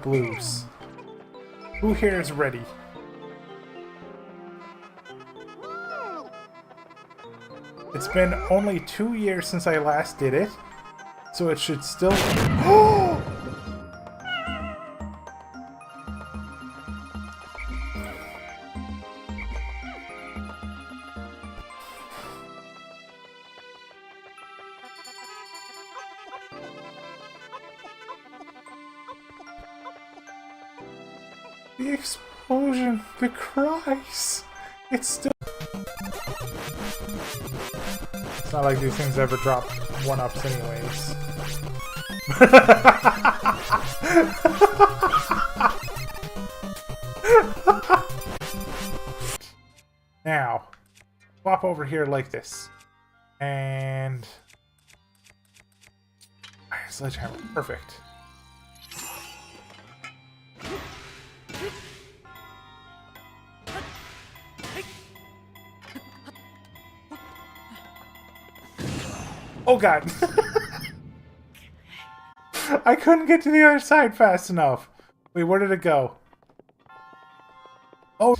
blues. Who here is ready? It's been only 2 years since I last did it, so it should still... The explosion, the cries, it's still... It's not like these things ever drop 1-ups anyways. Now, swap over here like this. And... Sledgehammer, perfect. Oh god! I couldn't get to the other side fast enough. Wait, where did it go? Oh!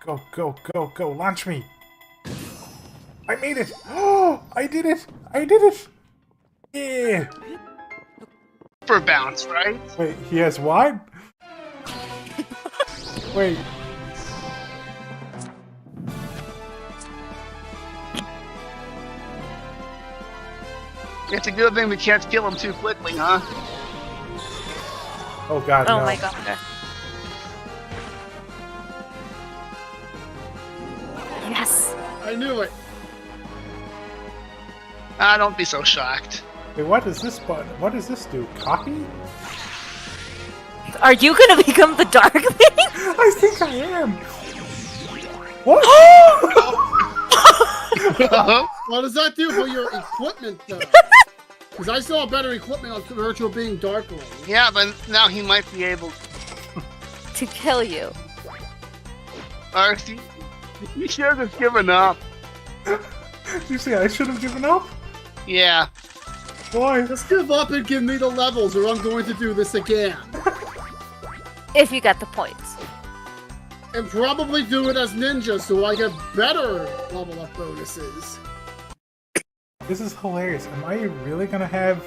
Go, go, go, go, launch me! I made it! Oh! I did it! I did it! Yeah! For bounce, right? Wait, he has what? Wait. It's a good thing we can't kill him too quickly, huh? Oh god, Oh no. my god. Yes. I knew it. Ah, don't be so shocked. Wait, what is this button? What does this do? Copy? Are you gonna become the dark thing? I think I am! What? What does that do for your equipment, though? Because I saw better equipment on Virtual Being Dark Lord. Yeah, but now he might be able To kill you. to... You should have just given up. You say I should have given up? Yeah. Why? Just give up and give me the levels, or I'm going to do this again. If you got the points. And probably do it as ninja, so I get better level up bonuses. This is hilarious. Am I really gonna have...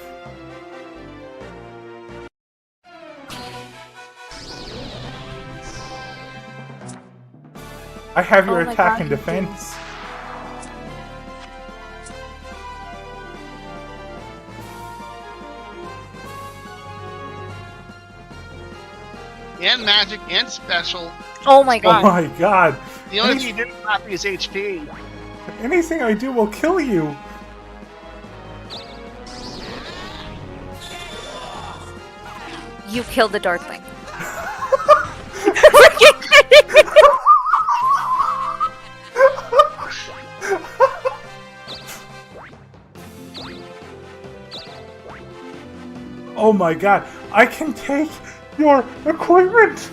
I have your Oh my attack God, and you do. defense. And magic and special. Oh my Oh god. my god. The only thing you didn't copy is HP. Anything I do will kill you. You killed the dark thing. Oh my god. I can take your equipment.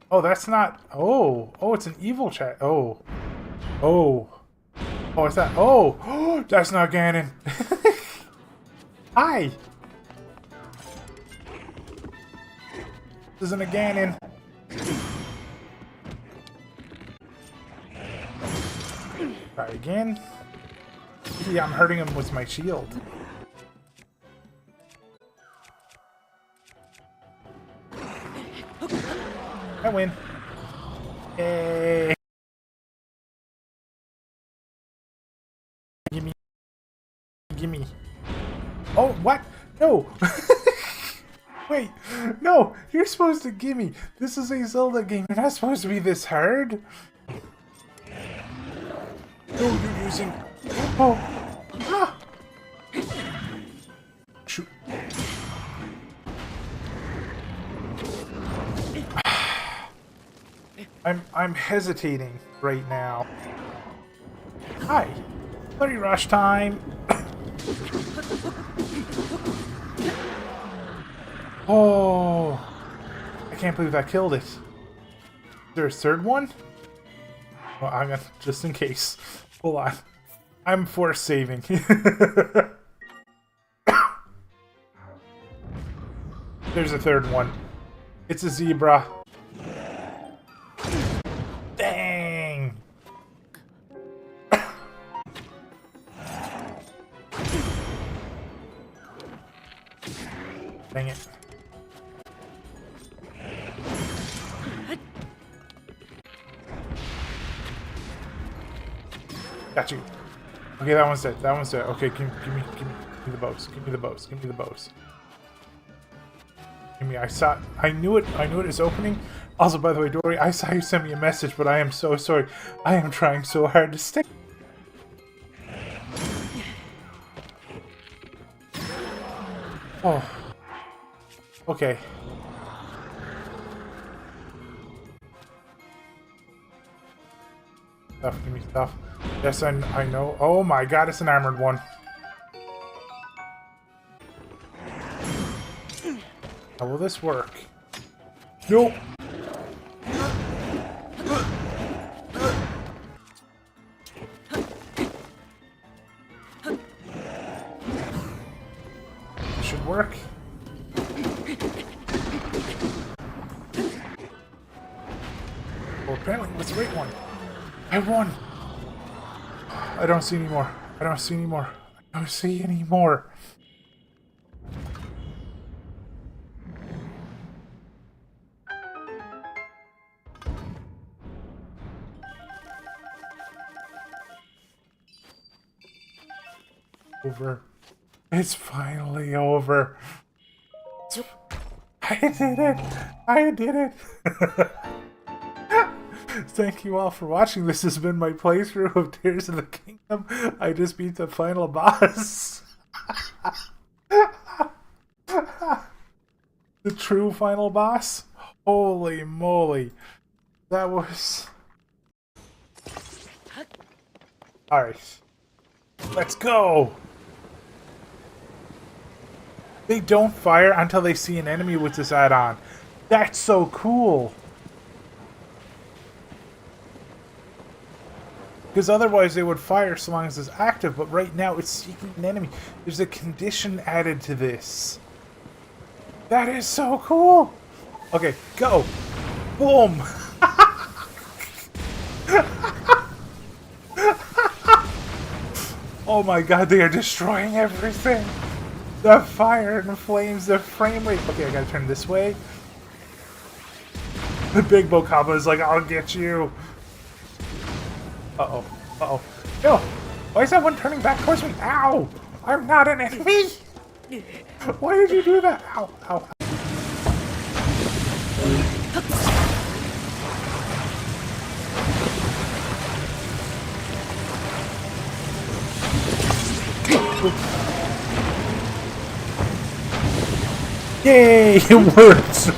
Oh, that's not... Oh. Oh, it's an evil chat. Oh. Oh. Oh, it's that... Oh. Oh, that's not Ganon. Hi. This isn't a Ganon. Try again. Yeah, I'm hurting him with my shield. I win. Yay. Gimme. Gimme. Oh, what? No! Wait, no! You're supposed to gimme. This is a Zelda game. You're not supposed to be this hard. No, you're using... Oh! Ah! Shoot. I'm hesitating right now. Hi. Bloody rush time. Oh. I can't believe I killed it. Is there a third one? Well, I'm gonna, just in case. Hold on. I'm force saving. There's a third one. It's a zebra. Dang! Dang it. Got you. Okay, that one's dead. That one's dead. Okay, give me the bows. Give me the bows. Give me the bows. Give me. I knew it is opening. Also, by the way, Dory, I saw you send me a message, but I am so sorry. I am trying so hard to stay. Oh. Okay. Stuff, give me stuff. Yes, I know. Oh my god, it's an armored one. How will this work? Nope. Should work. Well, apparently it was the right one. I won! I don't see any more. I don't see any more. I don't see any more. Over. It's finally over. I did it! I did it! Thank you all for watching. This has been my playthrough of Tears of the Kingdom. I just beat the final boss. The true final boss? Holy moly. That was... Alright. Let's go! They don't fire until they see an enemy with this add-on. That's so cool! Because otherwise they would fire so long as it's active, but right now it's seeking an enemy. There's a condition added to this. That is so cool! Okay, go! Boom! Oh my god, they are destroying everything! The fire and the flames, the frame rate. Okay, I gotta turn this way. The big Bokaba is like, I'll get you. Uh-oh. Uh-oh. No! Why is that one turning back towards me? Ow! I'm not an enemy! Why did you do that? Ow, ow. Yay! It works!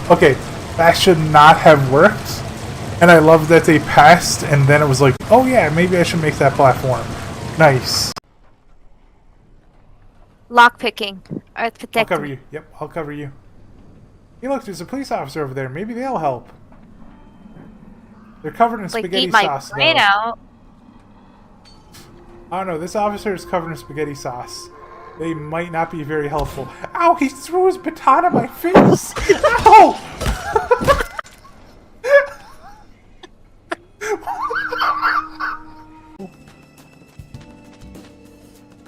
Okay, that should not have worked. And I love that they passed and then it was like, oh yeah, maybe I should make that platform. Nice. Lockpicking. Earth protecting. I'll cover you. Yep, I'll cover you. Hey look, there's a police officer over there. Maybe they'll help. They're covered in spaghetti sauce, though. Brain out. I don't know, this officer is covered in spaghetti sauce. They might not be very helpful. Ow, he threw his baton at my face! Ow!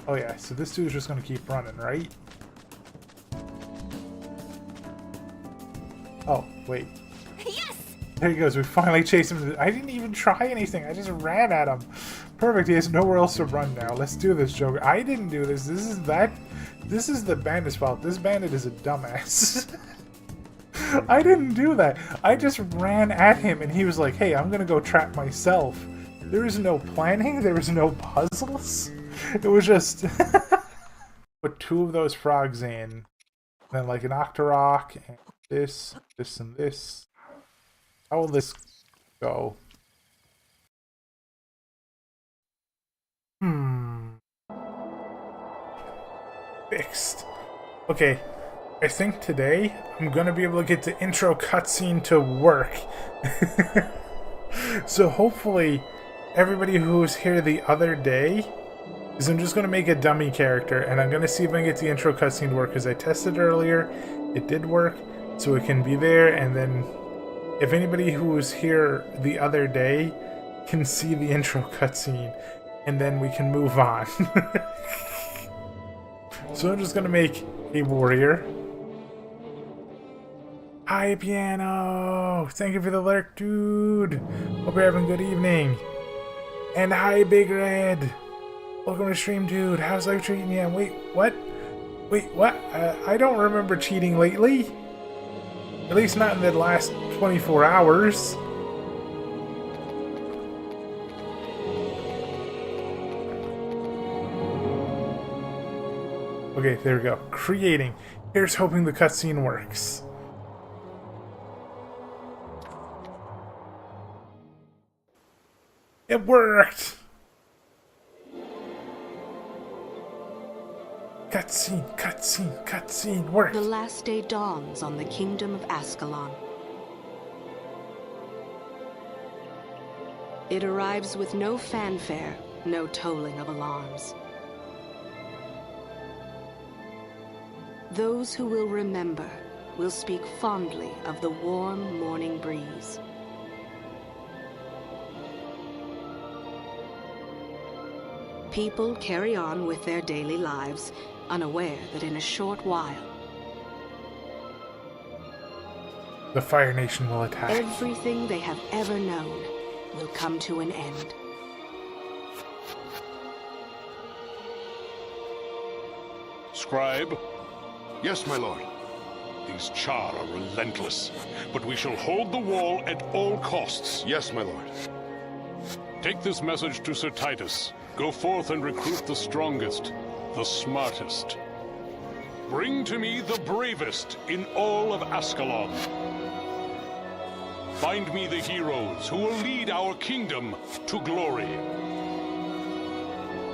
Oh yeah, so this dude's just gonna keep running, right? Oh, wait. Yes! There he goes, we finally chased him. I didn't even try anything, I just ran at him. Perfect, he has nowhere else to run now. Let's do this, Joker. I didn't do this. This is the bandit's fault. This bandit is a dumbass. I didn't do that. I just ran at him and he was like, hey, I'm gonna go trap myself. There was no planning, there was no puzzles. It was just put two of those frogs in. Then like an Octorok and this, this, and this. How will this go? Fixed. Okay, I think today I'm gonna be able to get the intro cutscene to work. So hopefully everybody who was here the other day, because I'm just gonna make a dummy character and I'm gonna see if I can get the intro cutscene to work, because I tested earlier, it did work, so it can be there, and then if anybody who was here the other day can see the intro cutscene, and then we can move on. So I'm just gonna make a warrior. Hi, Piano! Thank you for the lurk, dude! Hope you're having a good evening. And hi, Big Red! Welcome to stream, dude. How's life treating you? Wait, what? Wait, what? I don't remember cheating lately. At least not in the last 24 hours. Okay, there we go. Creating. Here's hoping the cutscene works. It worked! Cutscene, cutscene, cutscene, work! The last day dawns on the kingdom of Ascalon. It arrives with no fanfare, no tolling of alarms. Those who will remember will speak fondly of the warm morning breeze. People carry on with their daily lives, unaware that in a short while, The Fire Nation will attack. everything they have ever known will come to an end. Scribe, Yes, my lord. these Char are relentless, but we shall hold the wall at all costs. Yes, my lord. Take this message to Sir Titus. Go forth and recruit the strongest, the smartest. Bring to me the bravest in all of Ascalon. Find me the heroes who will lead our kingdom to glory.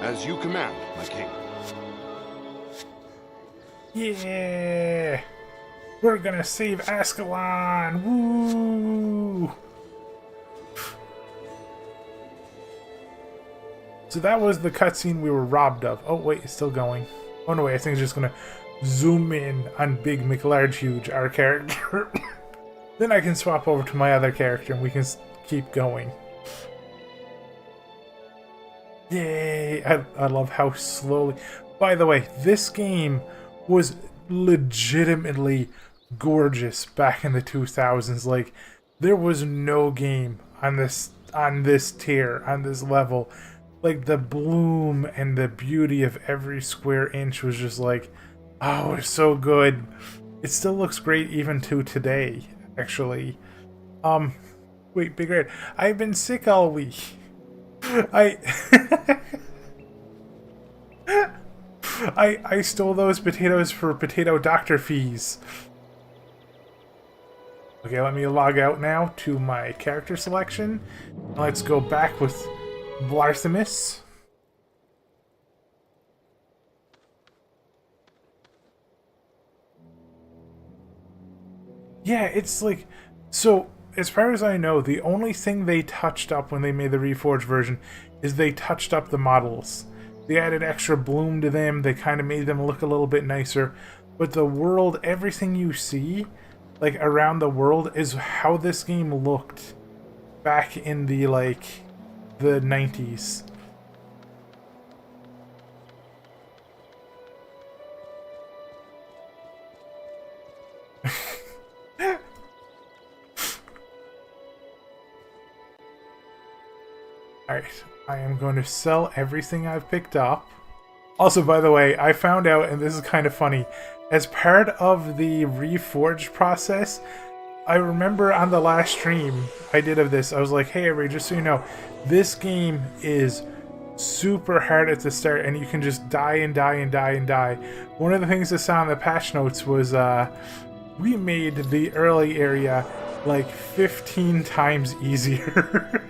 As you command, my king. Yeah! We're gonna save Ascalon! Woo! So that was the cutscene we were robbed of. Oh wait, it's still going. Oh no wait, I think it's just gonna zoom in on Big McLarge Huge, our character. Then I can swap over to my other character and we can keep going. Yay! I love how slowly... By the way, this game was legitimately gorgeous back in the 2000s. Like, there was no game on this tier, on this level. Like, the bloom and the beauty of every square inch was just like, oh, it's so good. It still looks great even to today, actually. Wait, Big Red, I've been sick all week. I stole those potatoes for potato doctor fees. Okay, let me log out now to my character selection. Let's go back with Blarthimus. Yeah, it's like... So, as far as I know, the only thing they touched up when they made the Reforged version is they touched up the models. They added extra bloom to them, they kind of made them look a little bit nicer. But the world, everything you see, like, around the world, is how this game looked back in the, like, the 90s. Alright, I am going to sell everything I've picked up. Also, by the way, I found out, and this is kind of funny, as part of the Reforged process, I remember on the last stream I did of this, I was like, hey everybody, just so you know, this game is super hard at the start, and you can just die and die and die and die. One of the things I saw in the patch notes was, we made the early area like 15 times easier.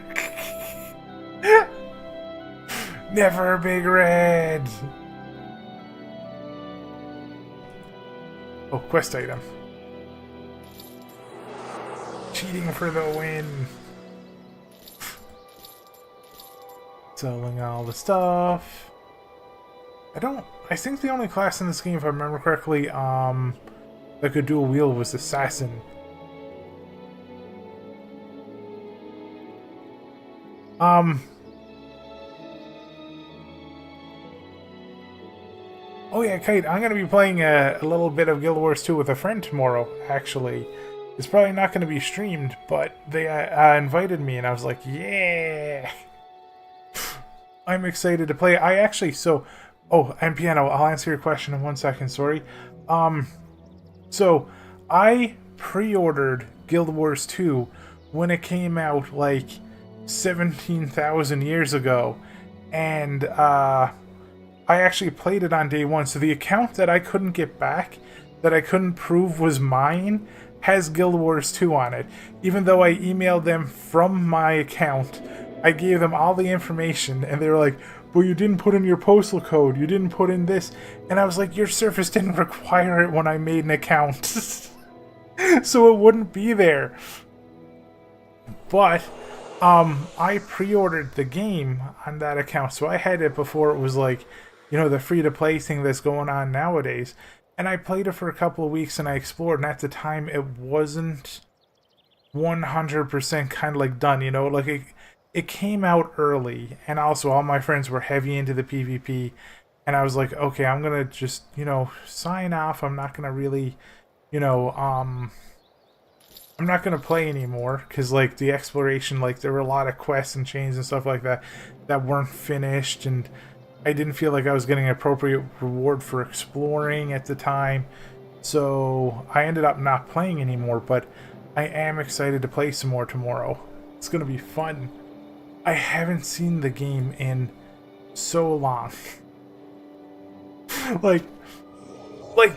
Never Big Red! Oh, quest item. Cheating for the win. Selling all the stuff. I think the only class in this game, if I remember correctly, that could dual wield was Assassin. Oh yeah, Kate, I'm going to be playing a little bit of Guild Wars 2 with a friend tomorrow, actually. It's probably not going to be streamed, but they invited me, and I was like, yeah! I'm excited to play. Oh, and Piano, I'll answer your question in 1 second, sorry. So, I pre-ordered Guild Wars 2 when it came out, like, 17,000 years ago, and, I actually played it on day one, so the account that I couldn't get back, that I couldn't prove was mine, has Guild Wars 2 on it. Even though I emailed them from my account, I gave them all the information, and they were like, well, you didn't put in your postal code, you didn't put in this, and I was like, your service didn't require it when I made an account, so it wouldn't be there. But, I pre-ordered the game on that account, so I had it before it was like, you know, the free-to-play thing that's going on nowadays. And I played it for a couple of weeks and I explored, and at the time it wasn't 100% kind of like done, you know, like it came out early, and also all my friends were heavy into the PvP, and I was like, okay, I'm gonna just, you know, sign off. I'm not gonna really, you know, I'm not gonna play anymore, because like the exploration, like there were a lot of quests and chains and stuff like that that weren't finished, and I didn't feel like I was getting an appropriate reward for exploring at the time, so I ended up not playing anymore. But I am excited to play some more tomorrow. It's gonna be fun. I haven't seen the game in so long. like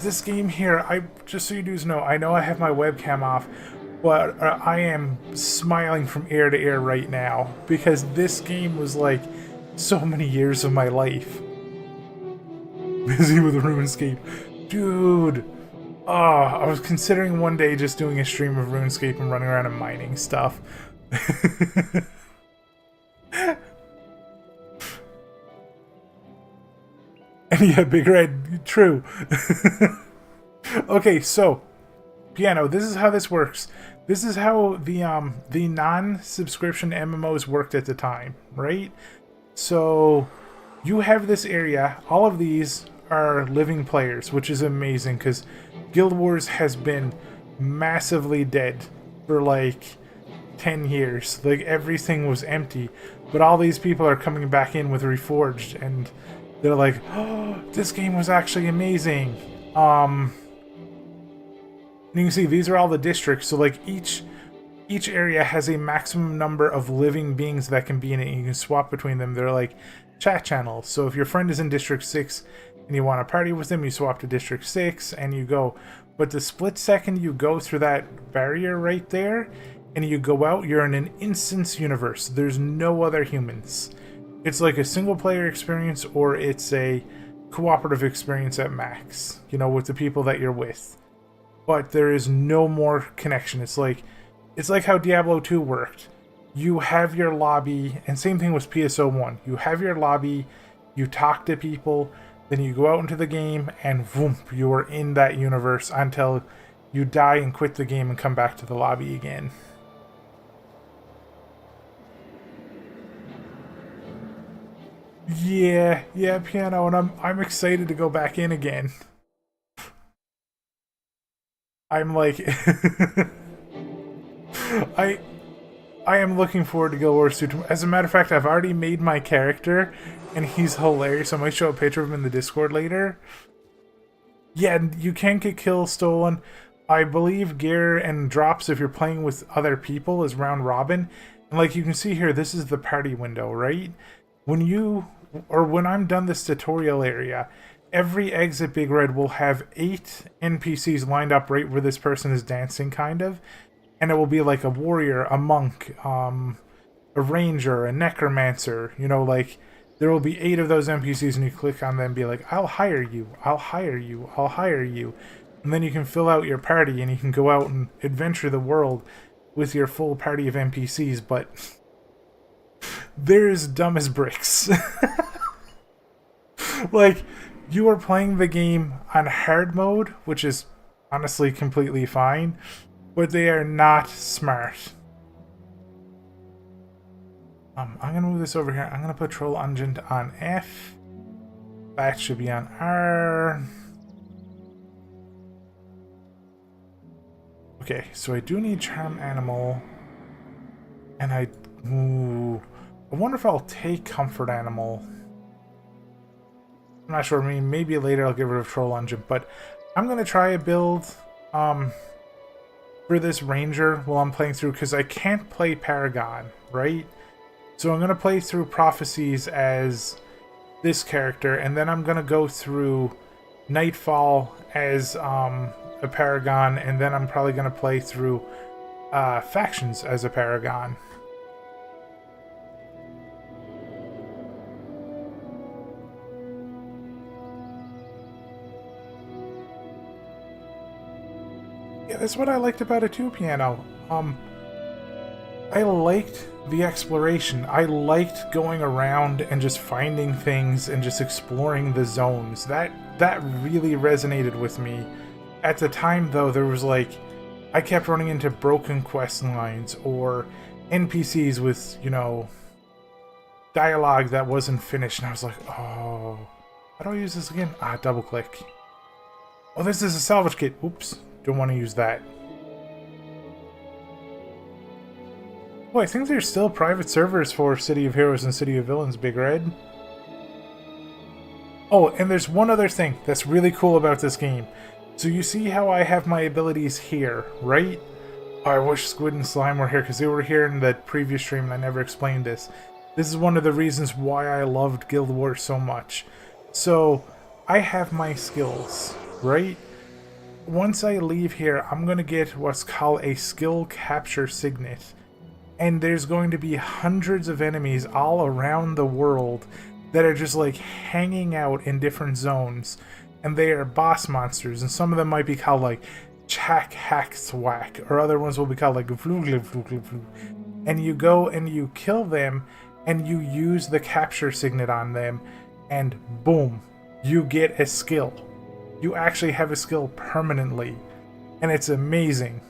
this game here, I just so you dudes know, I know I have my webcam off, but I am smiling from ear to ear right now, because this game was like so many years of my life. Busy with RuneScape. Dude! Oh, I was considering one day just doing a stream of RuneScape and running around and mining stuff. And yeah, Big Red, true. Okay, so, Piano, this is how this works. This is how the non-subscription MMOs worked at the time, right? So, you have this area. All of these are living players, which is amazing, because Guild Wars has been massively dead for like 10 years. Like, everything was empty. But all these people are coming back in with Reforged, and they're like, oh, this game was actually amazing. And you can see these are all the districts, so like each area has a maximum number of living beings that can be in it, and you can swap between them. They're like chat channels. So if your friend is in District 6 and you want to party with them, you swap to District 6 and you go. But the split second you go through that barrier right there and you go out, you're in an instance universe. There's no other humans. It's like a single player experience, or it's a cooperative experience at max, you know, with the people that you're with. But there is no more connection. It's like how Diablo 2 worked. You have your lobby, and same thing with PSO 1. You have your lobby, you talk to people, then you go out into the game, and boom, you are in that universe until you die and quit the game and come back to the lobby again. Yeah, Piano, and I'm excited to go back in again. I'm like, I am looking forward to Guild Wars 2. As a matter of fact, I've already made my character, and he's hilarious. I might show a picture of him in the Discord later. Yeah, you can get kills stolen. I believe gear and drops if you're playing with other people is round robin. And like you can see here, this is the party window, right? When I'm done this tutorial area, every exit Big Red will have 8 NPCs lined up right where this person is dancing, kind of. And it will be like a warrior, a monk, a ranger, a necromancer. You know, like, there will be 8 of those NPCs, and you click on them and be like, I'll hire you, I'll hire you, I'll hire you. And then you can fill out your party and you can go out and adventure the world with your full party of NPCs, but they're as dumb as bricks. Like, you are playing the game on hard mode, which is honestly completely fine, but they are not smart. I'm gonna move this over here. I'm gonna put Troll Ungent on F. That should be on R. Okay, so I do need Charm Animal. And I wonder if I'll take Comfort Animal. I'm not sure. I mean, maybe later I'll get rid of Troll Ungent, but I'm gonna try a build for this Ranger while I'm playing through, because I can't play Paragon, right? So I'm gonna play through Prophecies as this character, and then I'm gonna go through Nightfall as a Paragon, and then I'm probably gonna play through Factions as a Paragon. Yeah, that's what I liked about it too, Piano. I liked the exploration. I liked going around and just finding things and just exploring the zones. That really resonated with me. At the time, though, there was like, I kept running into broken quest lines or NPCs with, you know, dialogue that wasn't finished, and I was like, oh, how do I use this again? Double click. Oh, this is a salvage kit. Oops, don't want to use that. Oh, I think there's still private servers for City of Heroes and City of Villains, Big Red. Oh, and there's one other thing that's really cool about this game. So you see how I have my abilities here, right? Oh, I wish Squid and Slime were here, because they were here in the previous stream and I never explained this. This is one of the reasons why I loved Guild Wars so much. So, I have my skills, right? Once I leave here, I'm going to get what's called a skill capture signet. And there's going to be hundreds of enemies all around the world that are just like hanging out in different zones. And they are boss monsters. And some of them might be called like Chak Hack Thwack. Or other ones will be called like Vlugl. And you go and you kill them. And you use the capture signet on them. And boom. You get a skill. You actually have a skill permanently. And it's amazing.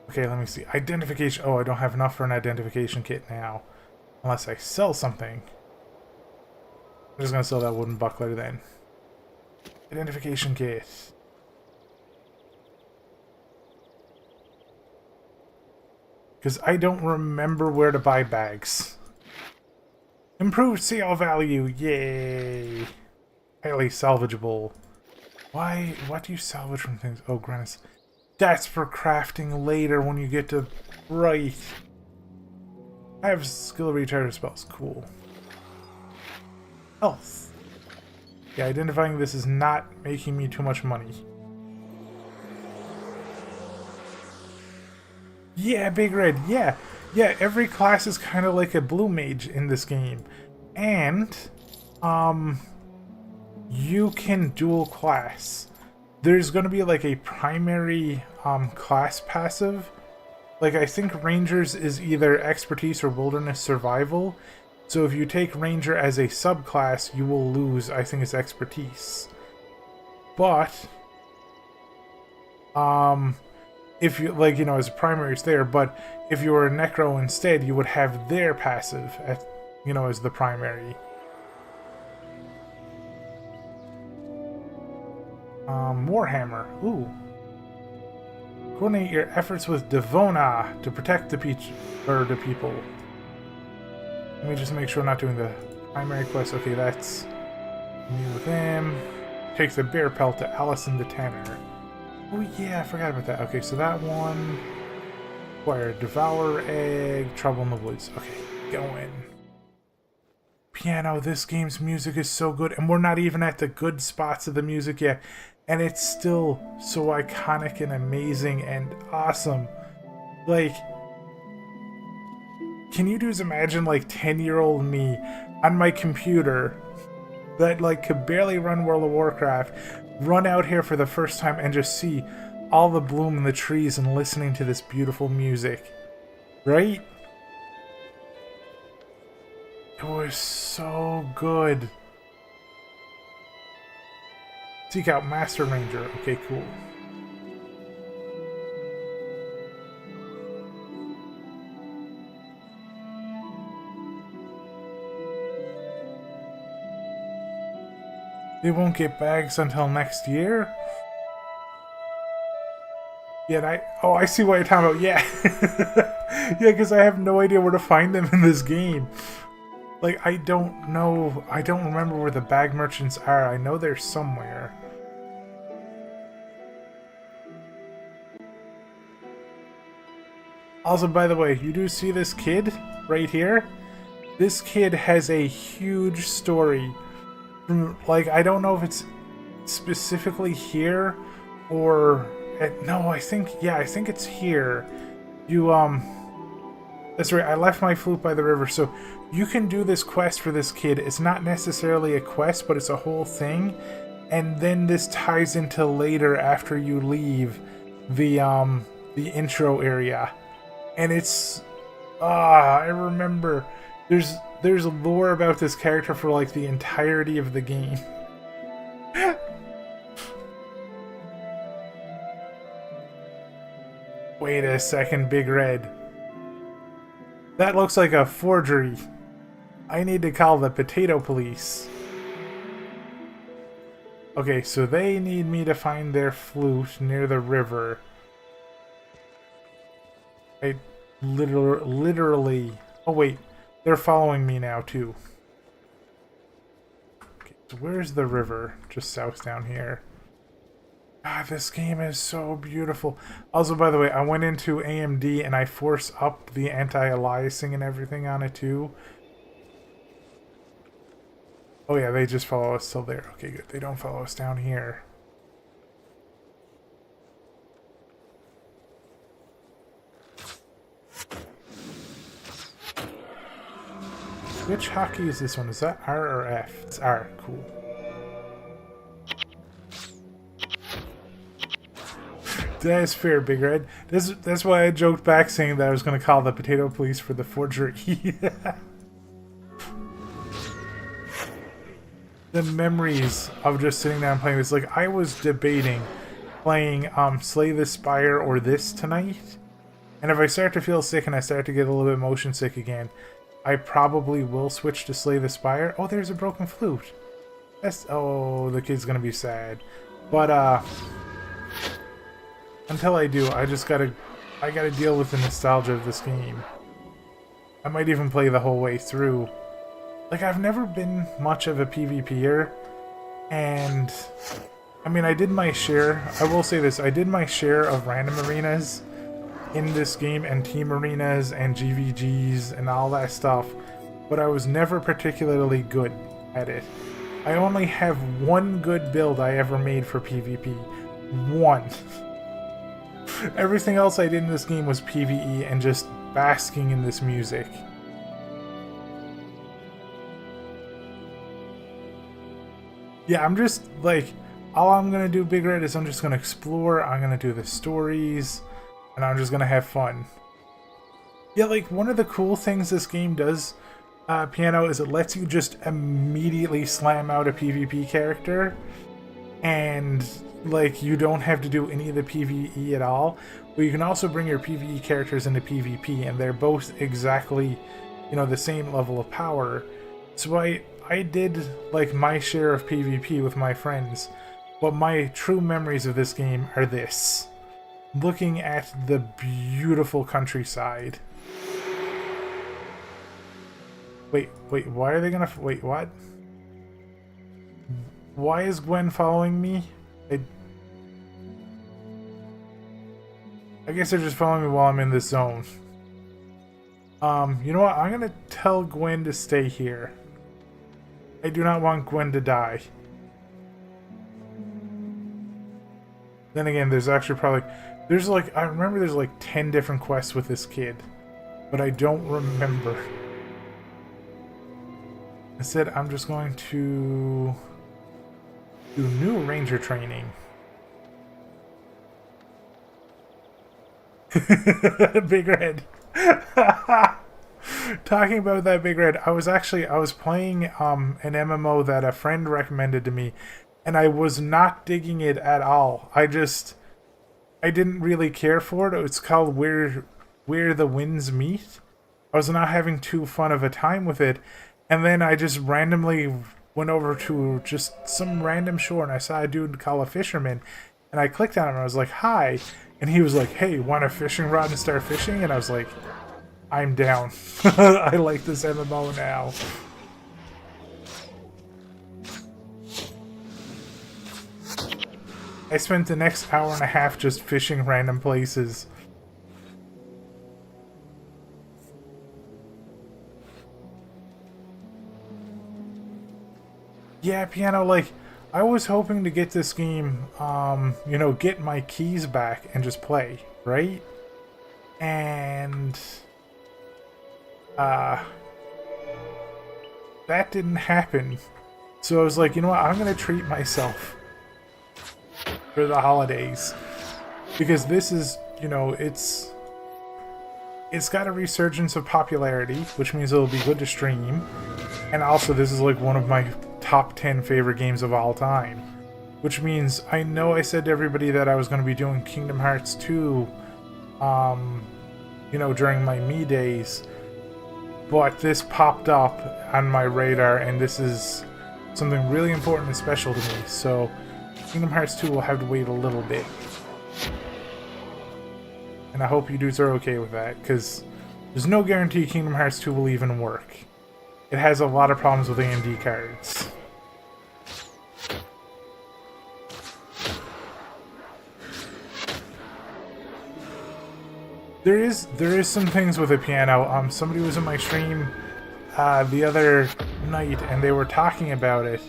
Okay, let me see. Identification. Oh, I don't have enough for an identification kit now. Unless I sell something. I'm just going to sell that wooden buckler then. Identification kit. Because I don't remember where to buy bags. Improved sale value. Yay. Highly salvageable. Why? What do you salvage from things? Oh, Grannis. That's for crafting later when you get to Bright. I have skill recharge spells. Cool. Health. Yeah, identifying this is not making me too much money. Yeah, Big Red. Yeah. Yeah, every class is kind of like a blue mage in this game. And, you can dual class. There's going to be like a primary class passive. Like, I think Rangers is either Expertise or Wilderness Survival. So if you take Ranger as a subclass, you will lose, I think it's Expertise. But, if you, like, you know, as a primary it's there, but if you were a Necro instead, you would have their passive, at, you know, as the primary. Warhammer. Ooh. Coordinate your efforts with Devona to protect the people. Let me just make sure I'm not doing the primary quest. Okay, that's me with him. Take the bear pelt to Allison the Tanner. Oh yeah, I forgot about that. Okay, so that one. Acquire Devour Egg, Trouble in the Woods. Okay, going. Piano, this game's music is so good, and we're not even at the good spots of the music yet. And it's still so iconic and amazing and awesome. Like, can you just imagine, like, 10-year-old me on my computer that like could barely run World of Warcraft run out here for the first time and just see all the bloom in the trees and listening to this beautiful music. Right? It was so good. Seek out Master Ranger. Okay, cool. They won't get bags until next year? Yeah, I see what you're talking about. Yeah. Yeah, because I have no idea where to find them in this game. Like, I don't know. I don't remember where the bag merchants are. I know they're somewhere. Also, by the way, you do see this kid right here? This kid has a huge story. From, like, I don't know if it's specifically here or no, I think it's here. You that's right, I left my flute by the river, so you can do this quest for this kid. It's not necessarily a quest, but it's a whole thing. And then this ties into later after you leave the intro area. And it's I remember there's lore about this character for like the entirety of the game. Wait a second, Big Red. That looks like a forgery. I need to call the potato police. Okay, so they need me to find their flute near the river. I literally... Oh wait, they're following me now too. Okay, so where's the river? Just south down here. God, this game is so beautiful. Also, by the way, I went into AMD and I forced up the anti-aliasing and everything on it too. Oh yeah, they just follow us till there. Okay, good. They don't follow us down here. Which hockey is this one? Is that R or F? It's R. Cool. That is fair, Big Red. That's why I joked back saying that I was going to call the potato police for the forgery. The memories of just sitting down playing this. Like, I was debating playing Slay the Spire or this tonight. And if I start to feel sick and I start to get a little bit motion sick again, I probably will switch to Slay the Spire. Oh, there's a broken flute. Oh, the kid's going to be sad. But, until I do, I gotta deal with the nostalgia of this game. I might even play the whole way through. Like, I've never been much of a PvPer, and I mean, I did my share. I will say this, I did my share of random arenas in this game, and team arenas, and GVGs, and all that stuff, but I was never particularly good at it. I only have one good build I ever made for PvP. One. Everything else I did in this game was PvE and just basking in this music. Yeah, I'm just, like, all I'm gonna do, Big Red, is I'm just gonna explore, I'm gonna do the stories, and I'm just gonna have fun. Yeah, like, one of the cool things this game does, Piano, is it lets you just immediately slam out a PvP character, and like, you don't have to do any of the PvE at all, but you can also bring your PvE characters into PvP, and they're both exactly, you know, the same level of power. So I did, like, my share of PvP with my friends, but my true memories of this game are this. Looking at the beautiful countryside. Wait, why are they gonna... Wait, what? Why is Gwen following me? I guess they're just following me while I'm in this zone. You know what? I'm gonna tell Gwen to stay here. I do not want Gwen to die. Then again, there's actually probably... There's like... I remember there's like 10 different quests with this kid. But I don't remember. I said I'm just going to do new ranger training. Big Red. Talking about that Big Red, I was playing an MMO that a friend recommended to me, and I was not digging it at all. I didn't really care for it. It's called Where the Winds Meet. I was not having too fun of a time with it, and then I just randomly went over to just some random shore, and I saw a dude called a fisherman, and I clicked on him, and I was like, hi, and he was like, hey, want a fishing rod and start fishing? And I was like, I'm down. I like this MMO now. I spent the next hour and a half just fishing random places. Yeah, Piano, like, I was hoping to get this game, you know, get my keys back and just play, right? And that didn't happen. So I was like, you know what, I'm gonna treat myself for the holidays. Because this is, you know, it's got a resurgence of popularity, which means it'll be good to stream. And also, this is like one of my top 10 favorite games of all time. Which means, I know I said to everybody that I was going to be doing Kingdom Hearts 2, you know, during my Me days. But this popped up on my radar, and this is something really important and special to me. So, Kingdom Hearts 2 will have to wait a little bit. And I hope you dudes are okay with that, because there's no guarantee Kingdom Hearts 2 will even work. It has a lot of problems with AMD cards. There is some things with the piano. Somebody was in my stream the other night, and they were talking about it,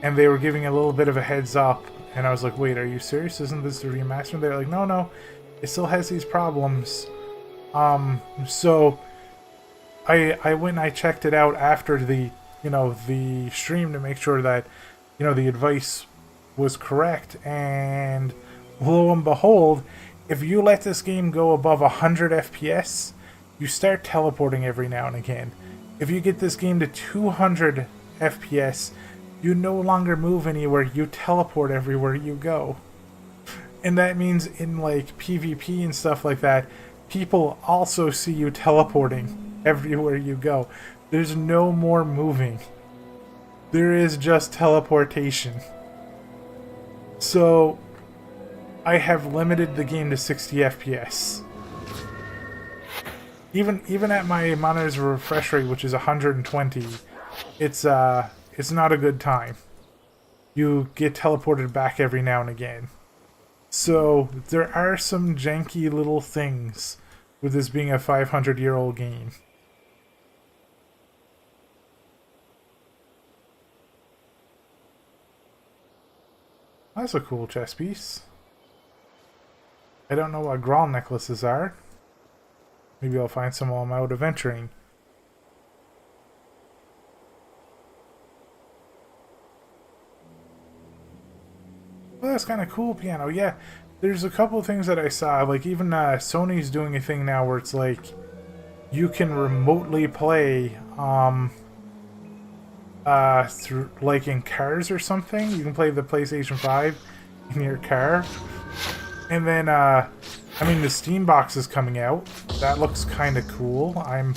and they were giving a little bit of a heads up, and I was like, wait, are you serious? Isn't this the remaster? They're like, no, it still has these problems. So I went and I checked it out after the, you know, the stream to make sure that, you know, the advice was correct, and lo and behold, if you let this game go above 100 FPS, you start teleporting every now and again. If you get this game to 200 FPS, you no longer move anywhere, you teleport everywhere you go. And that means in like PvP and stuff like that, people also see you teleporting everywhere you go. There's no more moving. There is just teleportation. So I have limited the game to 60 FPS. Even at my monitor's refresh rate, which is 120, it's not a good time. You get teleported back every now and again. So there are some janky little things with this being a 500-year-old game. That's a cool chess piece. I don't know what Grawl necklaces are. Maybe I'll find some while I'm out adventuring. Well, that's kind of cool, piano. Yeah, there's a couple of things that I saw. Like, even Sony's doing a thing now where it's like, you can remotely play, through, like in cars or something. You can play the PlayStation 5 in your car. And then, I mean, the Steam box is coming out. That looks kind of cool. I'm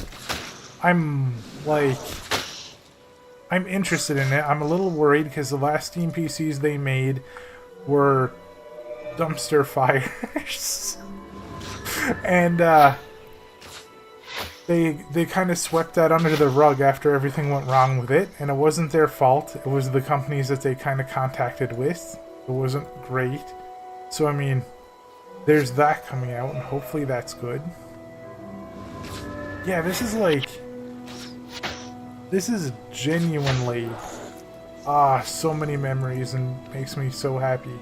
interested in it. I'm a little worried because the last Steam PCs they made were dumpster fires. And, they kind of swept that under the rug after everything went wrong with it. And it wasn't their fault. It was the companies that they kind of contacted with. It wasn't great. So, I mean, there's that coming out, and hopefully that's good. Yeah, this is genuinely, so many memories and makes me so happy.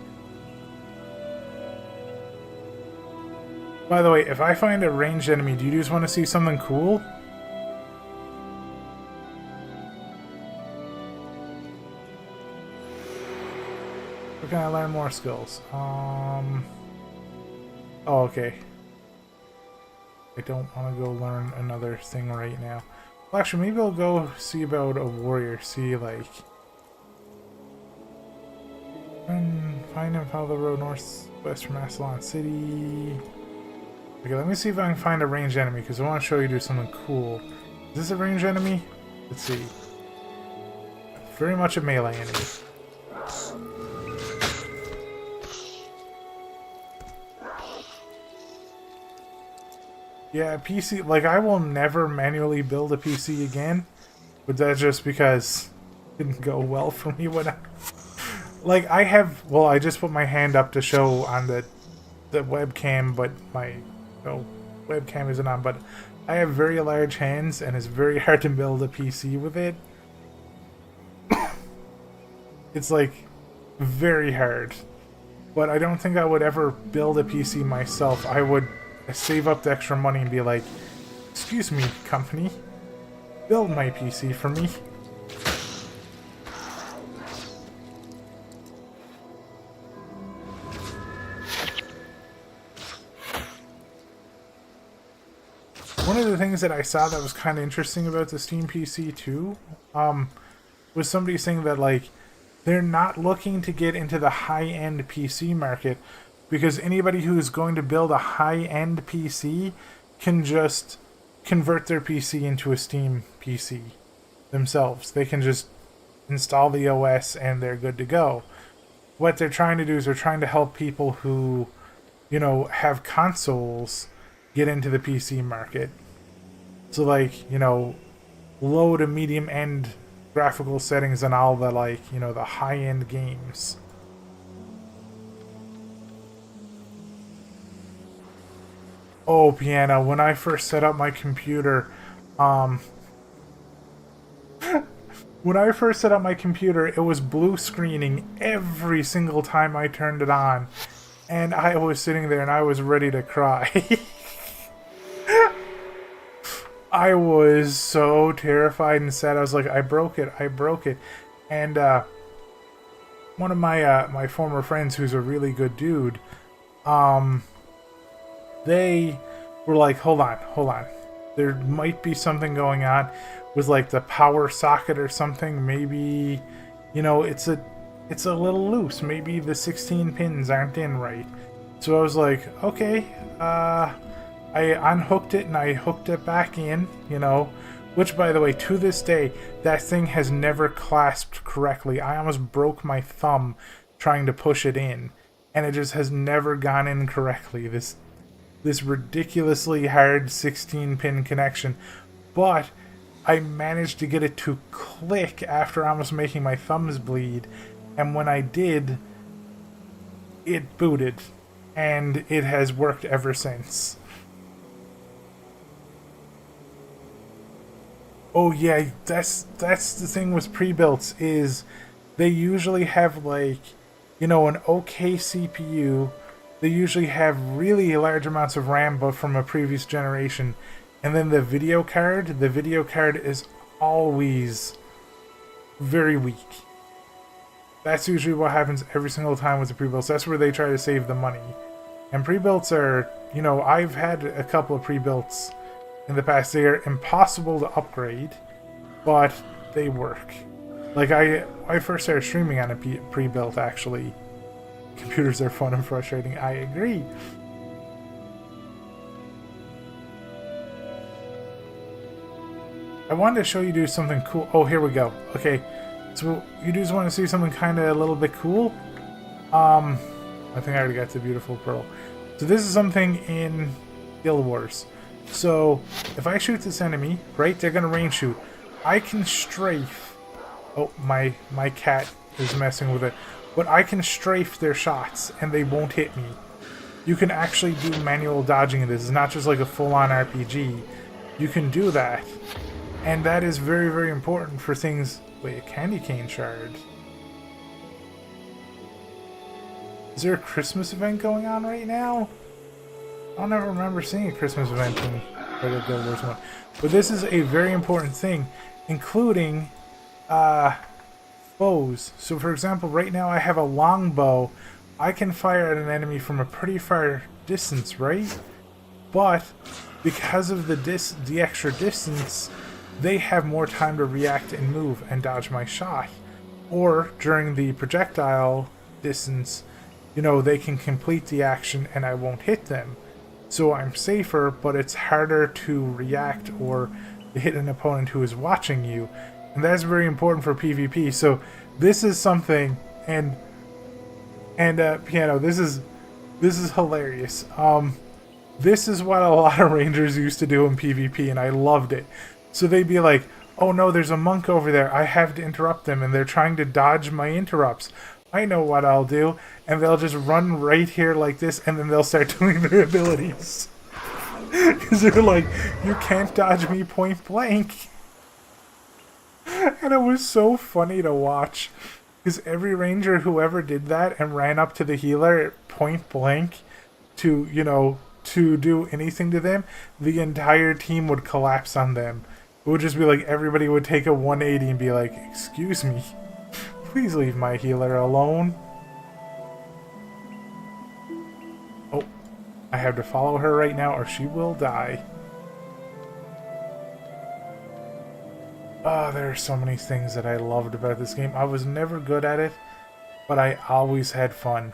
By the way, if I find a ranged enemy, do you just want to see something cool? Where can I learn more skills? Oh, okay. I don't want to go learn another thing right now. Well, actually, maybe I'll go see about a warrior. See, like... Find and follow the road northwest from Ascalon City. Okay, let me see if I can find a ranged enemy, because I want to show you do something cool. Is this a ranged enemy? Let's see. Very much a melee enemy. Yeah, PC, like, I will never manually build a PC again, but that's just because it didn't go well for me when I... Like, I have... Well, I just put my hand up to show on the webcam, but my webcam isn't on, but I have very large hands, and it's very hard to build a PC with it. It's, like, very hard. But I don't think I would ever build a PC myself. I would save up the extra money and be like, excuse me, company, build my PC for me. One of the things that I saw that was kind of interesting about the Steam PC too, was somebody saying that, like, they're not looking to get into the high-end PC market, because anybody who is going to build a high-end PC can just convert their PC into a Steam PC themselves. They can just install the OS and they're good to go. What they're trying to do is they're trying to help people who, you know, have consoles get into the PC market. So, like, you know, low to medium end graphical settings and all the, like, you know, the high-end games. Oh, Piano, when I first set up my computer, it was blue screening every single time I turned it on. And I was sitting there and I was ready to cry. I was so terrified and sad. I was like, I broke it. And one of my my former friends, who's a really good dude, they were like, hold on. There might be something going on with, like, the power socket or something. Maybe, you know, it's a little loose. Maybe the 16 pins aren't in right. So I was like, okay, I unhooked it and I hooked it back in, you know, which, by the way, to this day, that thing has never clasped correctly. I almost broke my thumb trying to push it in, and it just has never gone in correctly. This ridiculously hard 16-pin connection, but I managed to get it to click after almost making my thumbs bleed, and when I did, it booted, and it has worked ever since. Oh yeah, that's the thing with pre-builts, is they usually have, like, you know, an okay CPU. They usually have really large amounts of RAM, but from a previous generation. And then the video card is always very weak. That's usually what happens every single time with the pre-builts. That's where they try to save the money. And pre-builts are, you know, I've had a couple of pre-builts in the past. They are impossible to upgrade, but they work. Like, I first started streaming on a pre-built, actually. Computers are fun and frustrating. I agree. I wanted to show you do something cool. Oh, here we go. Okay, so you just want to see something kind of a little bit cool. I think I already got the beautiful pearl. So this is something in Guild Wars. So if I shoot this enemy, right, they're gonna range shoot. I can strafe. Oh, my cat is messing with it. But I can strafe their shots, and they won't hit me. You can actually do manual dodging in this. It's not just like a full-on RPG. You can do that. And that is very, very important for things... Wait, a candy cane shard. Is there a Christmas event going on right now? I don't ever remember seeing a Christmas event in Red Guild Wars 1. But this is a very important thing, including... bows. So for example, right now I have a long bow. I can fire at an enemy from a pretty far distance, right? But because of the extra distance, they have more time to react and move and dodge my shot. Or during the projectile distance, you know, they can complete the action and I won't hit them. So I'm safer, but it's harder to react or to hit an opponent who is watching you. And that's very important for PvP. So this is something, and Piano, this is hilarious. This is what a lot of rangers used to do in PvP, and I loved it. So they'd be like, oh no, there's a monk over there, I have to interrupt them, and they're trying to dodge my interrupts. I know what I'll do, and they'll just run right here like this, and then they'll start doing their abilities. Because they're like, you can't dodge me point blank. And it was so funny to watch. Because every ranger who ever did that and ran up to the healer point blank to, you know, to do anything to them, the entire team would collapse on them. It would just be like everybody would take a 180 and be like, excuse me, please leave my healer alone. Oh, I have to follow her right now or she will die. Oh, there are so many things that I loved about this game. I was never good at it, but I always had fun.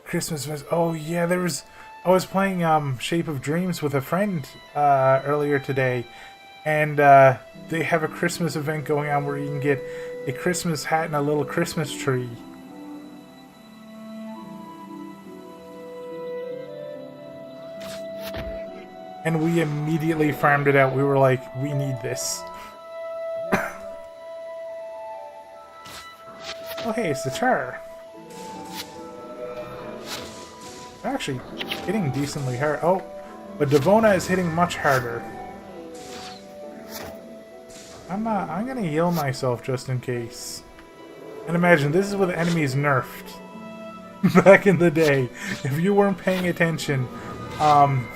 Christmas was... Oh, yeah, there was... I was playing Shape of Dreams with a friend earlier today, and they have a Christmas event going on where you can get a Christmas hat and a little Christmas tree. And we immediately farmed it out. We were like, we need this. Oh, hey, it's the Char. Actually, hitting decently hard. Oh, but Devona is hitting much harder. I'm gonna heal myself just in case. And imagine, this is with enemies nerfed. Back in the day. If you weren't paying attention,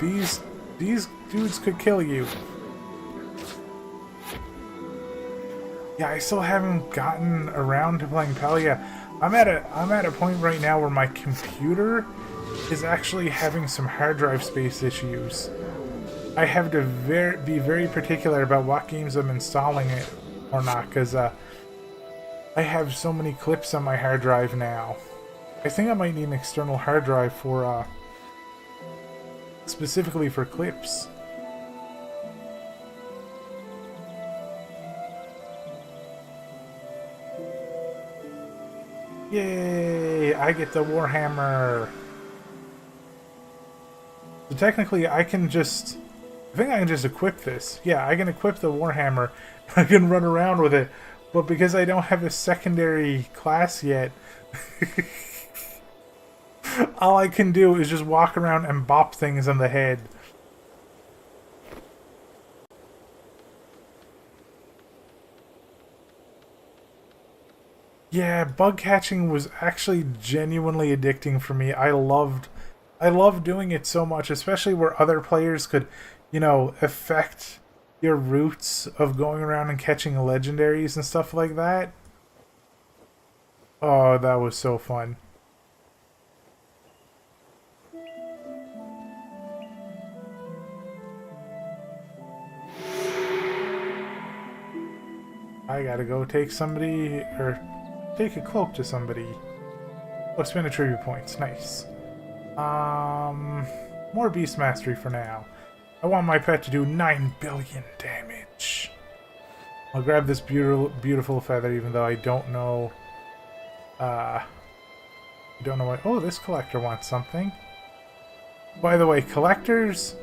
these dudes could kill you. Yeah, I still haven't gotten around to playing Palia. I'm at a point right now where my computer is actually having some hard drive space issues. I have to be very particular about what games I'm installing it or not, because I have so many clips on my hard drive now. I think I might need an external hard drive for specifically for clips. Yay! I get the Warhammer! So technically I can just... I think I can just equip this. Yeah, I can equip the Warhammer. I can run around with it. But because I don't have a secondary class yet... all I can do is just walk around and bop things on the head. Yeah, bug catching was actually genuinely addicting for me. I loved doing it so much, especially where other players could, you know, affect your routes of going around and catching legendaries and stuff like that. Oh, that was so fun. I gotta go take somebody, or take a cloak to somebody. Oh, spend a tribute points. Nice. More beast mastery for now. I want my pet to do 9 billion damage. I'll grab this beautiful feather, even though I don't know. I don't know what. Oh, this collector wants something. By the way, collectors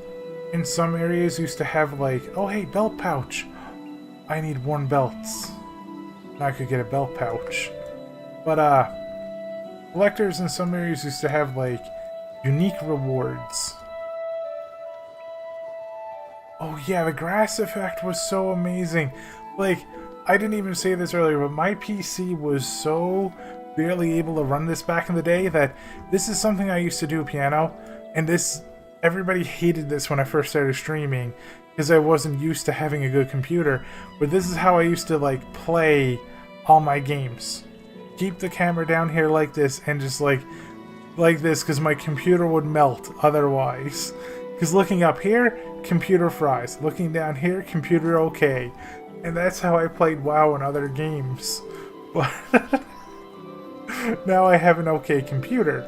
in some areas used to have like, oh hey, belt pouch. I need worn belts. Now I could get a belt pouch. But collectors in some areas used to have like unique rewards. Oh yeah, the grass effect was so amazing. Like, I didn't even say this earlier, but my PC was so barely able to run this back in the day that this is something I used to do, Piano. And this, everybody hated this when I first started streaming. because I wasn't used to having a good computer. But this is how I used to like play all my games. Keep the camera down here like this and just like this, because my computer would melt otherwise. Because looking up here, computer fries. Looking down here, computer okay. And that's how I played WoW and other games. But now I have an okay computer.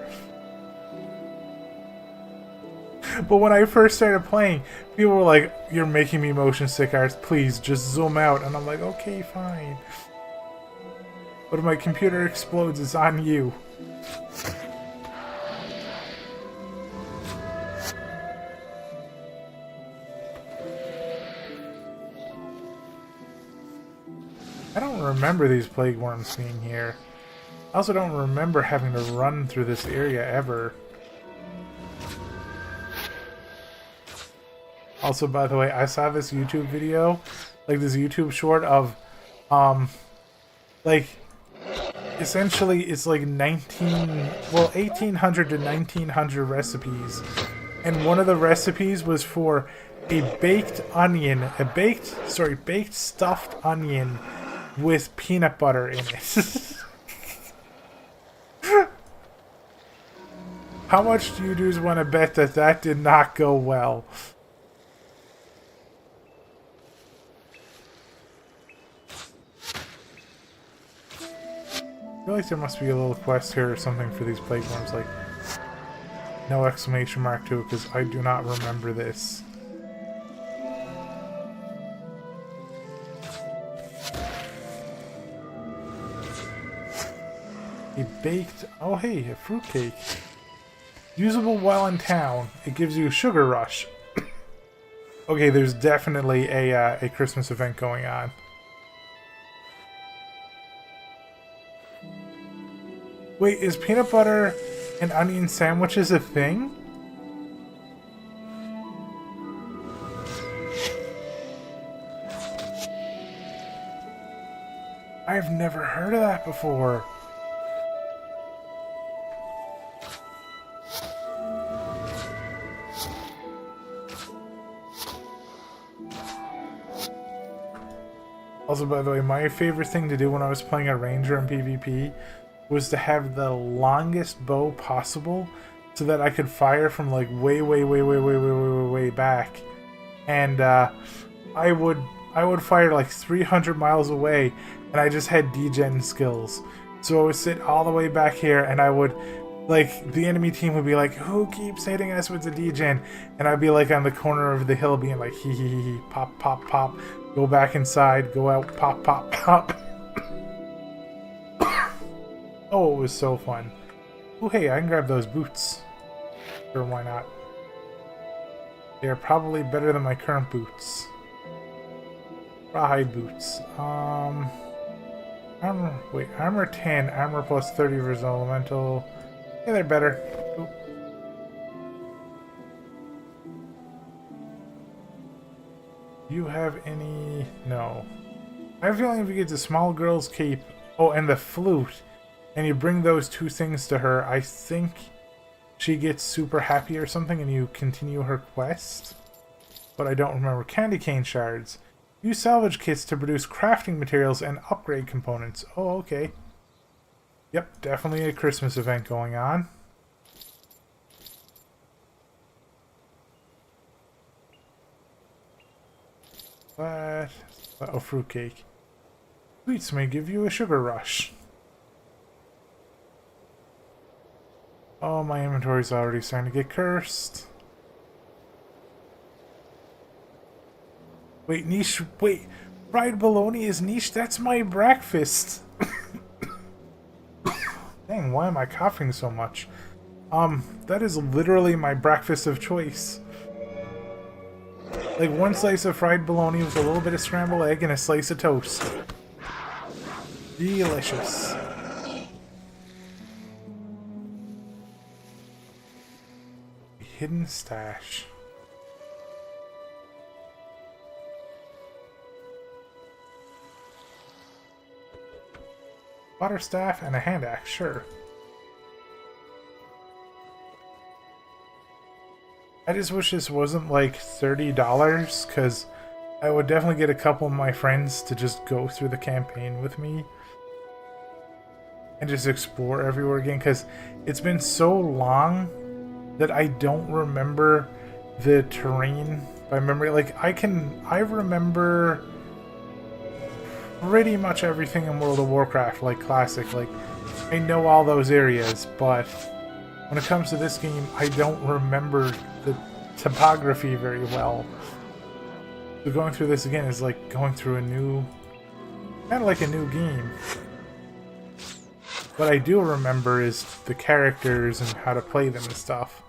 But when I first started playing, people were like, "You're making me motion sick, Ars. Please, just zoom out." And I'm like, "Okay, fine." But if my computer explodes, it's on you. I don't remember these plague worms being here. I also don't remember having to run through this area ever. Also, by the way, I saw this YouTube video, like this YouTube short of, like, essentially it's like 1800 to 1900 recipes. And one of the recipes was for a baked stuffed onion with peanut butter in it. How much do you dudes want to bet that that did not go well? I feel like there must be a little quest here or something for these plague worms, like no exclamation mark too, because I do not remember this. A baked... Oh hey, a fruitcake. Usable while in town. It gives you a sugar rush. Okay, there's definitely a Christmas event going on. Wait, is peanut butter and onion sandwiches a thing? I've never heard of that before. Also, by the way, my favorite thing to do when I was playing a ranger in PvP was to have the longest bow possible so that I could fire from like way back. And I would fire like 300 miles away, and I just had degen skills. So I would sit all the way back here, and I would, like, the enemy team would be like, "Who keeps hitting us with the degen?" And I'd be like on the corner of the hill being like, "Hee hee hee hee, pop pop pop, go back inside, go out, pop pop pop." Oh, it was so fun. Oh hey, I can grab those boots. Sure, why not? They're probably better than my current boots. Rawhide boots. Armor, wait, armor 10, armor plus 30 versus elemental. Yeah, they're better. Oop. Do you have any? No. I have a feeling if you get the small girl's cape, oh, and the flute, and you bring those two things to her, I think she gets super happy or something, and you continue her quest. But I don't remember. Candy cane shards. Use salvage kits to produce crafting materials and upgrade components. Oh, okay. Yep, definitely a Christmas event going on. What? Oh, fruitcake. Sweets may give you a sugar rush. Oh, my inventory's already starting to get cursed. Wait, niche. Wait, fried bologna is niche? That's my breakfast. Dang, why am I coughing so much? That is literally my breakfast of choice. Like one slice of fried bologna with a little bit of scrambled egg and a slice of toast. Delicious. Hidden stash. Water staff and a hand axe, sure. I just wish this wasn't like $30, because I would definitely get a couple of my friends to just go through the campaign with me and just explore everywhere again, because it's been so long that I don't remember the terrain by memory. Like, I remember pretty much everything in World of Warcraft, like Classic. Like, I know all those areas, but when it comes to this game, I don't remember the topography very well. So going through this again is like going through a new, kind of like a new game. What I do remember is the characters and how to play them and stuff.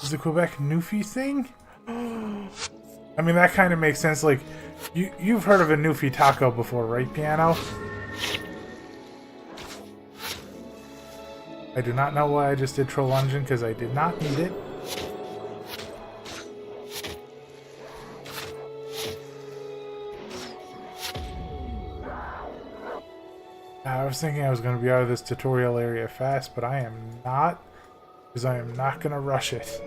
Is the Quebec Newfie thing? I mean, that kind of makes sense. Like, you've heard of a Newfie taco before, right, Piano? I do not know why I just did Troll Engine, because I did not need it. I was thinking I was going to be out of this tutorial area fast, but I am not, because I am not going to rush it. It's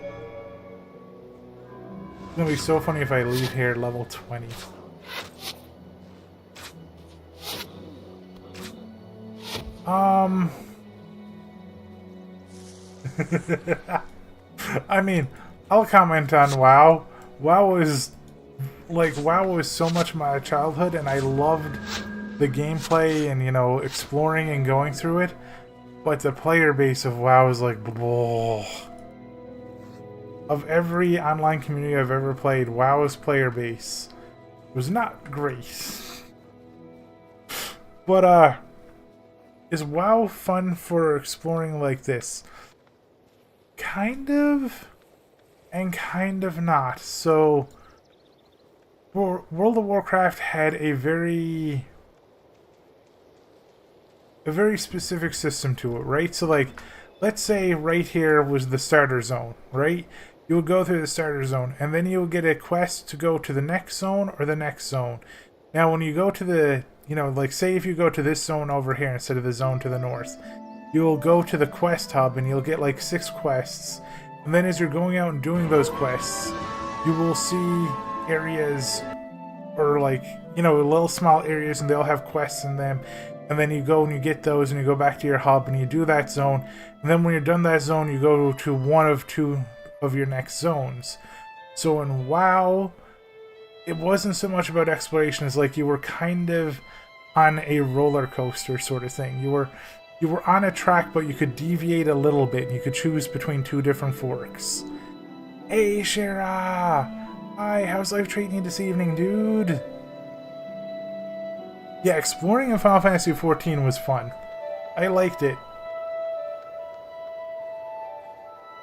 going to be so funny if I leave here level 20. I mean, I'll comment on WoW. WoW was so much my childhood, and I loved the gameplay and, you know, exploring and going through it. But the player base of WoW is like, blah. Of every online community I've ever played, WoW's player base was not great. But, is WoW fun for exploring like this? Kind of, and kind of not. So, World of Warcraft had a very specific system to it, right? So, like, let's say right here was the starter zone, right? You would go through the starter zone, and then you would get a quest to go to the next zone or the next zone. Now, when you go to the, you know, like, say if you go to this zone over here instead of the zone to the north, you'll go to the quest hub, and you'll get, like, 6 quests. And then as you're going out and doing those quests, you will see areas, or, like, you know, little small areas, and they'll have quests in them. And then you go and you get those, and you go back to your hub, and you do that zone. And then when you're done that zone, you go to one of 2 of your next zones. So in WoW, it wasn't so much about exploration as like you were kind of on a roller coaster sort of thing. You were on a track, but you could deviate a little bit, and you could choose between 2 different forks. Hey, Shira! Hi, how's life treating you this evening, dude? Yeah, exploring in Final Fantasy XIV was fun. I liked it.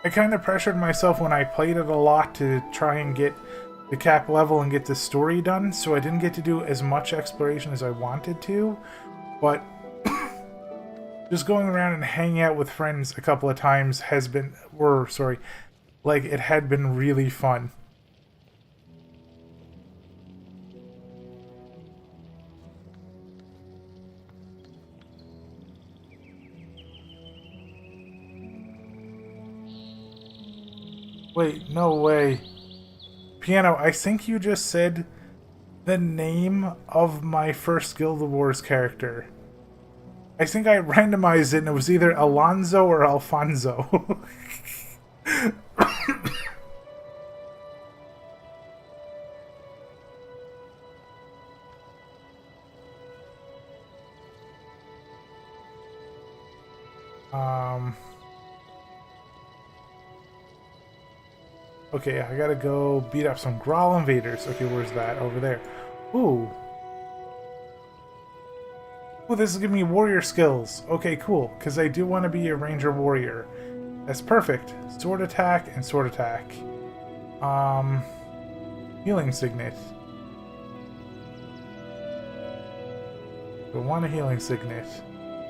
I kind of pressured myself when I played it a lot to try and get the cap level and get the story done, so I didn't get to do as much exploration as I wanted to, but just going around and hanging out with friends a couple of times it had been really fun. Wait, no way. Piano, I think you just said the name of my first Guild Wars character. I think I randomized it and it was either Alonzo or Alfonso. Okay, I gotta go beat up some Grawl invaders. Okay, where's that? Over there. Ooh. Ooh, this is giving me warrior skills. Okay, cool. Because I do want to be a ranger warrior. That's perfect. Sword attack and sword attack. Healing signet. I want a healing signet.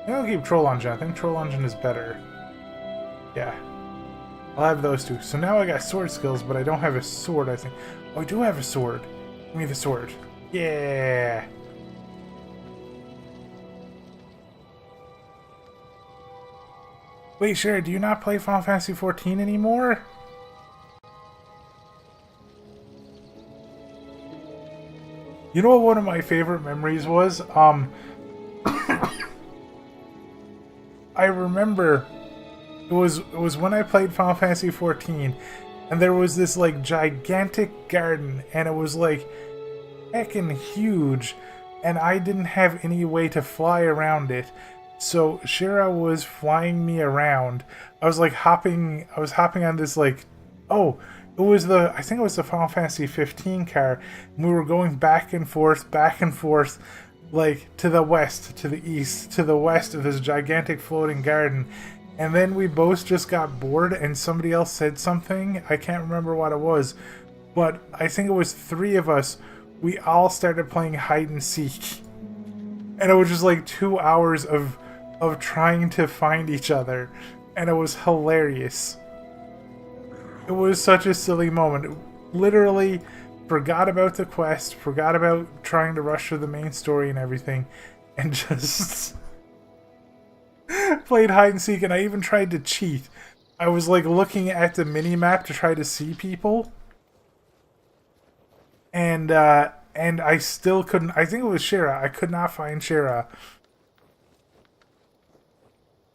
I'll keep Troll Engine. I think Troll Engine is better. Yeah. I'll have those 2. So now I got sword skills, but I don't have a sword, I think. Oh, I do have a sword. Give me the sword. Yeah! Wait, Sherry, do you not play Final Fantasy XIV anymore? You know what one of my favorite memories was? I remember it was when I played Final Fantasy 14, and there was this like gigantic garden, and it was like heckin' huge, and I didn't have any way to fly around it. So Shira was flying me around. I was hopping on this like, oh, I think it was the Final Fantasy 15 car, and we were going back and forth, like to the west, to the east, to the west of this gigantic floating garden. And then we both just got bored and somebody else said something. I can't remember what it was, but I think it was 3 of us. We all started playing hide and seek. And it was just like 2 hours of trying to find each other. And it was hilarious. It was such a silly moment. Literally forgot about the quest, forgot about trying to rush through the main story and everything, and just played hide and seek. And I even tried to cheat. I was like looking at the mini-map to try to see people. And I still couldn't. I think it was Shira. I could not find Shira.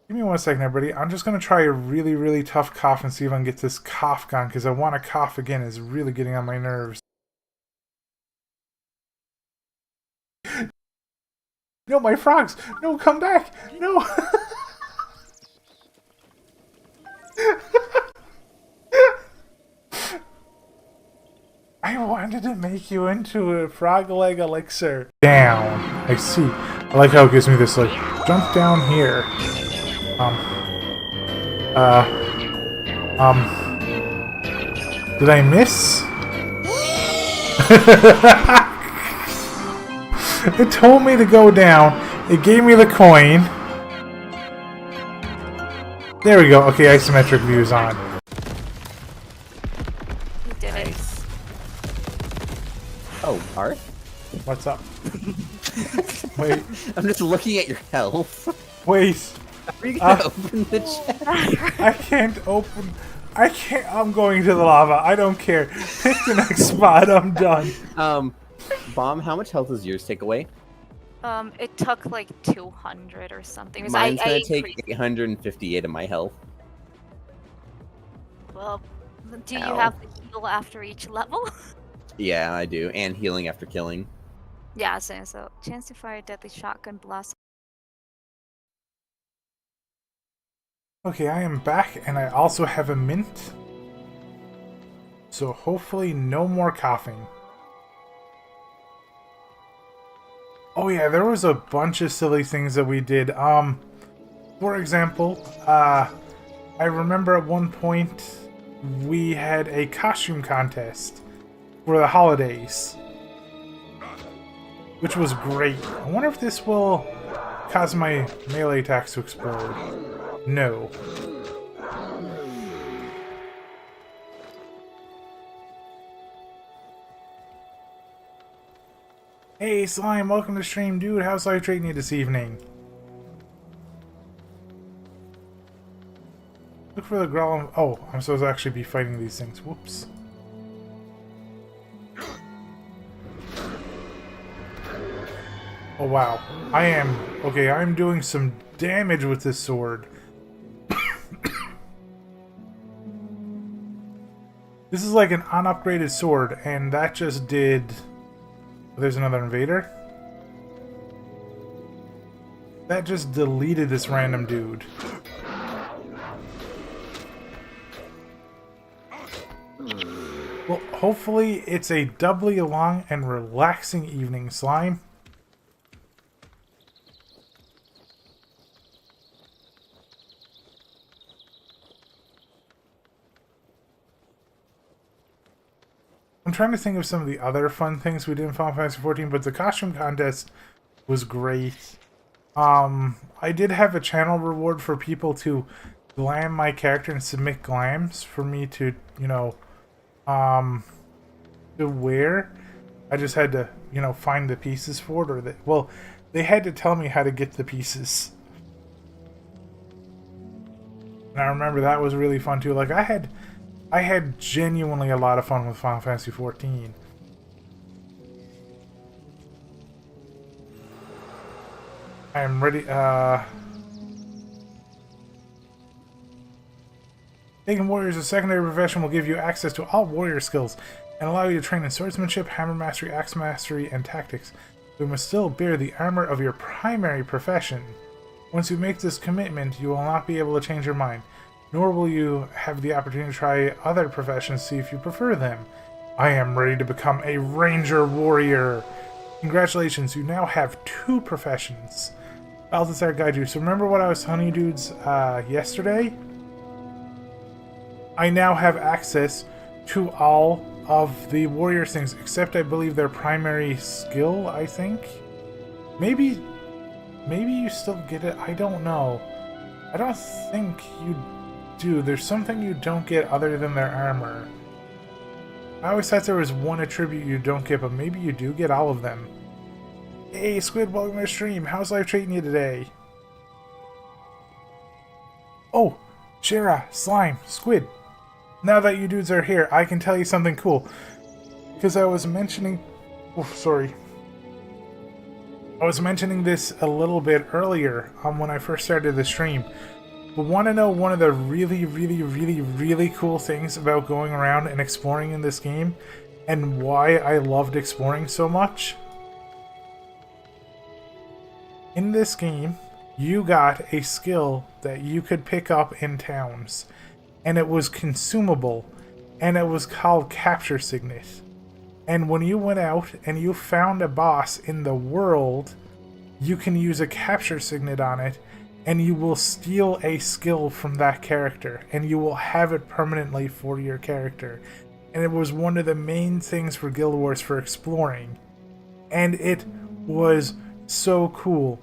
Give me 1 second, everybody. I'm just going to try a really, really tough cough and see if I can get this cough gone, because I want to cough again. It's really getting on my nerves. No, my frogs! No, come back! No! I wanted to make you into a frog leg elixir. Down. I see. I like how it gives me this, like, jump down here. Did I miss? It told me to go down. It gave me the coin. There we go. Okay, isometric view is on. You did it. Oh, Art? What's up? Wait. I'm just looking at your health. Wait. Are you gonna open the chat? I can't open. I can't. I'm going to the lava. I don't care. Pick the next spot. I'm done. Bomb, how much health does yours take away? It took like 200 or something. Mine's I gonna take increased- 858 of my health. Well, do you Ow. have the heal after each level? Yeah, I do. And healing after killing. Yeah, so chance to fire a deadly shotgun blast. Okay, I am back, and I also have a mint. So hopefully no more coughing. Oh yeah, there was a bunch of silly things that we did. For example, I remember at one point we had a costume contest for the holidays, which was great. I wonder if this will cause my melee attacks to explode. No. Hey Slime, welcome to the stream, dude. How's life treating you this evening? Look for the growl. Oh, I'm supposed to actually be fighting these things. Whoops. Oh wow. I am... Okay, I'm doing some damage with this sword. This is like an unupgraded sword, and that just did... There's another invader. That just deleted this random dude. Well, hopefully it's a doubly long and relaxing evening, Slime. I'm trying to think of some of the other fun things we did in Final Fantasy XIV, but the costume contest was great. I did have a channel reward for people to glam my character and submit glams for me to, you know, to wear. I just had to, you know, find the pieces for it, or well, they had to tell me how to get the pieces. And I remember that was really fun too. Like I had genuinely a lot of fun with Final Fantasy XIV. I am ready. Taking warrior as a secondary profession will give you access to all warrior skills and allow you to train in swordsmanship, hammer mastery, axe mastery, and tactics. You must still bear the armor of your primary profession. Once you make this commitment, you will not be able to change your mind, nor will you have the opportunity to try other professions to see if you prefer them. I am ready to become a ranger warrior. Congratulations, you now have 2 professions. Balthazar guide you. So remember what I was telling you dudes yesterday? I now have access to all of the warriors things, except I believe their primary skill, I think. Maybe you still get it, I don't know. I don't think you do. There's something you don't get other than their armor. I always thought there was one attribute you don't get, but maybe you do get all of them. Hey Squid, welcome to the stream. How's life treating you today? Oh, Shara, Slime, Squid. Now that you dudes are here, I can tell you something cool. Because I was mentioning... Oh, sorry. I was mentioning this a little bit earlier when I first started the stream. But want to know one of the really cool things about going around and exploring in this game? And why I loved exploring so much? In this game, you got a skill that you could pick up in towns. And it was consumable, and it was called Capture Signet. And when you went out and you found a boss in the world, you can use a Capture Signet on it, and you will steal a skill from that character, and you will have it permanently for your character. And it was one of the main things for Guild Wars for exploring. And it was so cool.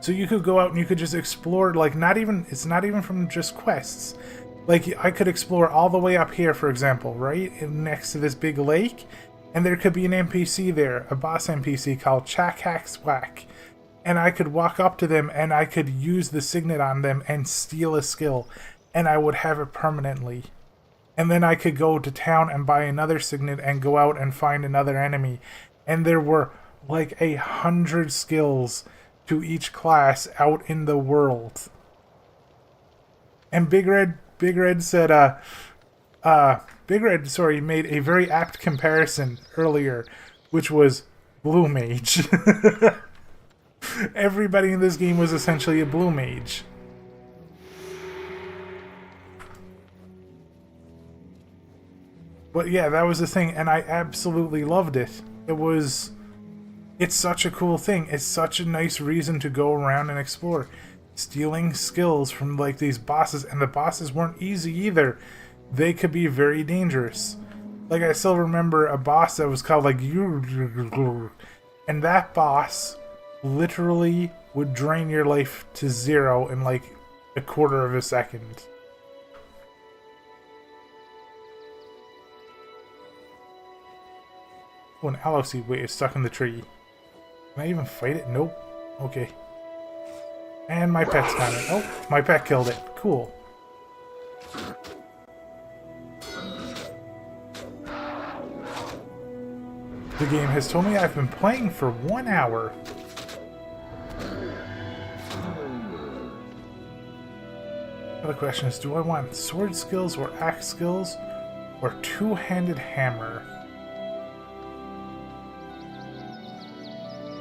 So you could go out and you could just explore, like, it's not even from just quests. Like, I could explore all the way up here, for example, right? Next to this big lake. And there could be an NPC there, a boss NPC called Chak Hack Swack. And I could walk up to them and I could use the signet on them and steal a skill. And I would have it permanently. And then I could go to town and buy another signet and go out and find another enemy. And there were like 100 skills to each class out in the world. And Big Red said, Big Red, sorry, made a very apt comparison earlier, which was Blue Mage. Everybody in this game was essentially a Blue Mage. But yeah, that was the thing, and I absolutely loved it. It's such a cool thing. It's such a nice reason to go around and explore. Stealing skills from like these bosses, and the bosses weren't easy either. They could be very dangerous. Like, I still remember a boss that was called like... And that boss literally would drain your life to 0 in like a quarter of a second. Oh, an aloe seed. Wait, it's stuck in the tree. Can I even fight it? Nope. Okay. And my pet's got it. Oh, my pet killed it. Cool. The game has told me I've been playing for 1 hour. The question is, do I want sword skills or axe skills or two-handed hammer?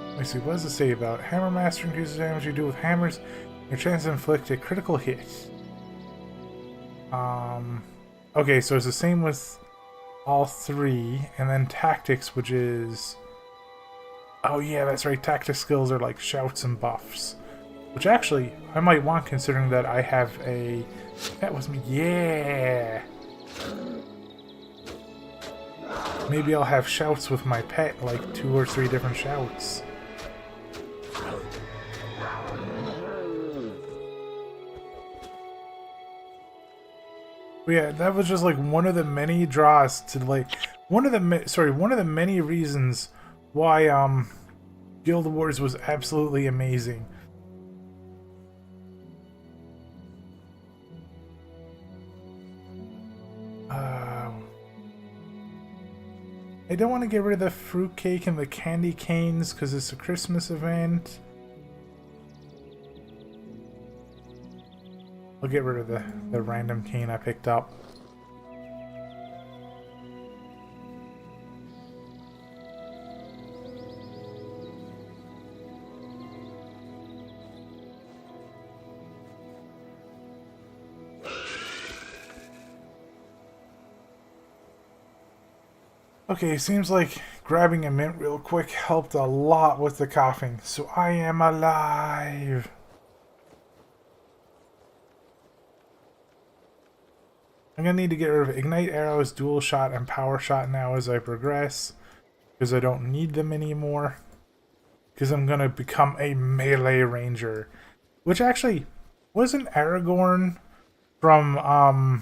Let me see, what does it say about hammer master increases damage you do with hammers, your chance to inflict a critical hit. Okay, so it's the same with all 3, and then tactics, which is... Oh yeah, that's right, tactics skills are like shouts and buffs. Which actually, I might want, considering that I have a... That was me, yeah! Maybe I'll have shouts with my pet, like 2 or 3 different shouts. But yeah, that was just like one of the many draws to like one of the many reasons why Guild Wars was absolutely amazing. I don't want to get rid of the fruitcake and the candy canes because it's a Christmas event. I'll get rid of the random cane I picked up. Okay, seems like grabbing a mint real quick helped a lot with the coughing, so I am alive. I'm gonna need to get rid of Ignite Arrows, Dual Shot, and Power Shot now as I progress, because I don't need them anymore. Because I'm gonna become a melee ranger, which actually wasn't Aragorn from oh,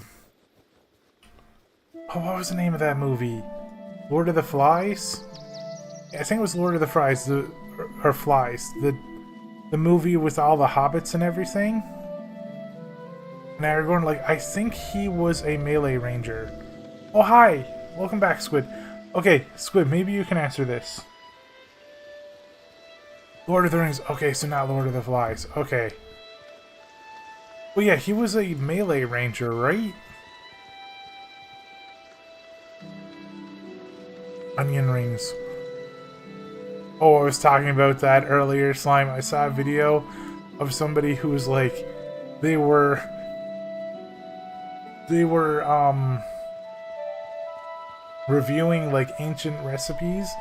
what was the name of that movie? Lord of the Flies? Yeah, I think it was Lord of the Flies, or Flies, the movie with all the hobbits and everything. And Aragorn, like, I think he was a melee ranger. Oh, hi! Welcome back, Squid. Okay, Squid, maybe you can answer this. Lord of the Rings. Okay, so not Lord of the Flies. Okay. Well, yeah, he was a melee ranger, right? Onion rings. Oh, I was talking about that earlier, Slime. I saw a video of somebody who was like, they were reviewing like ancient recipes,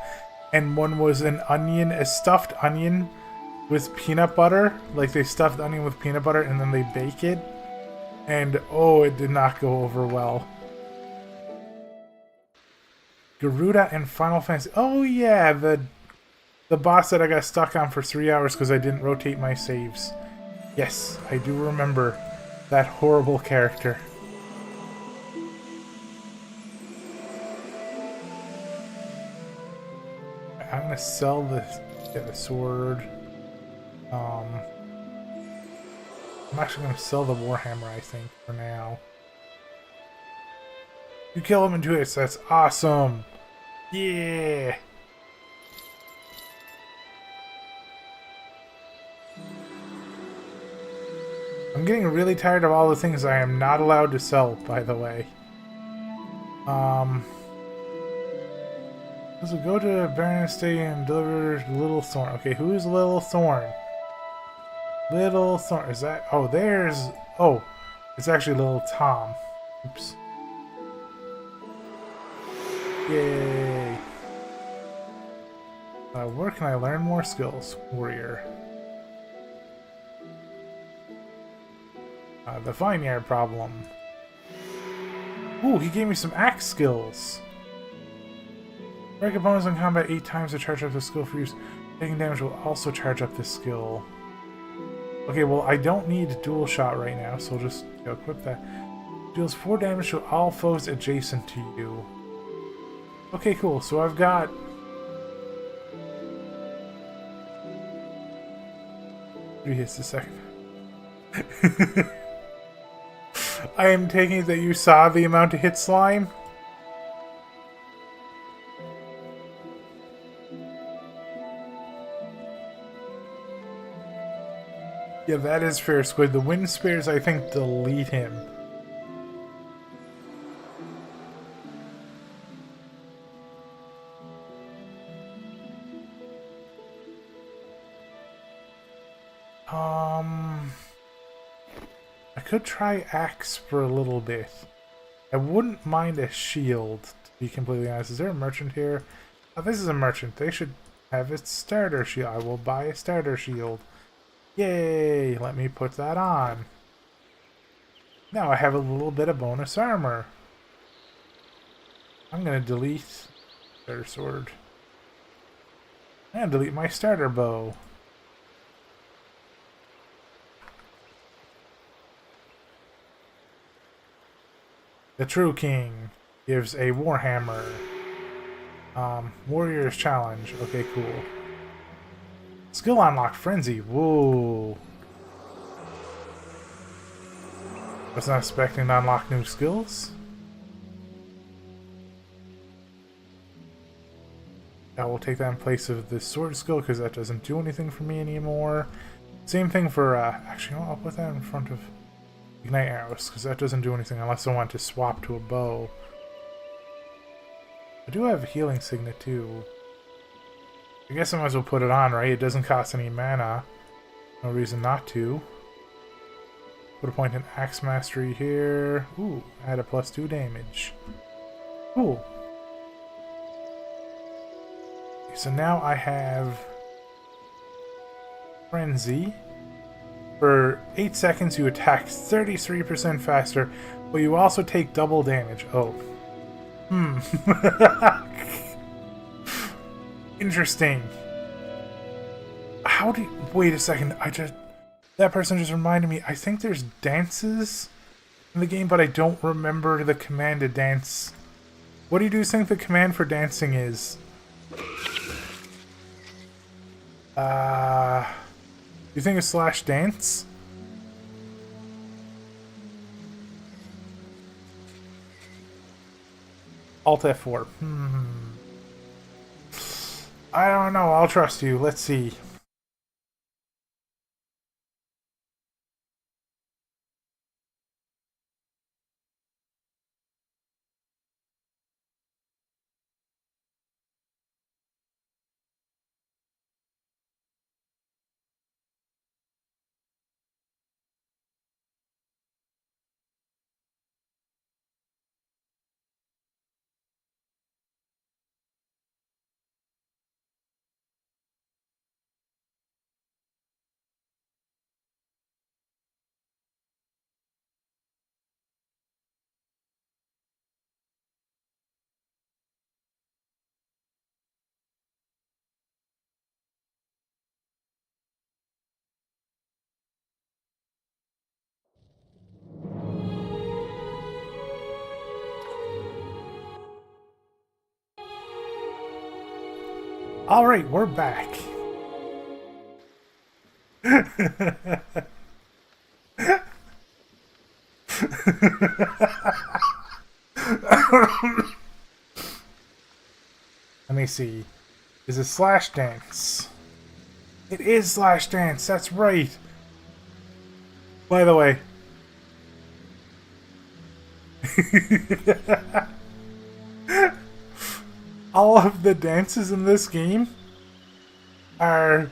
and one was an onion, a stuffed onion with peanut butter. Like they stuffed the onion with peanut butter and then they bake it, and oh, it did not go over well. Garuda and Final Fantasy. Oh yeah, the boss that I got stuck on for 3 hours because I didn't rotate my saves. Yes, I do remember that horrible character. I'm gonna sell the sword. I'm actually gonna sell the Warhammer, I think, for now. You kill him in 2 hits. That's awesome. Yeah. I'm getting really tired of all the things I am not allowed to sell, by the way. So go to Baron Estate and deliver Little Thorn. Okay, who's Little Thorn? Little Thorn. Is that... Oh, there's... Oh, it's actually Little Tom. Oops. Yay. Where can I learn more skills? Warrior. The Vineyard problem. Ooh, he gave me some axe skills. Break opponents in combat 8 times to charge up the skill for use. Taking damage will also charge up this skill. Okay, well, I don't need dual shot right now, so I'll just equip that. Deals 4 damage to all foes adjacent to you. Okay, cool. So I've got... Three hits a second. I am taking it that you saw the amount of hit, Slime. Yeah, that is fair, Squid. The wind spears, I think, delete him. I could try axe for a little bit. I wouldn't mind a shield, to be completely honest. Is there a merchant here? Oh, this is a merchant. They should have a starter shield. I will buy a starter shield. Yay! Let me put that on. Now I have a little bit of bonus armor. I'm gonna delete starter sword. I'm gonna delete my starter bow. The True King gives a Warhammer. Warrior's Challenge. Okay, cool. Skill unlock Frenzy. Whoa. Was not expecting to unlock new skills. I will take that in place of the sword skill because that doesn't do anything for me anymore. Same thing for, actually, I'll put that in front of... Ignite arrows, because that doesn't do anything unless I want to swap to a bow. I do have a healing signet too. I guess I might as well put it on, right? It doesn't cost any mana. No reason not to. Put a point in Axe Mastery here. Ooh, add a +2 damage. Cool. Okay, so now I have Frenzy. For 8 seconds, you attack 33% faster, but you also take double damage. Oh. Interesting. How do you... Wait a second, that person just reminded me, I think there's dances in the game, but I don't remember the command to dance. What do you think the command for dancing is? You think it's /dance? Alt F4. I don't know, I'll trust you. Let's see. Alright, we're back. Let me see. Is it /dance? It is /dance, that's right. By the way. All of the dances in this game are...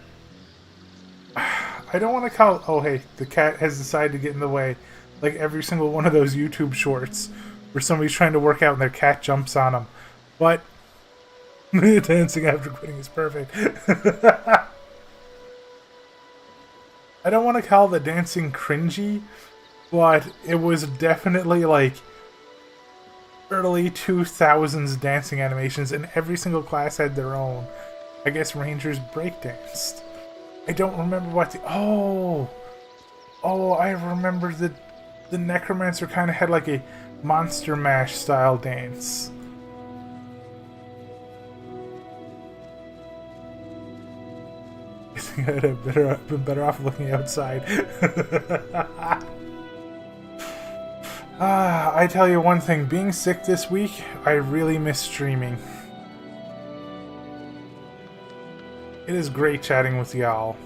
I don't want to call it... Oh, hey, the cat has decided to get in the way. Like every single one of those YouTube shorts where somebody's trying to work out and their cat jumps on them. But dancing after quitting is perfect. I don't want to call the dancing cringy, but it was definitely like early 2000s dancing animations, and every single class had their own. I guess Rangers breakdanced. I don't remember what the... Oh, I remember the Necromancer kind of had like a Monster Mash style dance. I think I'd have been better off looking outside. I tell you one thing, being sick this week, I really miss streaming. It is great chatting with y'all.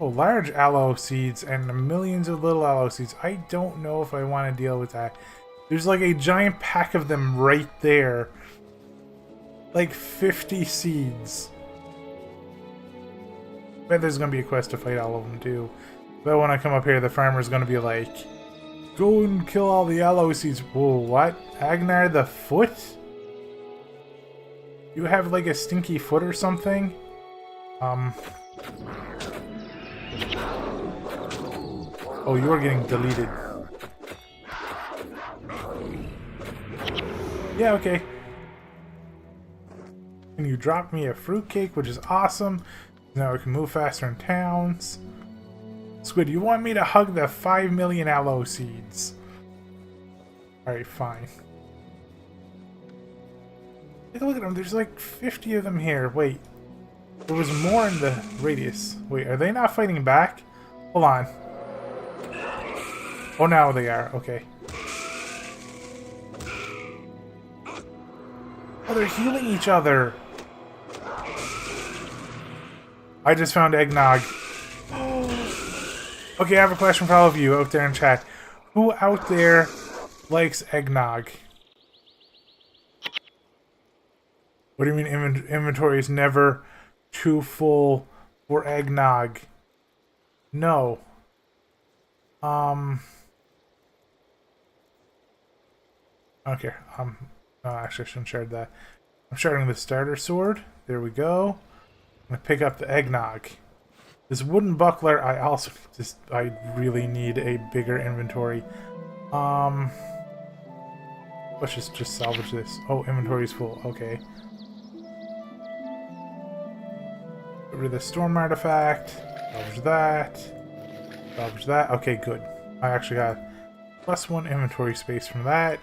Oh, large aloe seeds and millions of little aloe seeds. I don't know if I want to deal with that. There's like a giant pack of them right there. Like 50 seeds. I bet there's going to be a quest to fight all of them too. But when I come up here, the farmer's gonna be like, go and kill all the aloe seeds. Whoa, what? Agnar the Foot? You have like a stinky foot or something? Oh, you are getting deleted. Yeah, okay. And you dropped me a fruitcake, which is awesome. Now we can move faster in towns. Squid, you want me to hug the 5 million aloe seeds? Alright, fine. Take a look at them. There's like 50 of them here. Wait. There was more in the radius. Wait, are they not fighting back? Hold on. Oh, now they are. Okay. Oh, they're healing each other. I just found eggnog. Okay, I have a question for all of you out there in chat. Who out there likes eggnog? What do you mean inventory is never too full for eggnog? No. Okay, no, actually I shouldn't share that. I'm sharing the starter sword. There we go. I'm gonna pick up the eggnog. This wooden buckler, I really need a bigger inventory. Let's just salvage this. Oh, inventory's full. Okay. Get rid of the storm artifact. Salvage that. Salvage that. Okay, good. I actually got +1 inventory space from that.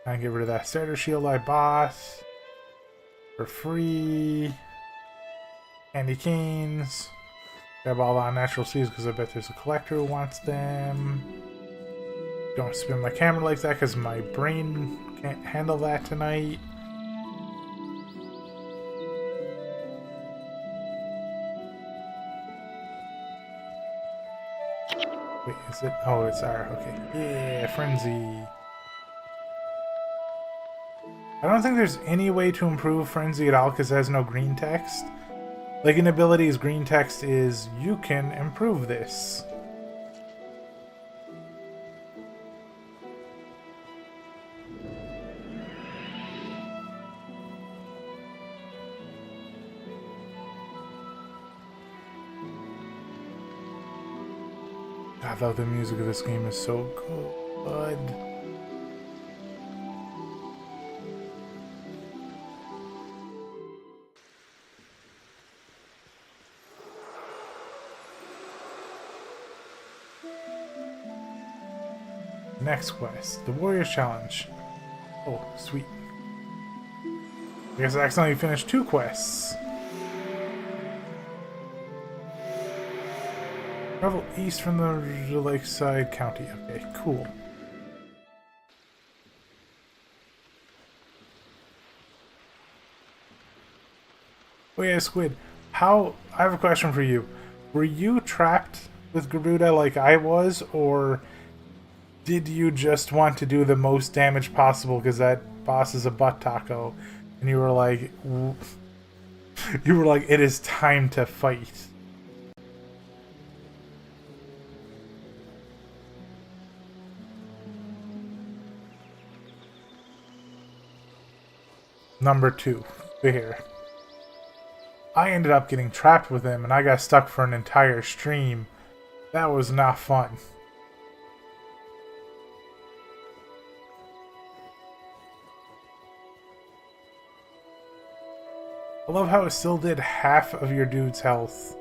I get rid of that starter shield I bought for free. Candy canes. Grab all the unnatural seeds because I bet there's a collector who wants them. Don't spin my camera like that because my brain can't handle that tonight. Wait, is it? Oh, it's R. Okay. Yeah, frenzy. I don't think there's any way to improve frenzy at all because it has no green text. Like in abilities, green text is you can improve this. I love the music of this game is so good. Next quest, the Warriors Challenge. Oh, sweet. I guess I accidentally finished 2 quests. Travel east from the lakeside county. Okay, cool. Oh yeah, Squid. I have a question for you. Were you trapped with Garuda like I was, or did you just want to do the most damage possible because that boss is a butt taco, and you were like, it is time to fight? Number 2, here. I ended up getting trapped with him and I got stuck for an entire stream. That was not fun. I love how it still did half of your dude's health.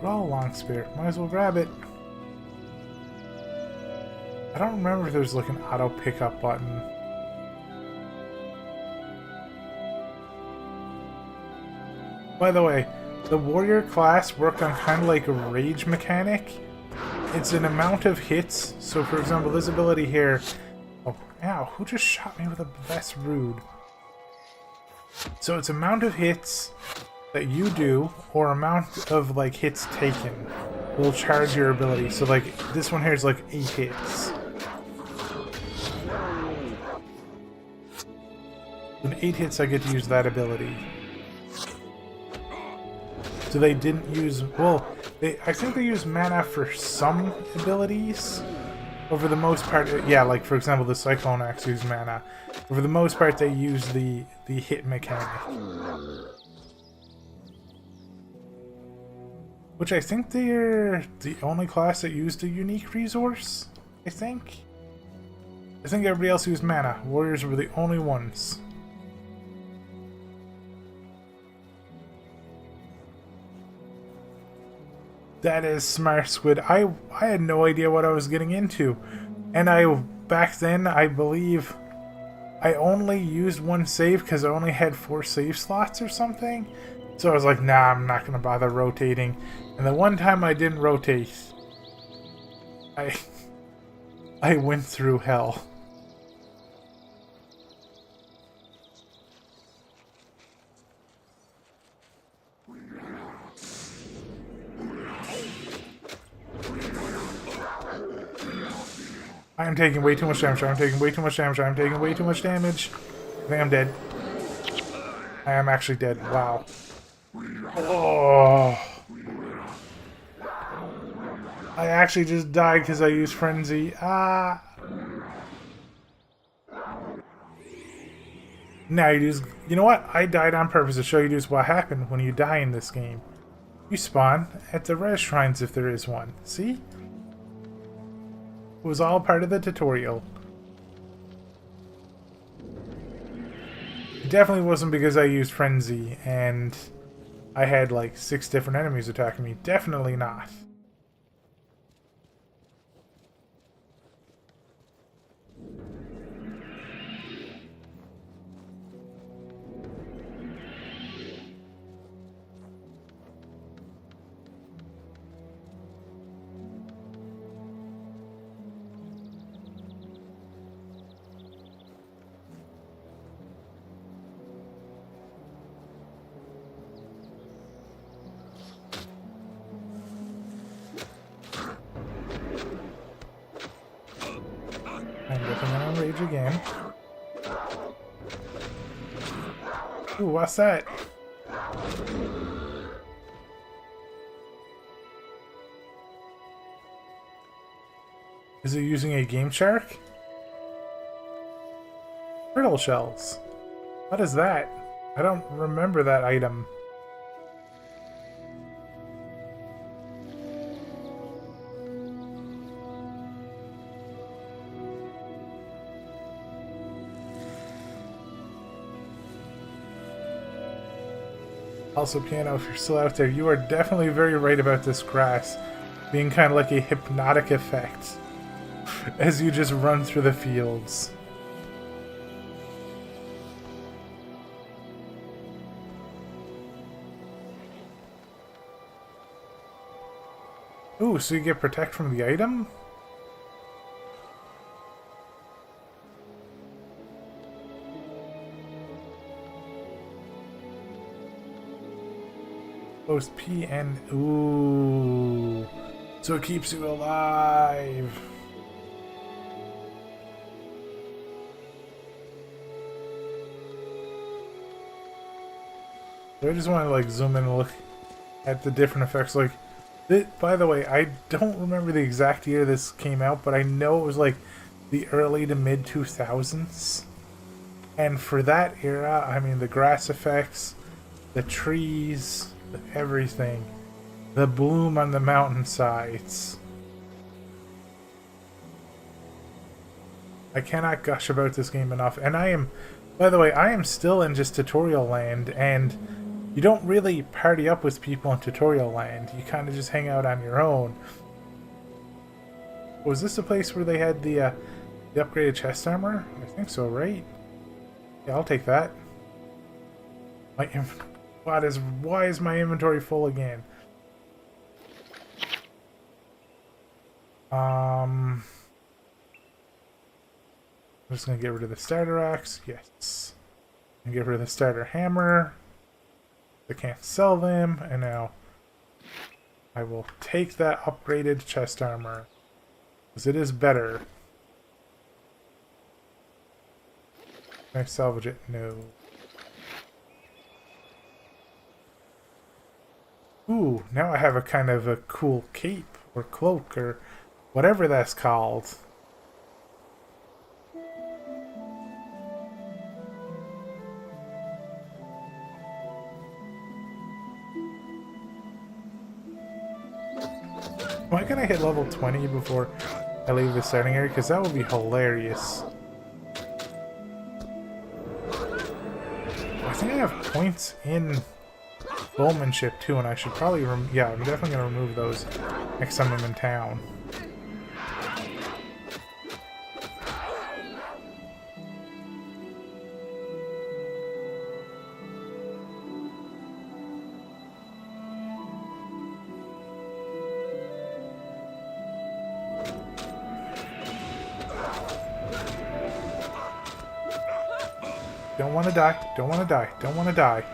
Well, long spear. Might as well grab it. I don't remember if there's like an auto pickup button. By the way, the warrior class worked on kind of like a rage mechanic. It's an amount of hits. So for example, this ability here. Oh, ow, who just shot me with a that's rude. So it's amount of hits that you do, or amount of like hits taken will charge your ability. So like this one here is like 8 hits. In 8 hits I get to use that ability. So they didn't use, well, I think they use mana for some abilities. But for the most part, yeah, like for example the Cyclone Axe use mana. But for the most part they use the hit mechanic. Which I think they're the only class that used a unique resource, I think. I think everybody else used mana. Warriors were the only ones. That is smart, Squid. I had no idea what I was getting into. And back then, I believe I only used 1 save because I only had 4 save slots or something. So I was like, nah, I'm not going to bother rotating. And the one time I didn't rotate, I I went through hell. I am taking way too much damage. I'm taking way too much damage. I'm taking way too much damage. I think I'm dead. I am actually dead. Wow. Oh. I actually just died because I used Frenzy. Ah. Now you just... You know what? I died on purpose to show you just what happened when you die in this game. You spawn at the res shrines if there is one. See? It was all part of the tutorial. It definitely wasn't because I used Frenzy and I had like 6 different enemies attacking me. Definitely not. I'm definitely gonna rage again. Ooh, what's that? Is it using a game shark? Turtle shells. What is that? I don't remember that item. Also, Piano, if you're still out there, you are definitely very right about this grass being kind of like a hypnotic effect as you just run through the fields. Ooh, so you get protect from the item? Post P and ooh, so it keeps you alive. So I just want to like zoom in and look at the different effects. Like, by the way, I don't remember the exact year this came out, but I know it was like the early to mid 2000s. And for that era, I mean, the grass effects, the trees, everything. The bloom on the mountainsides. I cannot gush about this game enough. And I am, by the way, I am still in just tutorial land, and you don't really party up with people in tutorial land. You kind of just hang out on your own. Was this the place where they had the upgraded chest armor? I think so, right? Yeah, I'll take that. Why is my inventory full again? I'm just gonna get rid of the starter axe. Yes. And get rid of the starter hammer. I can't sell them, and now I will take that upgraded chest armor because it is better. Can I salvage it? No. Ooh, now I have a kind of a cool cape or cloak or whatever that's called. Why can't I hit level 20 before I leave the starting area? Because that would be hilarious. I think I have points in bowmanship too, and I should probably yeah, I'm definitely gonna remove those next time I'm in town. Don't want to die. Don't want to die. Don't want to die.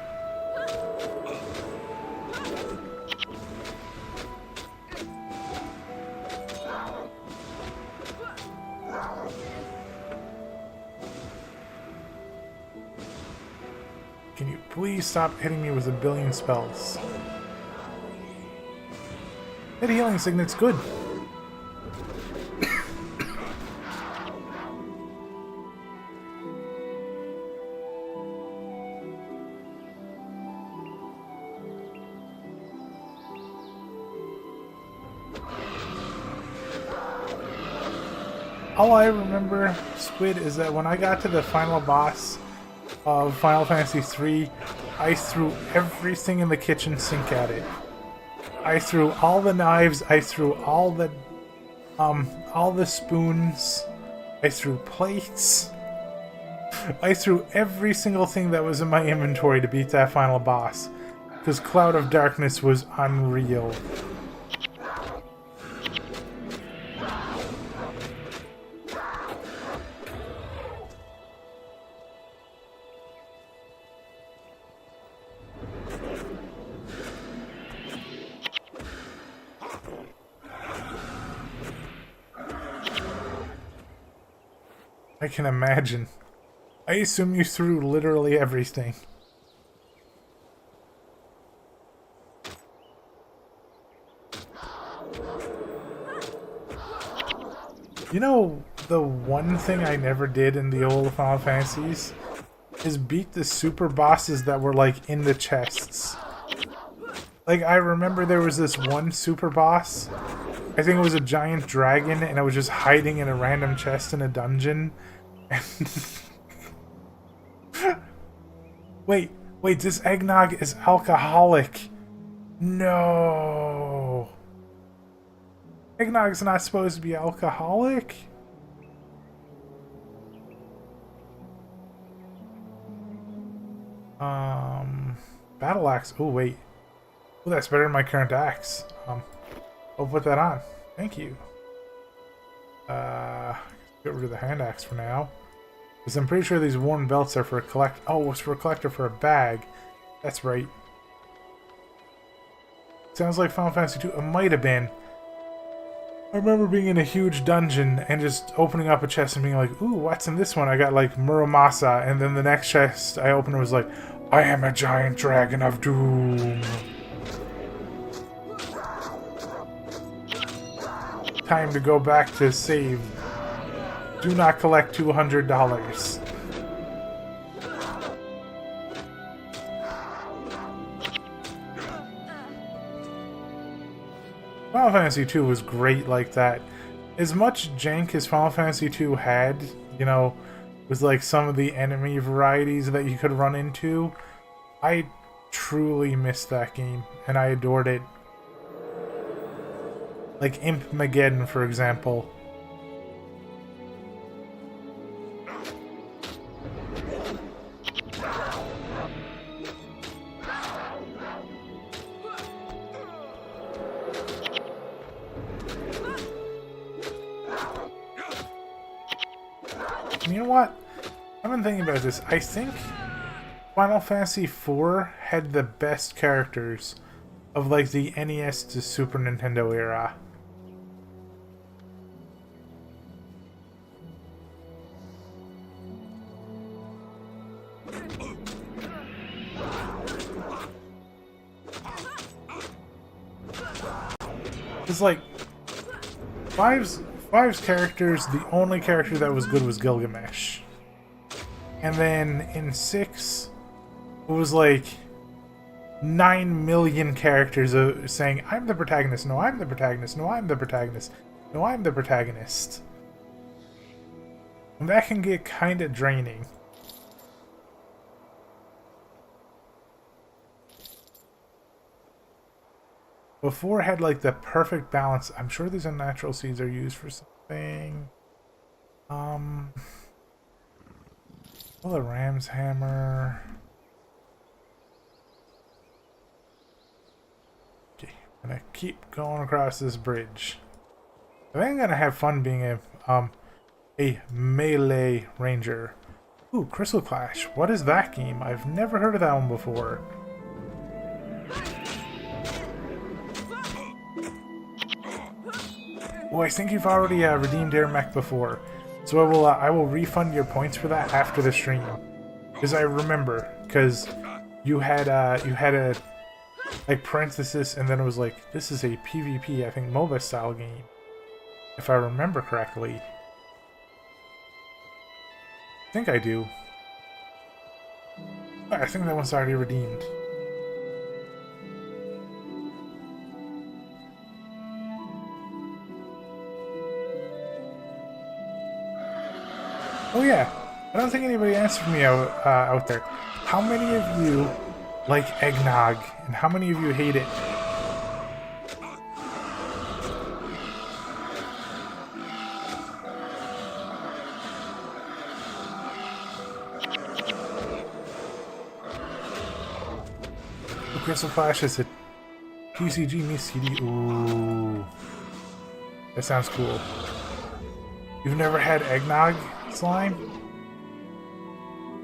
Can you please stop hitting me with a billion spells? That healing signet's good. All I remember, Squid, is that when I got to the final boss of Final Fantasy III, I threw everything in the kitchen sink at it. I threw all the knives, I threw all the spoons, I threw plates. I threw every single thing that was in my inventory to beat that final boss. Because Cloud of Darkness was unreal. I can imagine. I assume you threw literally everything. You know, the one thing I never did in the old Final Fantasies is beat the super bosses that were like in the chests. Like, I remember there was this one super boss, I think it was a giant dragon, and it was just hiding in a random chest in a dungeon. Wait, this eggnog is alcoholic. No. Eggnog's not supposed to be alcoholic? Battle axe. Oh, wait. Oh, that's better than my current axe. I'll put that on. Thank you. Get rid of the hand axe for now. Because I'm pretty sure these worn belts are for a collect. Oh, it's for a collector for a bag. That's right. Sounds like Final Fantasy II. It might have been. I remember being in a huge dungeon and just opening up a chest and being like, ooh, what's in this one? I got like Muramasa, and then the next chest I opened was like, I am a giant dragon of doom. Time to go back to save. Do not collect $200. Final Fantasy II was great like that. As much jank as Final Fantasy II had, you know, with like some of the enemy varieties that you could run into, I truly missed that game, and I adored it. Like Imp-Mageddon, for example. You know what? I've been thinking about this. I think Final Fantasy IV had the best characters of like the NES to Super Nintendo era. It's like Five's characters, the only character that was good was Gilgamesh. And then in 6, it was like 9 million characters saying, I'm the protagonist, no, I'm the protagonist, no, I'm the protagonist, no, I'm the protagonist. And that can get kind of draining. Before it had like the perfect balance. I'm sure these unnatural seeds are used for something. Well, the ram's hammer. Okay, I'm gonna keep going across this bridge. I think I'm gonna have fun being a melee ranger. Ooh, Crystal Clash. What is that game? I've never heard of that one before. Oh, I think you've already redeemed Air Mech before, so I will refund your points for that after the stream, because I remember, because you had a like parenthesis and then it was like, this is a PvP, I think MOBA style game, if I remember correctly. I think I do. I think that one's already redeemed. Oh yeah, I don't think anybody answered me out there. How many of you like eggnog, and how many of you hate it? The Crystal Flash is a PCG meets CD. Ooh, that sounds cool. You've never had eggnog slime?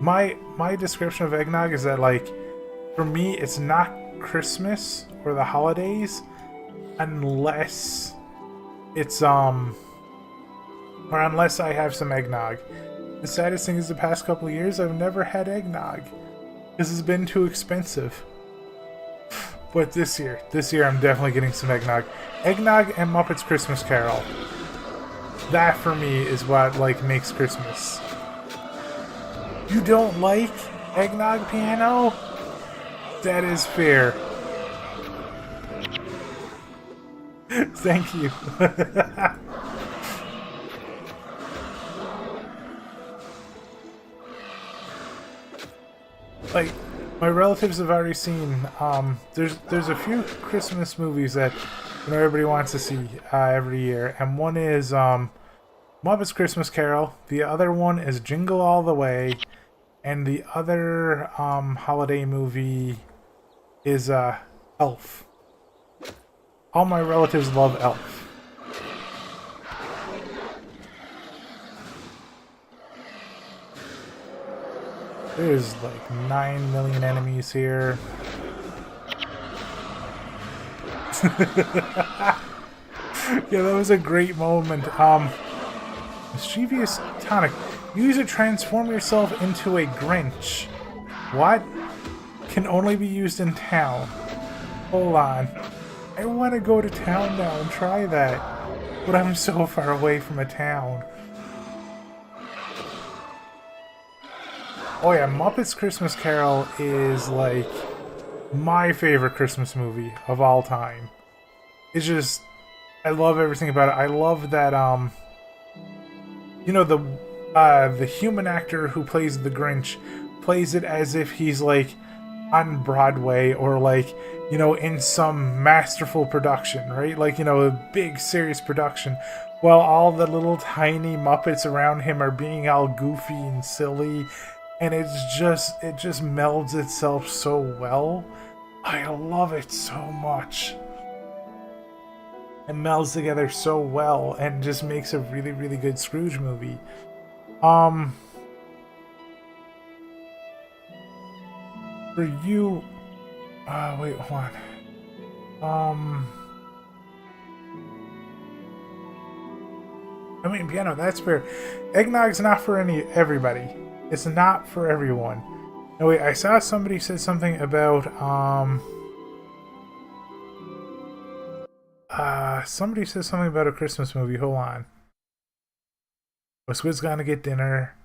My description of eggnog is that, like, for me, it's not Christmas or the holidays unless it's or unless I have some eggnog. The saddest thing is the past couple of years I've never had eggnog because it's been too expensive. But this year I'm definitely getting some eggnog. Eggnog and Muppets Christmas Carol. That for me is what, like, makes Christmas. You don't like eggnog, Piano? That is fair. Thank you. Like, my relatives have already seen, there's a few Christmas movies that, you know, everybody wants to see every year, and one is Muppets Christmas Carol, the other one is Jingle All the Way, and the other holiday movie is Elf. All my relatives love Elf. There's like 9 million enemies here. Yeah, that was a great moment. Mischievous tonic. Use it to transform yourself into a Grinch. What? Can only be used in town. Hold on. I want to go to town now and try that. But I'm so far away from a town. Oh yeah, Muppets Christmas Carol is like my favorite Christmas movie of all time. It's just, I love everything about it. I love that, you know, the human actor who plays the Grinch plays it as if he's like on Broadway or like, you know, in some masterful production, right? Like, you know, a big serious production, while all the little tiny Muppets around him are being all goofy and silly, and it just melds itself so well. I love it so much. It melds together so well and just makes a really, really good Scrooge movie. For you, wait, hold on. I mean, piano, that's fair. Eggnog's not for everybody. It's not for everyone. No, wait, I saw somebody said something about, somebody said something about a Christmas movie. Hold on. Oh, Squid's gonna get dinner.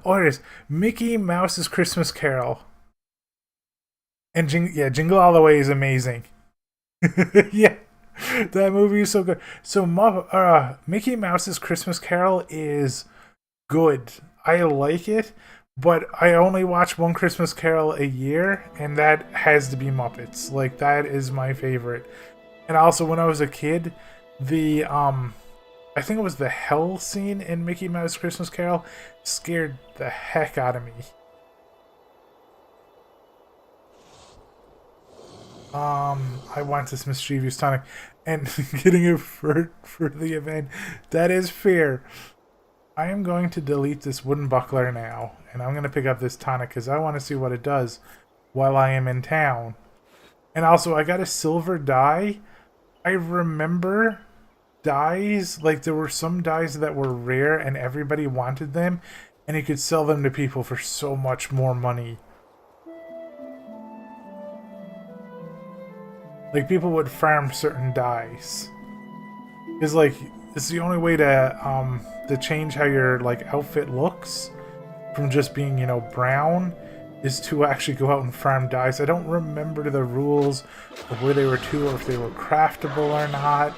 Oh, it is. Mickey Mouse's Christmas Carol. And Jingle All the Way is amazing. Yeah. That movie is so good. So Mickey Mouse's Christmas Carol is good. I like it, but I only watch one Christmas Carol a year, and that has to be Muppets. Like, that is my favorite. And also, when I was a kid, the I think it was the hell scene in Mickey Mouse Christmas Carol scared the heck out of me. I want this mischievous tonic and getting it for the event. That is fair. I am going to delete this wooden buckler now, and I'm going to pick up this tonic because I want to see what it does while I am in town. And also, I got a silver dye. I remember dyes, like there were some dyes that were rare and everybody wanted them, and you could sell them to people for so much more money. Like people would farm certain dyes. Because like it's the only way to change how your like outfit looks from just being, you know, brown, is to actually go out and farm dyes. I don't remember the rules of where they were to or if they were craftable or not.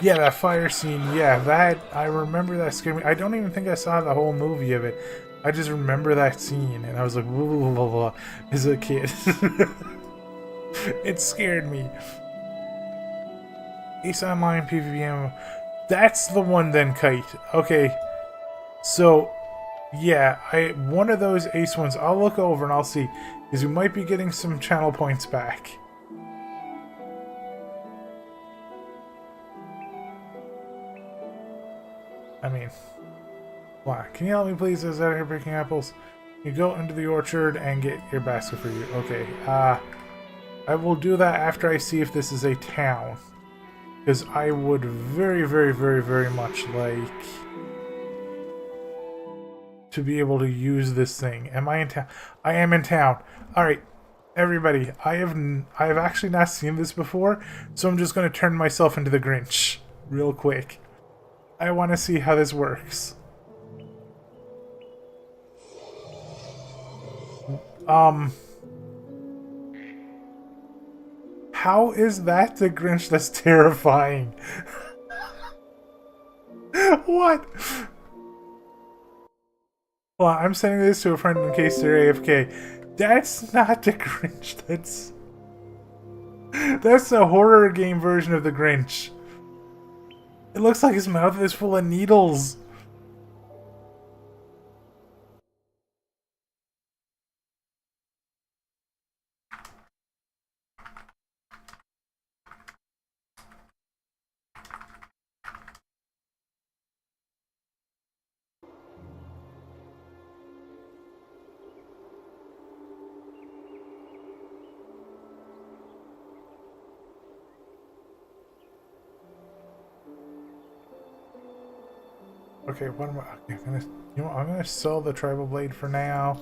Yeah, that fire scene, yeah, that, I remember that scared me. I don't even think I saw the whole movie of it. I just remember that scene, and I was like, whoa, as a kid. It scared me. Ace Online PvP. That's the one then, Kite. Okay. So, yeah, one of those Ace ones, I'll look over and I'll see. Because we might be getting some channel points back. I mean, come on. Can you help me please? Is that here breaking apples? You go into the orchard and get your basket for you. Okay. I will do that after I see if this is a town. Because I would very, very, very, very much like to be able to use this thing. Am I in town? I am in town. Alright, everybody. I have actually not seen this before, so I'm just going to turn myself into the Grinch real quick. I want to see how this works. How is that the Grinch? That's terrifying. What? Well, I'm sending this to a friend in case they're AFK. That's not the Grinch. That's a horror game version of the Grinch. It looks like his mouth is full of needles. Okay, what am I? Okay, I'm gonna sell the tribal blade for now.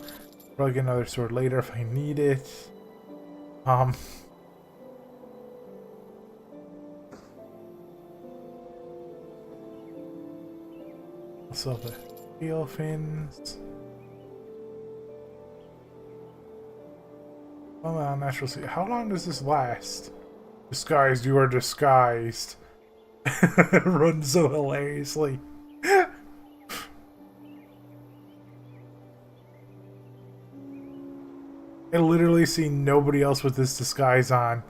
Probably get another sword later if I need it. I'll sell the steel fins. Oh, no, natural sea. How long does this last? Disguised, you are disguised. Runs so hilariously. I literally see nobody else with this disguise on.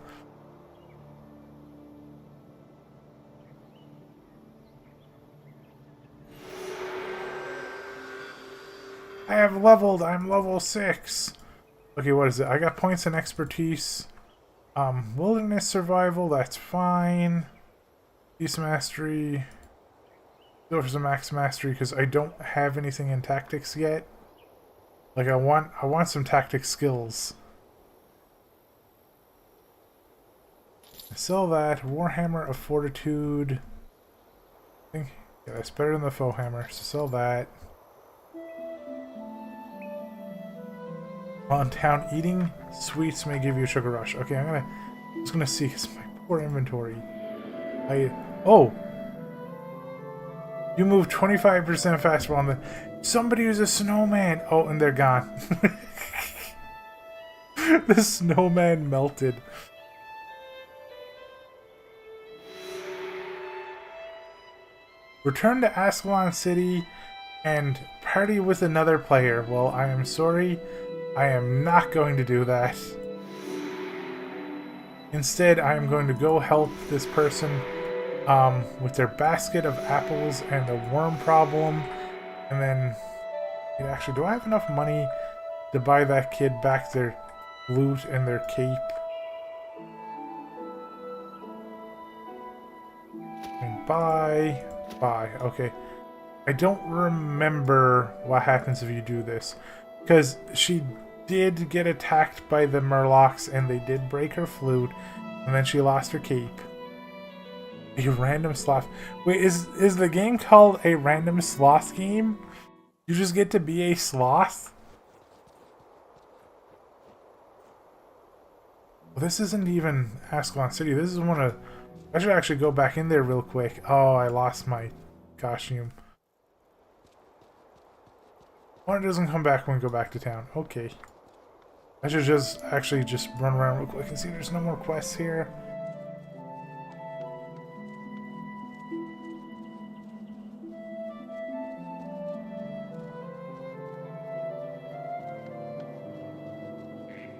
I have leveled. I'm level 6. Okay, what is it? I got points in expertise. Wilderness survival, that's fine. Peace mastery. Go for some max mastery because I don't have anything in tactics yet. Like I want some tactics skills. Sell that. Warhammer of Fortitude. I think yeah, that's better than the faux hammer. So sell that. While in town, eating sweets may give you a sugar rush. Okay, I'm just gonna see because my poor inventory. Oh, you move 25% faster on the. Somebody who's a snowman. Oh, and they're gone. The snowman melted. Return to Ascalon City and party with another player. Well, I am sorry. I am not going to do that. Instead, I am going to go help this person with their basket of apples and the worm problem. And then, actually, do I have enough money to buy that kid back their loot and their cape? bye. Bye. Okay. I don't remember what happens if you do this. Because she did get attacked by the Murlocs and they did break her flute. And then she lost her cape. A random sloth. Wait, is the game called a random sloth game? You just get to be a sloth? Well, this isn't even Ascalon City. This is one of... I should actually go back in there real quick. Oh, I lost my costume. One doesn't come back when we go back to town. Okay. I should just actually just run around real quick and see if there's no more quests here.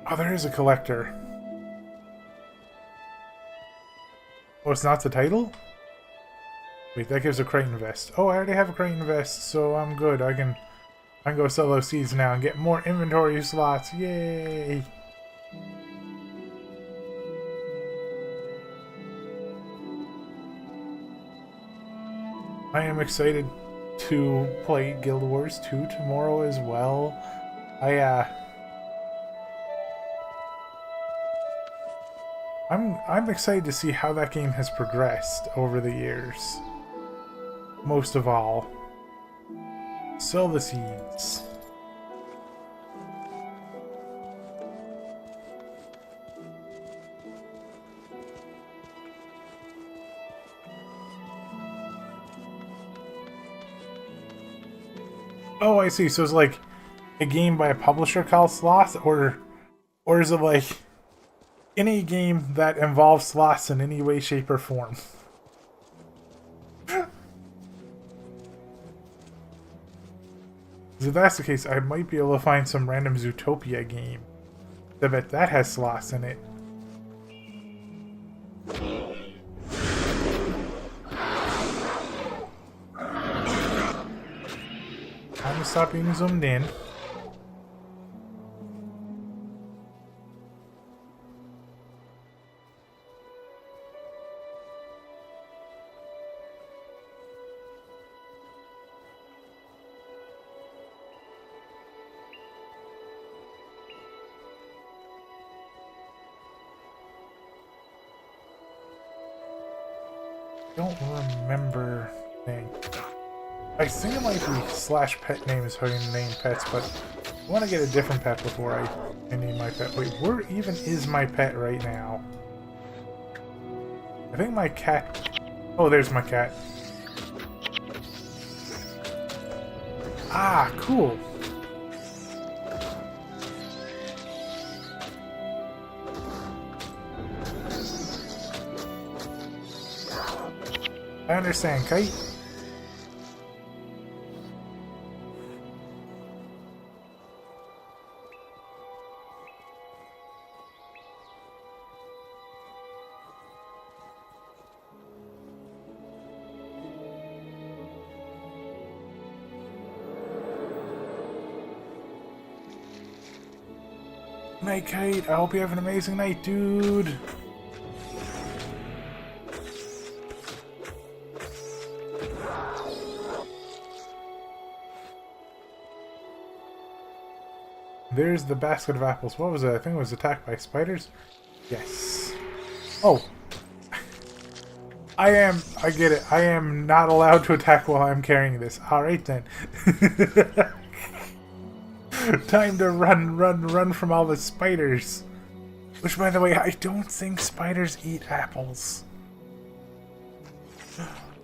Oh, there is a collector. Oh, it's not the title? Wait, that gives a Crichton vest. Oh, I already have a Crichton vest, so I'm good. I can go sell those seeds now and get more inventory slots. Yay! I am excited to play Guild Wars 2 tomorrow as well. I'm excited to see how that game has progressed over the years. Most of all. Sell the seeds. Oh, I see. So it's like a game by a publisher called Sloth, or is it like any game that involves sloths in any way, shape, or form? If that's the case, I might be able to find some random Zootopia game. I bet that has sloths in it. I'm gonna stop being zoomed in. Don't remember name. I think it might be slash pet names how you name pets, but I want to get a different pet before I name my pet. Wait, where even is my pet right now? I think my cat... Oh, there's my cat. Ah, cool. I understand, Kite. Night, Kite. I hope you have an amazing night, dude. There's the basket of apples. What was it? I think it was attacked by spiders? Yes. Oh. I get it. I am not allowed to attack while I'm carrying this. Alright then. Time to run from all the spiders. Which, by the way, I don't think spiders eat apples.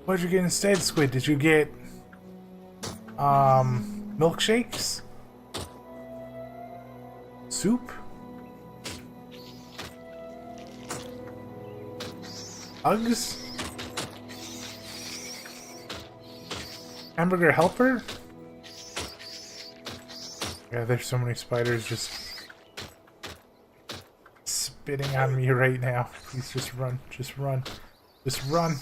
What'd you get instead, Squid? Did you get... milkshakes? Soup? Hugs? Hamburger helper? Yeah, there's so many spiders just spitting on me right now. Please just run, just run, just run.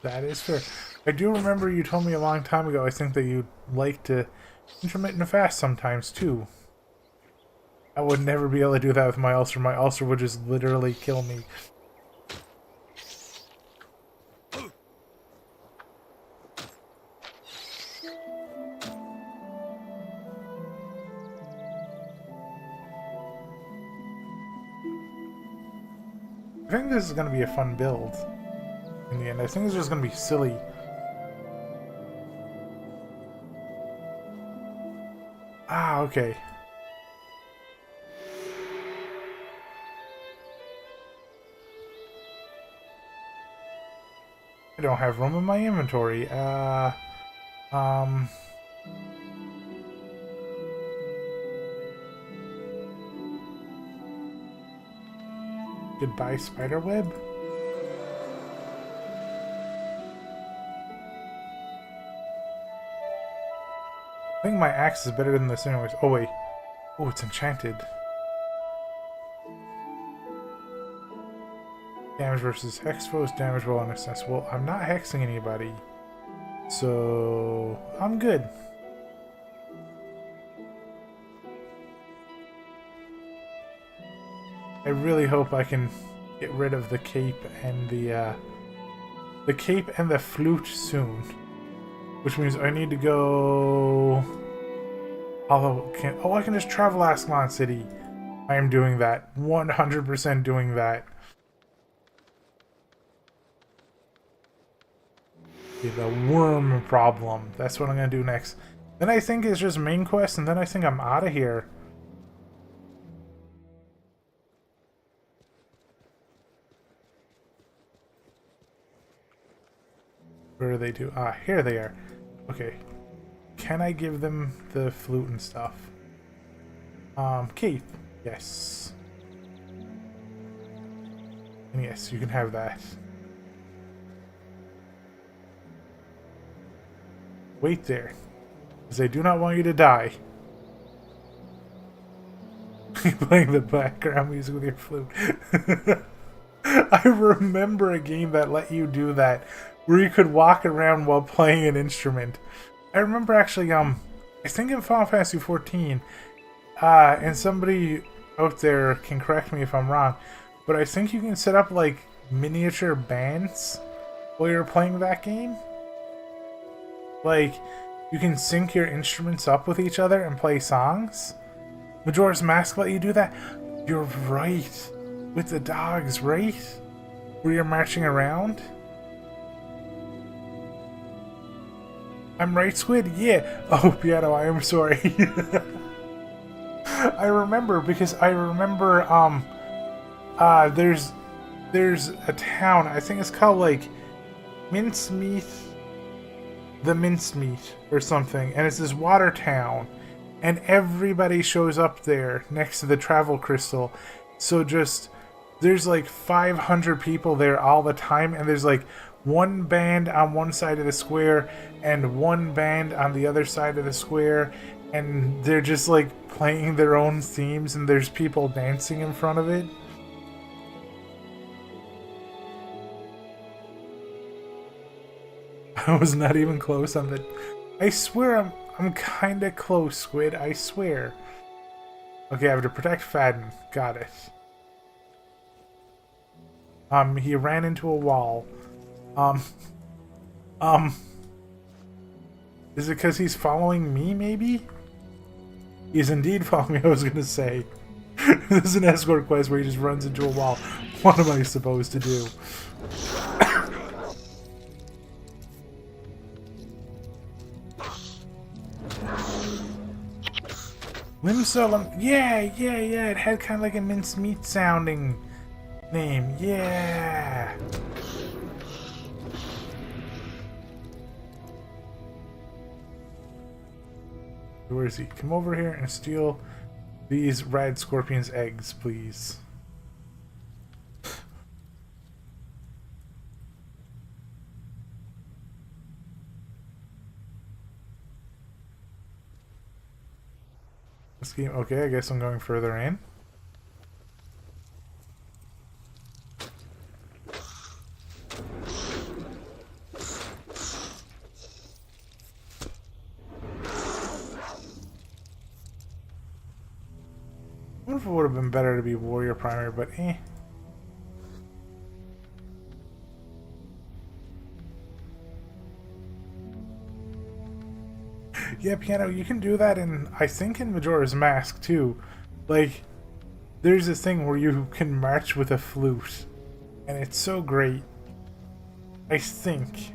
That is fair. I do remember you told me a long time ago, I think, that you'd like to intermittent fast sometimes too. I would never be able to do that with my ulcer. My ulcer would just literally kill me. I think this is going to be a fun build in the end. I think it's just going to be silly. Ah, okay. I don't have room in my inventory. Goodbye, spiderweb? I think my axe is better than this anyways. Oh, wait. Oh, it's enchanted. Damage versus hex foes, damage while inaccessible. I'm not hexing anybody. So, I'm good. I really hope I can get rid of the cape and the flute soon. Which means I need to go... Although, I can just travel Ascalon City. I am doing that. 100% doing that. Okay, the worm problem. That's what I'm going to do next. Then I think it's just main quest, and then I think I'm out of here. Where do they do? Ah, here they are. Okay. Can I give them the flute and stuff? Keith. Yes. And yes, you can have that. Wait there. Because I do not want you to die. You're playing the background music with your flute. I remember a game that let you do that. Where you could walk around while playing an instrument. I remember actually, I think in Final Fantasy XIV, and somebody out there can correct me if I'm wrong, but I think you can set up, like, miniature bands while you're playing that game. Like, you can sync your instruments up with each other and play songs. Majora's Mask let you do that? You're right. With the dogs, right? Where you're marching around? I'm right, Squid? Yeah. Oh, Piano, I am sorry. I remember, because I remember, there's a town, I think it's called, like, Mincemeat, the Mincemeat, or something, and it's this water town, and everybody shows up there next to the travel crystal, so just, there's like 500 people there all the time, and there's like one band on one side of the square and one band on the other side of the square, and they're just like playing their own themes, and there's people dancing in front of it. I was not even close on the... I swear I'm kinda close, Squid, I swear. Okay, I have to protect Fadden. Got it. He ran into a wall. Is it because he's following me, maybe? He's indeed following me, I was gonna say. This is an escort quest where he just runs into a wall. What am I supposed to do? Limsolim. Yeah, it had kind of like a mincemeat sounding name. Yeah. Where is he? Come over here and steal these rad scorpion's eggs, please. This game, okay, I guess I'm going further in. I wonder if it would have been better to be warrior primary, but eh. Yeah, Piano, you can do that in, I think, in Majora's Mask too. Like, there's this thing where you can march with a flute, and it's so great. I think.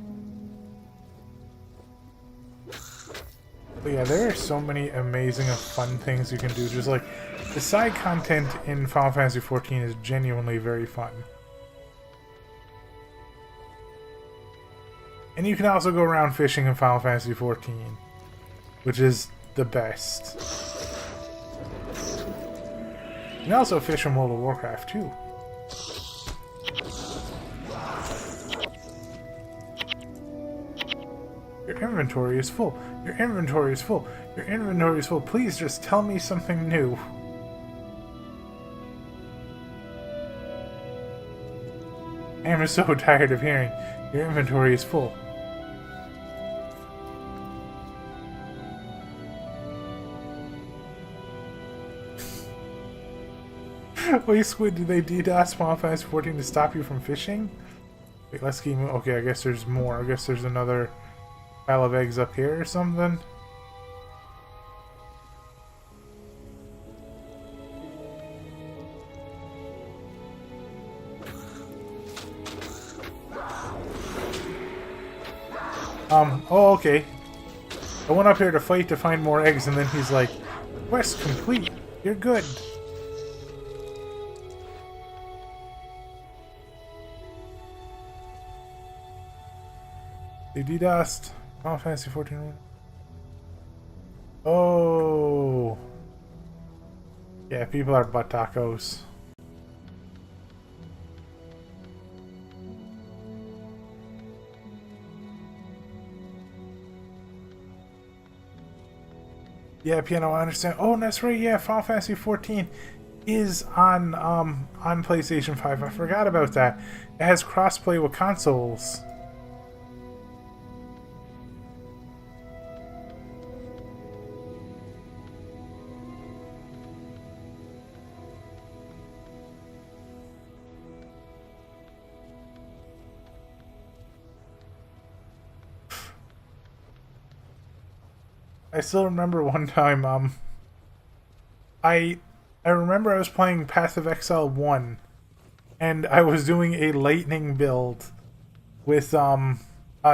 But yeah, there are so many amazing and fun things you can do. Just like, the side content in Final Fantasy XIV is genuinely very fun. And you can also go around fishing in Final Fantasy XIV, which is the best. You can also fish in World of Warcraft too. Your inventory is full. Your inventory is full. Your inventory is full. Please just tell me something new. I am so tired of hearing your inventory is full. Wait, Squid, do they DDoS Final Fantasy XIV to stop you from fishing? Wait, let's keep moving. Okay, I guess there's more. I guess there's another pile of eggs up here or something. Oh, okay. I went up here to fight to find more eggs, and then he's like, quest complete. You're good. They DDoSed Final Fantasy XIV. Oh. Yeah, people are butt tacos. Yeah, Piano, I understand. Oh, that's right. Yeah, Final Fantasy XIV is on PlayStation 5. I forgot about that. It has crossplay with consoles. I still remember one time, I remember I was playing Path of Exile 1, and I was doing a lightning build with,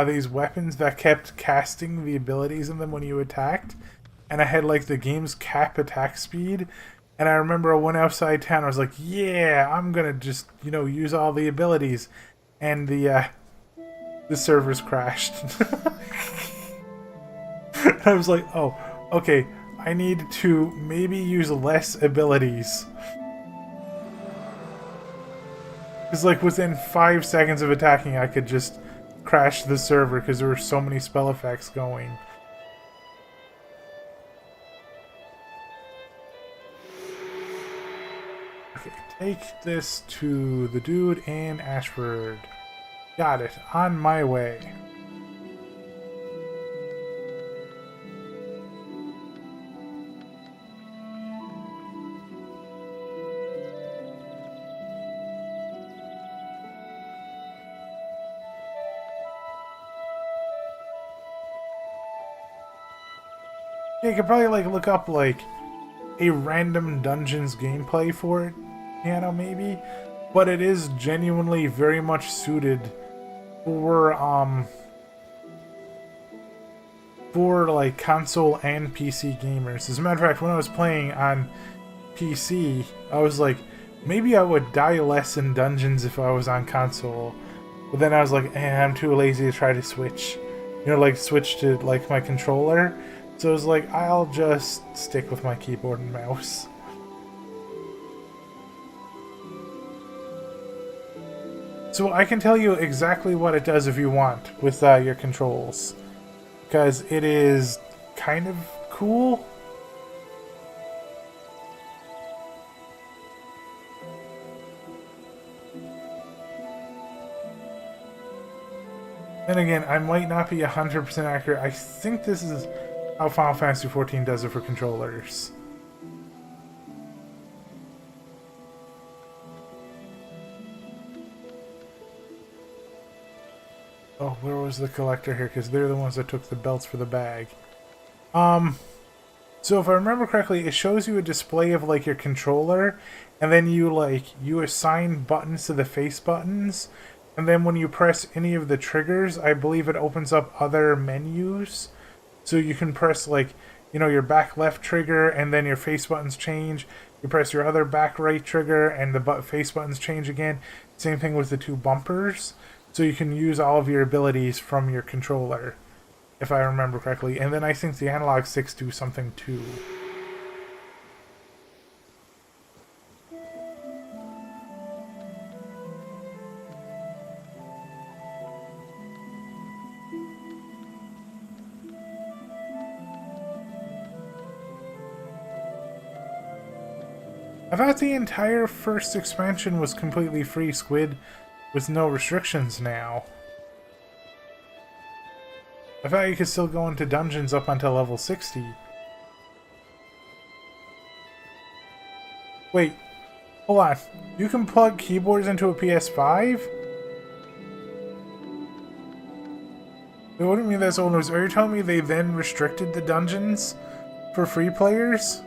these weapons that kept casting the abilities in them when you attacked, and I had, like, the game's cap attack speed, and I remember I went outside town, I was like, yeah, I'm gonna just, you know, use all the abilities, and the servers crashed. I was like, oh, okay, I need to maybe use less abilities. Because, like, within 5 seconds of attacking, I could just crash the server because there were so many spell effects going. Okay, take this to the dude in Ashford. Got it. On my way. You could probably, like, look up, like, a random Dungeons gameplay for it, Piano, maybe? But it is genuinely very much suited for, like, console and PC gamers. As a matter of fact, when I was playing on PC, I was like, maybe I would die less in Dungeons if I was on console. But then I was like, I'm too lazy to try to switch. You know, like, switch to, like, my controller. So I was like, I'll just stick with my keyboard and mouse. So I can tell you exactly what it does if you want with your controls. Because it is kind of cool. Then again, I might not be 100% accurate. I think this is how Final Fantasy XIV does it for controllers. Oh, where was the collector here? Because they're the ones that took the belts for the bag. So if I remember correctly, it shows you a display of like your controller, and then you assign buttons to the face buttons, and then when you press any of the triggers, I believe it opens up other menus. So you can press like, you know, your back left trigger, and then your face buttons change. You press your other back right trigger, and the face buttons change again. Same thing with the two bumpers. So you can use all of your abilities from your controller, if I remember correctly. And then I think the analog sticks do something too. I thought the entire first expansion was completely free, Squid, with no restrictions now. I thought you could still go into dungeons up until level 60. Wait, hold on. You can plug keyboards into a PS5? Wait, what do you mean that's old news? Are you telling me they then restricted the dungeons for free players?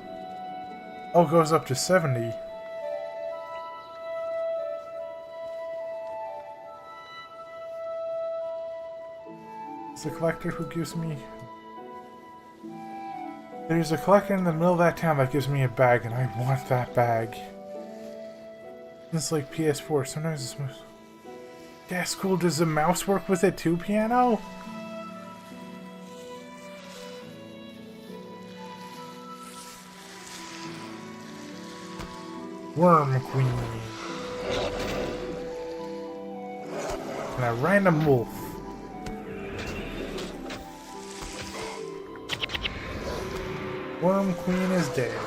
Oh, it goes up to 70. It's the collector who gives me... There's a collector in the middle of that town that gives me a bag, and I want that bag. It's like PS4, sometimes it's... That's cool, does the mouse work with it too, Piano? Worm Queen. And a random wolf. Worm Queen is dead.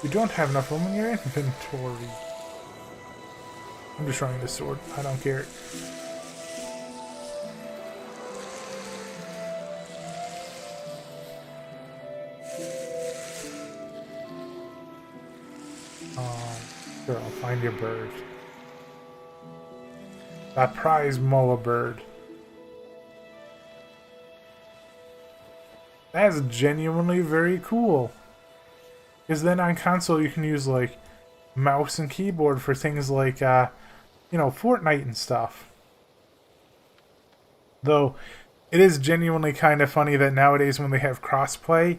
You don't have enough room in your inventory. I'm destroying this sword. I don't care. Sure, I'll find your bird. That prize mola bird. That's genuinely very cool. Because then on console you can use like mouse and keyboard for things like, you know, Fortnite and stuff. Though it is genuinely kind of funny that nowadays when they have crossplay,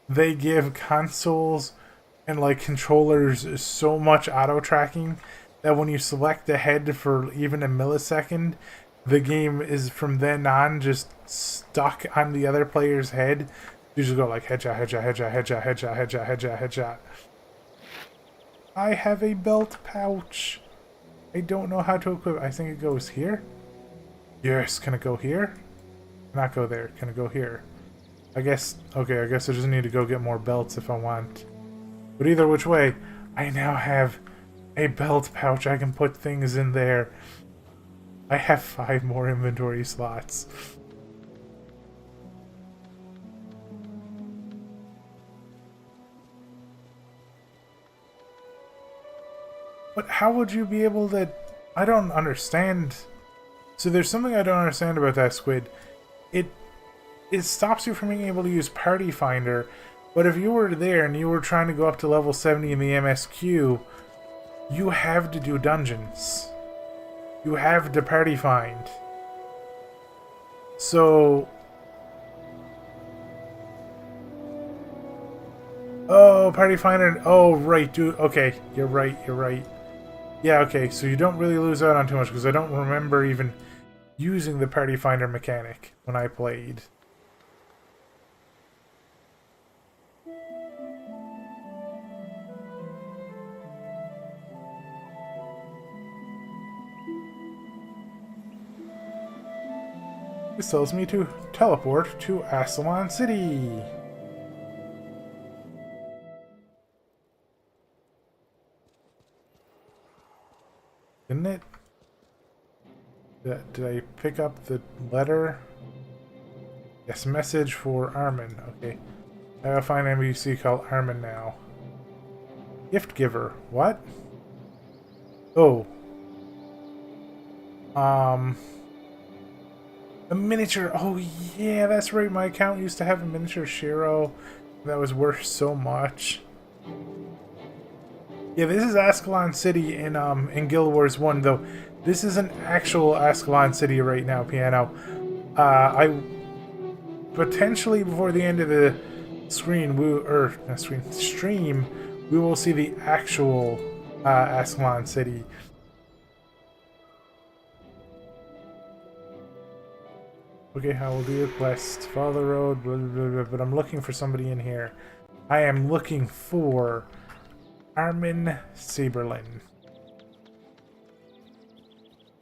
they give consoles and like controllers so much auto tracking that when you select the head for even a millisecond, the game is from then on just stuck on the other player's head. You just go like headshot, headshot, headshot, headshot, headshot, headshot, headshot, headshot. I have a belt pouch. I don't know how to equip it. I think it goes here. Yes, can it go here? Not go there. Can it go here? I guess, okay, I guess I just need to go get more belts if I want. But either which way, I now have a belt pouch. I can put things in there. I have 5 more inventory slots. But how would you be able to... I don't understand. So there's something I don't understand about that, Squid. It stops you from being able to use Party Finder, but if you were there and you were trying to go up to level 70 in the MSQ, you have to do dungeons. You have to Party Find. So... Oh, Party Finder... Oh, right, dude. Okay, you're right, you're right. Yeah, okay, so you don't really lose out on too much, because I don't remember even using the Party Finder mechanic when I played. This tells me to teleport to Aslan City. Didn't it? Did I pick up the letter? Yes, message for Armin. Okay. I gotta find an NPC called Armin now. Gift giver. What? Oh. A miniature. Oh, yeah, that's right. My account used to have a miniature Shiro that was worth so much. Yeah, this is Ascalon City in Guild Wars 1, though. This is an actual Ascalon City right now, Piano. I potentially before the end of the stream, we will see the actual Ascalon City. Okay, I will do a quest. Follow the road, blah, blah, blah, but I'm looking for somebody in here. I am looking for Armin Saberlin.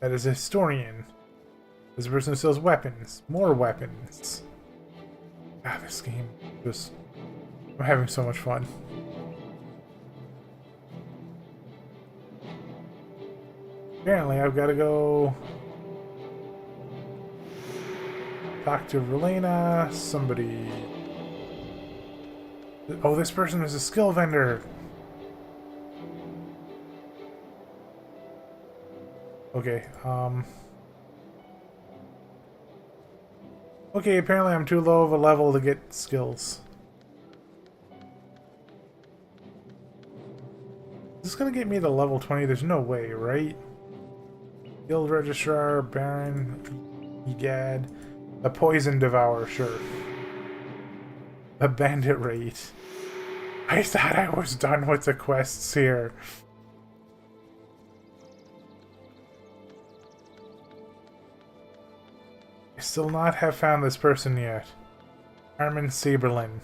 That is a historian. This is a person who sells weapons. More weapons. Ah, this game just... I'm having so much fun. Apparently, I've got to go... talk to Relena, somebody... Oh, this person is a skill vendor! Okay, okay, apparently I'm too low of a level to get skills. Is this gonna get me to level 20? There's no way, right? Guild Registrar, Baron, Egad, a Poison Devourer, sure. A Bandit Raid. I thought I was done with the quests here. I still not have found this person yet. Armin Saberlin.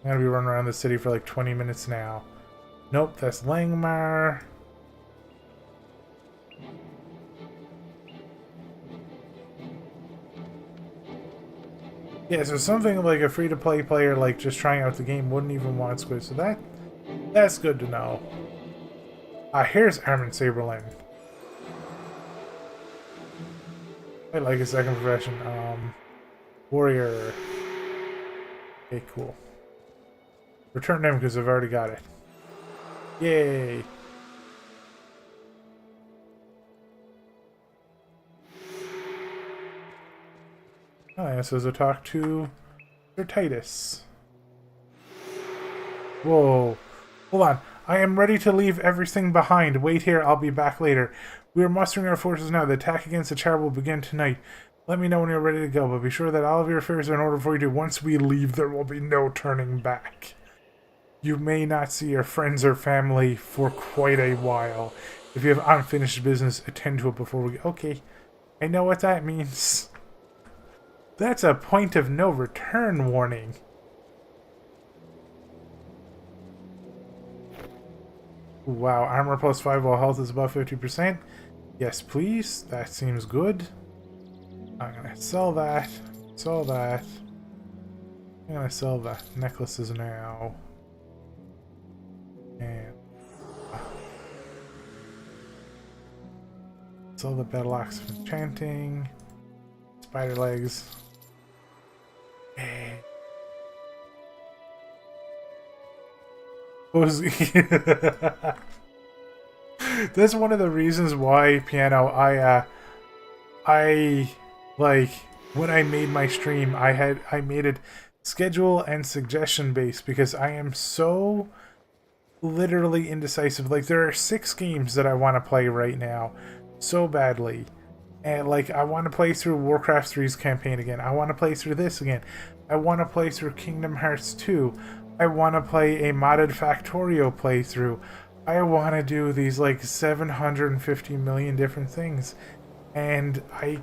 I'm gonna be running around the city for like 20 minutes now. Nope, that's Langmar. Yeah, so something like a free-to-play player like just trying out the game wouldn't even want Squid, so that's good to know. Here's Armin Saberlin. I like his second profession. Warrior. Okay, cool. Return him because I've already got it. Yay! Oh, yeah, so to talk to Sir Titus. Whoa. Hold on. I am ready to leave everything behind. Wait here, I'll be back later. We are mustering our forces now. The attack against the Char will begin tonight. Let me know when you're ready to go, but be sure that all of your affairs are in order before you do. Once we leave, there will be no turning back. You may not see your friends or family for quite a while. If you have unfinished business, attend to it before we go. Okay, I know what that means. That's a point of no return warning. Wow, armor plus 5 while health is above 50%. Yes, please. That seems good. I'm gonna sell that. Sell that. I'm gonna sell the necklaces now. And sell the bedlocks of enchanting. Spider legs. That's one of the reasons why, Piano, I like when I made my stream, I made it schedule and suggestion based because I am so literally indecisive. Like, there are 6 games that I want to play right now so badly. And like, I want to play through Warcraft 3's campaign again. I want to play through this again. I want to play through Kingdom Hearts 2. I want to play a modded Factorio playthrough. I want to do these like 750 million different things. And I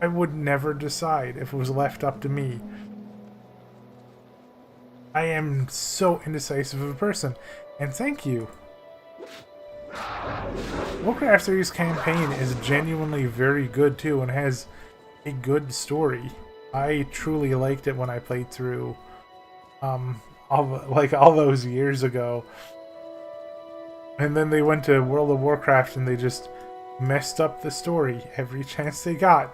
would never decide if it was left up to me. I am so indecisive of a person. And thank you. Warcraft 3's campaign is genuinely very good too and has a good story. I truly liked it when I played through all those years ago. And then they went to World of Warcraft and they just messed up the story every chance they got.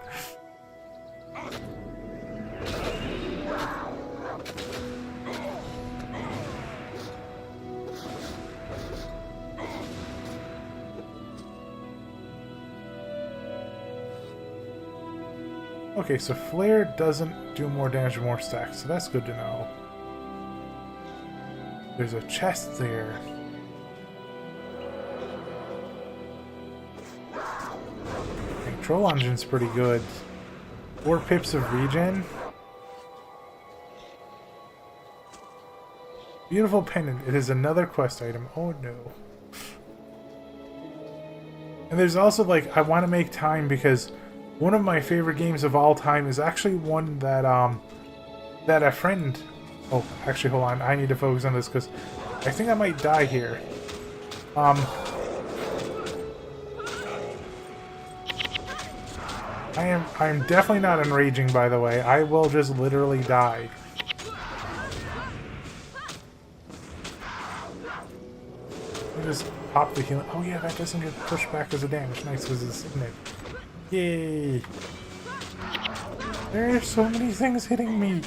Okay, so flare doesn't do more damage or more stacks, so that's good to know. There's a chest there. Control engine's pretty good. 4 pips of regen. Beautiful pendant. It is another quest item. Oh no. And there's also like, I want to make time because one of my favorite games of all time is actually one that that a friend... Oh, actually, hold on. I need to focus on this because I think I might die here. I'm definitely not enraging, by the way. I will just literally die. Let me just pop the healing. Oh yeah, that doesn't get pushed back as a damage. Nice, because it's signet. Yay! There are so many things hitting me.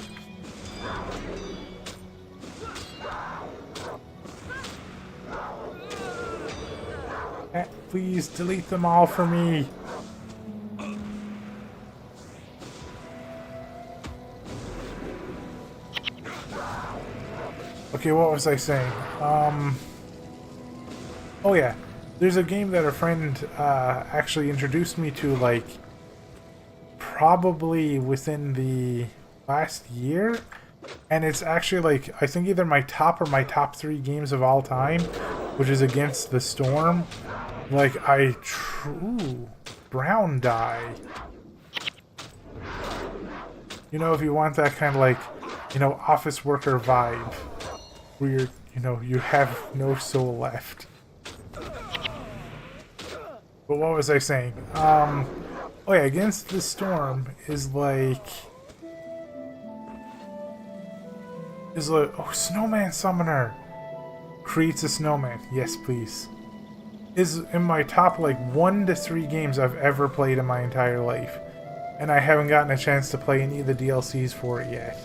Please delete them all for me. Okay, what was I saying? Oh yeah, there's a game that a friend actually introduced me to, like, probably within the last year, and it's actually, like, I think either my top or my top 3 games of all time, which is Against the Storm. Like, ooh, brown dye. You know, if you want that kind of, like, you know, office worker vibe, where you're, you know, you have no soul left. But what was I saying? Oh yeah, Against the Storm is like... oh, Snowman Summoner! Creates a snowman. Yes, please. Is in my top, like, 1 to 3 games I've ever played in my entire life. And I haven't gotten a chance to play any of the DLCs for it yet.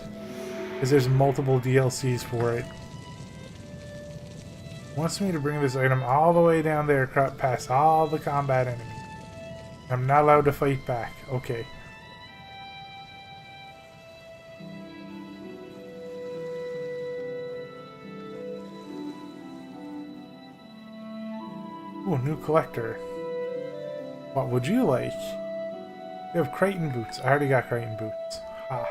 Because there's multiple DLCs for it. Wants me to bring this item all the way down there, past all the combat enemies. I'm not allowed to fight back. Okay. Ooh, new collector. What would you like? You have Crichton boots. I already got Crichton boots. Ha.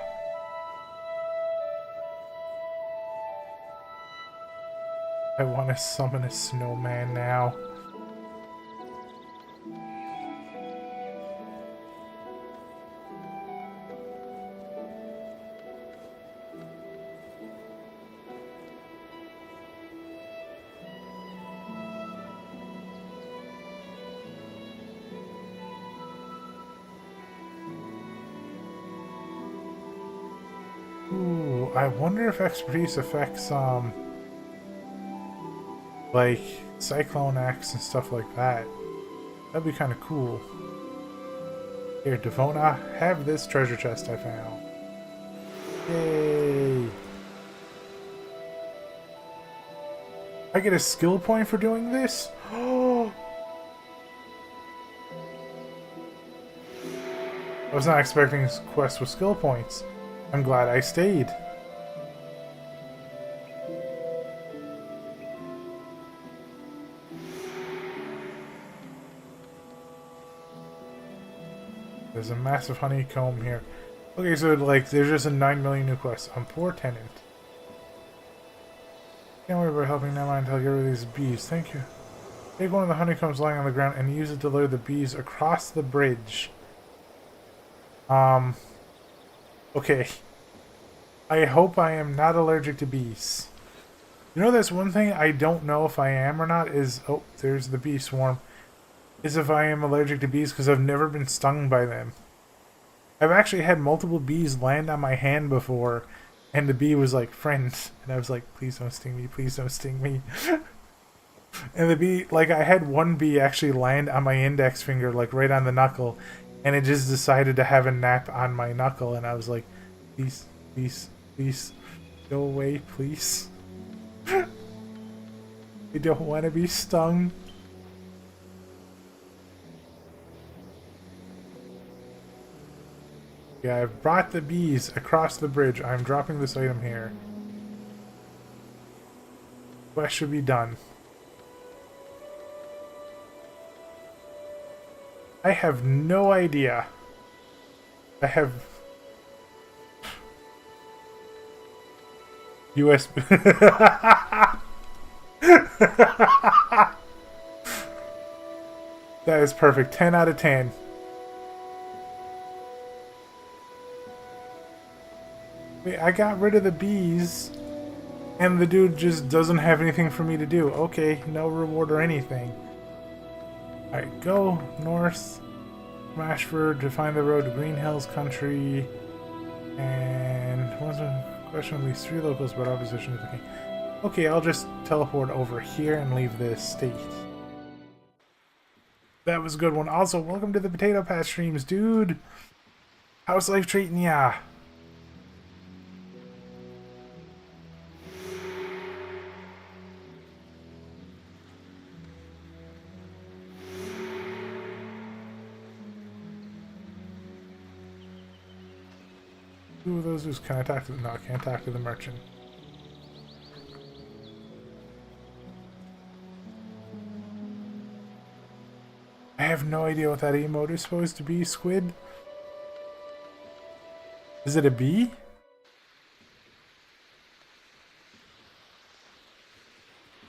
I want to summon a snowman now. Ooh, I wonder if expertise affects, like, Cyclone Axe and stuff like that. That'd be kind of cool. Here, Devona, have this treasure chest I found. Yay! I get a skill point for doing this? Oh! I was not expecting this quest with skill points. I'm glad I stayed. There's a massive honeycomb here. Okay, so like there's just a 9 million new quests. I'm poor tenant. Can't worry about helping now until I get rid of these bees. Thank you. Take one of the honeycombs lying on the ground and use it to lure the bees across the bridge. Okay. I hope I am not allergic to bees. You know, that's one thing I don't know if I am or not is... Oh, there's the bee swarm. Is if I am allergic to bees because I've never been stung by them. I've actually had multiple bees land on my hand before, and the bee was like, friend. And I was like, please don't sting me, please don't sting me. And the bee, like, I had one bee actually land on my index finger, like right on the knuckle, and it just decided to have a nap on my knuckle, and I was like, please, please, please, go away, please. I don't want to be stung. Yeah, I've brought the bees across the bridge. I'm dropping this item here. Quest should be done. I have no idea. I have... USB... That is perfect. 10 out of 10. Wait, I got rid of the bees, and the dude just doesn't have anything for me to do. Okay, no reward or anything. Alright, go north from Ashford to find the road to Green Hills Country. And once a question at least 3 locals about opposition to the king. Okay, I'll just teleport over here and leave the estate. That was a good one. Also, welcome to the Potato Patch streams, dude. How's life treating ya? Who are those who's can I talk to? No, I can't talk to the merchant. I have no idea what that emote is supposed to be, Squid. Is it a bee?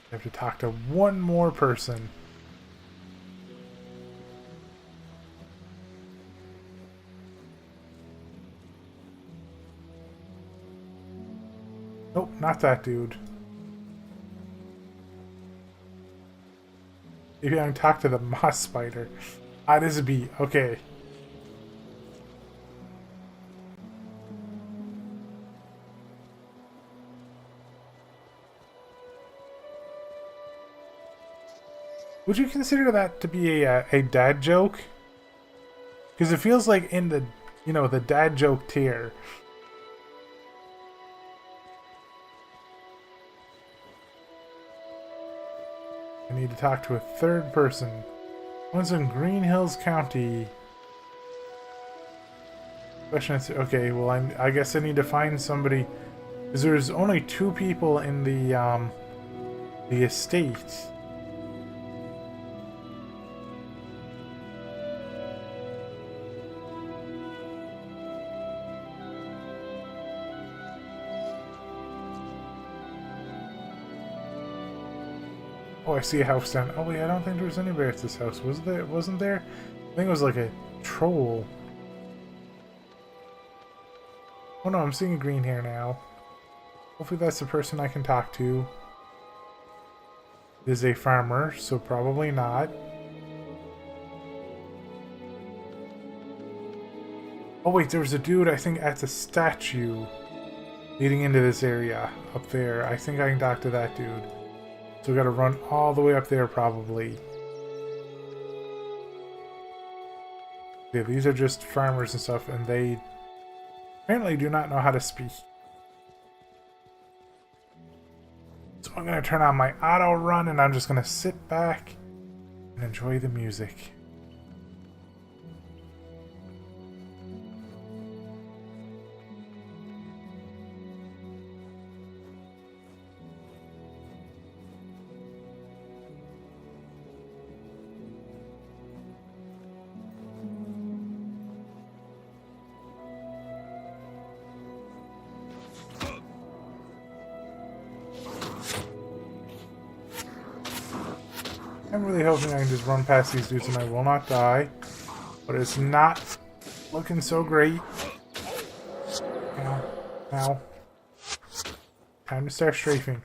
I have to talk to one more person. Nope, not that dude. Maybe I can talk to the moss spider. Ah, it is a bee. Okay. Would you consider that to be a dad joke? Because it feels like in the, you know, the dad joke tier. I need to talk to a third person. One's in Green Hills County. Question is, okay, well, I guess I need to find somebody, because there's only 2 people in the estate. Oh, I see a house down. Oh wait, I don't think there was anybody at this house. Was there? Wasn't there? I think it was like a troll. Oh no, I'm seeing a green hair now. Hopefully that's the person I can talk to. It is a farmer, so probably not. Oh wait, there was a dude I think at the statue leading into this area up there. I think I can talk to that dude. So we gotta run all the way up there probably. Okay, these are just farmers and stuff, and they apparently do not know how to speak. So I'm gonna turn on my auto run and I'm just gonna sit back and enjoy the music. I'm really hoping I can just run past these dudes and I will not die. But it's not looking so great. Ow. Ow. Time to start strafing.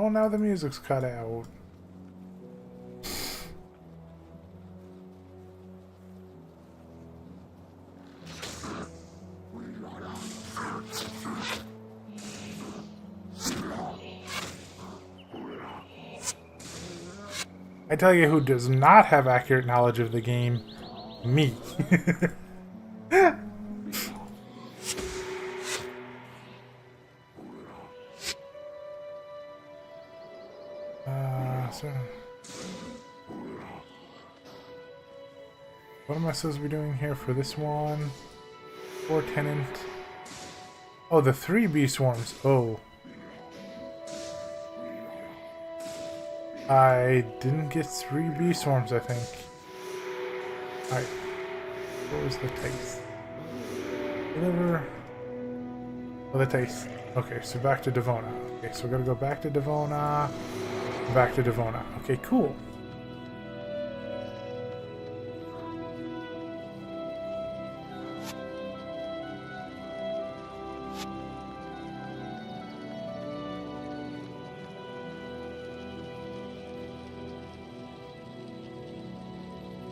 Oh, now the music's cut out. I tell you who does not have accurate knowledge of the game. Me. So what am I supposed to be doing here for this one? 4 tenant. Oh, the 3 bee swarms. Oh. I didn't get 3 bee swarms, I think. Alright. What was the taste? Deliver. Oh, the taste. Okay, so back to Devona. Okay, so we're gonna go back to Devona. Back to Devona. Okay, cool.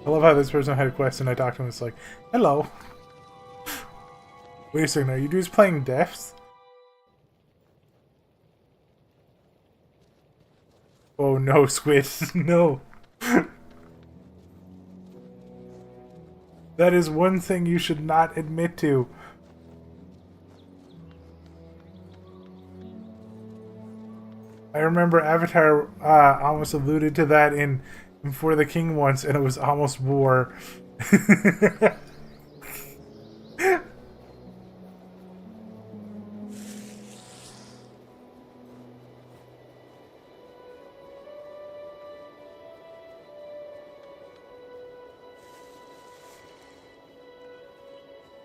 I love how this person had a quest and I talked to him. It's like, hello. Wait a second, are you dudes playing Deaths? Oh no, Squid. No. That is one thing you should not admit to. I remember Avatar almost alluded to that in For the King once, and it was almost war.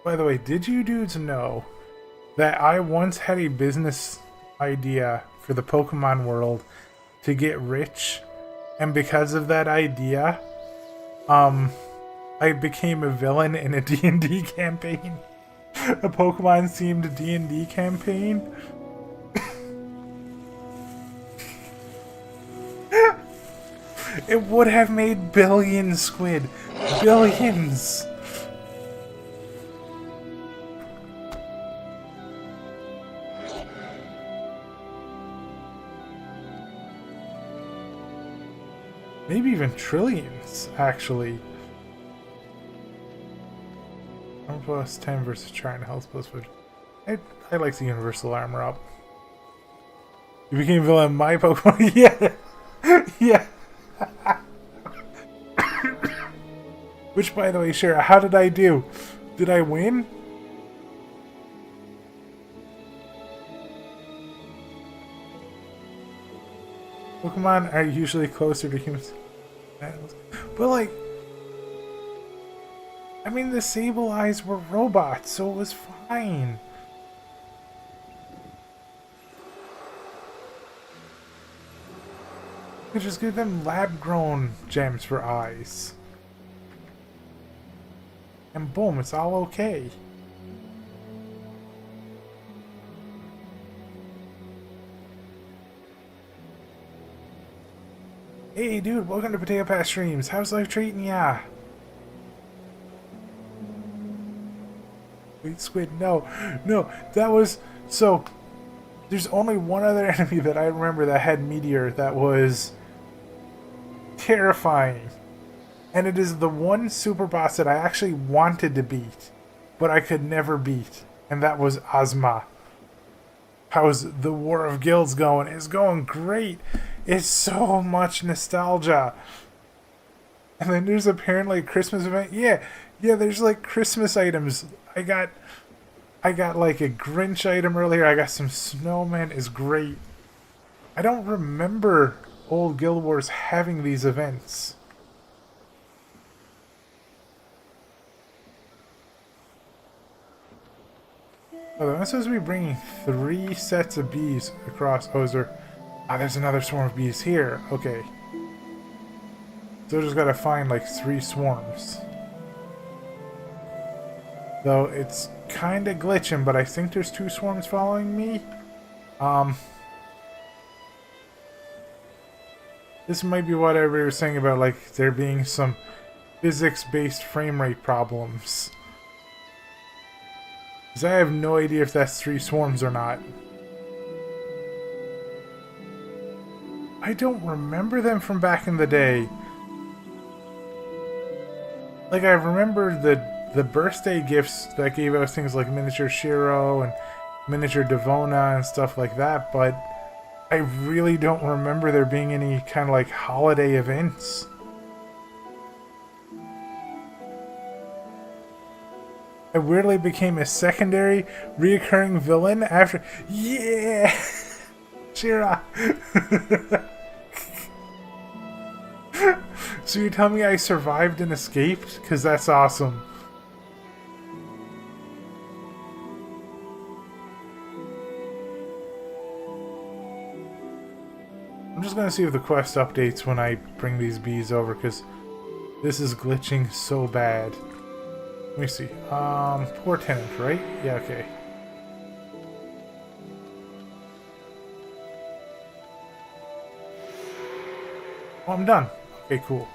By the way, did you dudes know that I once had a business idea for the Pokemon world to get rich? And because of that idea, I became a villain in a D&D campaign. A Pokemon-themed D&D campaign. It would have made billions, Squid. Billions. Maybe even trillions, actually. 1 plus 10 versus China health plus 50. I like the universal armor up. You became villain my Pokemon. Yeah. Yeah. Which, by the way, Shara, how did I do? Did I win? Pokemon are usually closer to humans. But, like, I mean, the Sableyes were robots, so it was fine. You could just give them lab-grown gems for eyes. And boom, it's all okay. Hey dude, welcome to Potato Pass Streams. How's life treating ya? Wait, Squid, no. No, that was... So, there's only one other enemy that I remember that had Meteor that was terrifying. And it is the one super boss that I actually wanted to beat, but I could never beat. And that was Ozma. How's the War of Guilds going? It's going great. It's so much nostalgia. And then there's apparently a Christmas event. Yeah, there's like Christmas items. I got like a Grinch item earlier. I got some snowmen. It's great. I don't remember old Guild Wars having these events. Oh, I'm supposed to be bringing 3 sets of bees across. Oh, is there... Ah, there's another swarm of bees here. Okay. So I just gotta find like 3 swarms. Though it's kinda glitching, but I think there's 2 swarms following me. This might be what everybody was saying about like there being some physics-based frame rate problems. Because I have no idea if that's 3 swarms or not. I don't remember them from back in the day. Like, I remember the birthday gifts that gave us things like miniature Shiro and miniature Devona and stuff like that, but I really don't remember there being any kind of like holiday events. I weirdly became a secondary reoccurring villain after. Yeah! Shira! So you're telling me I survived and escaped? Because that's awesome. I'm just going to see if the quest updates when I bring these bees over, because this is glitching so bad. Let me see. Poor tenant, right? Yeah, okay. Oh, I'm done. Okay, cool.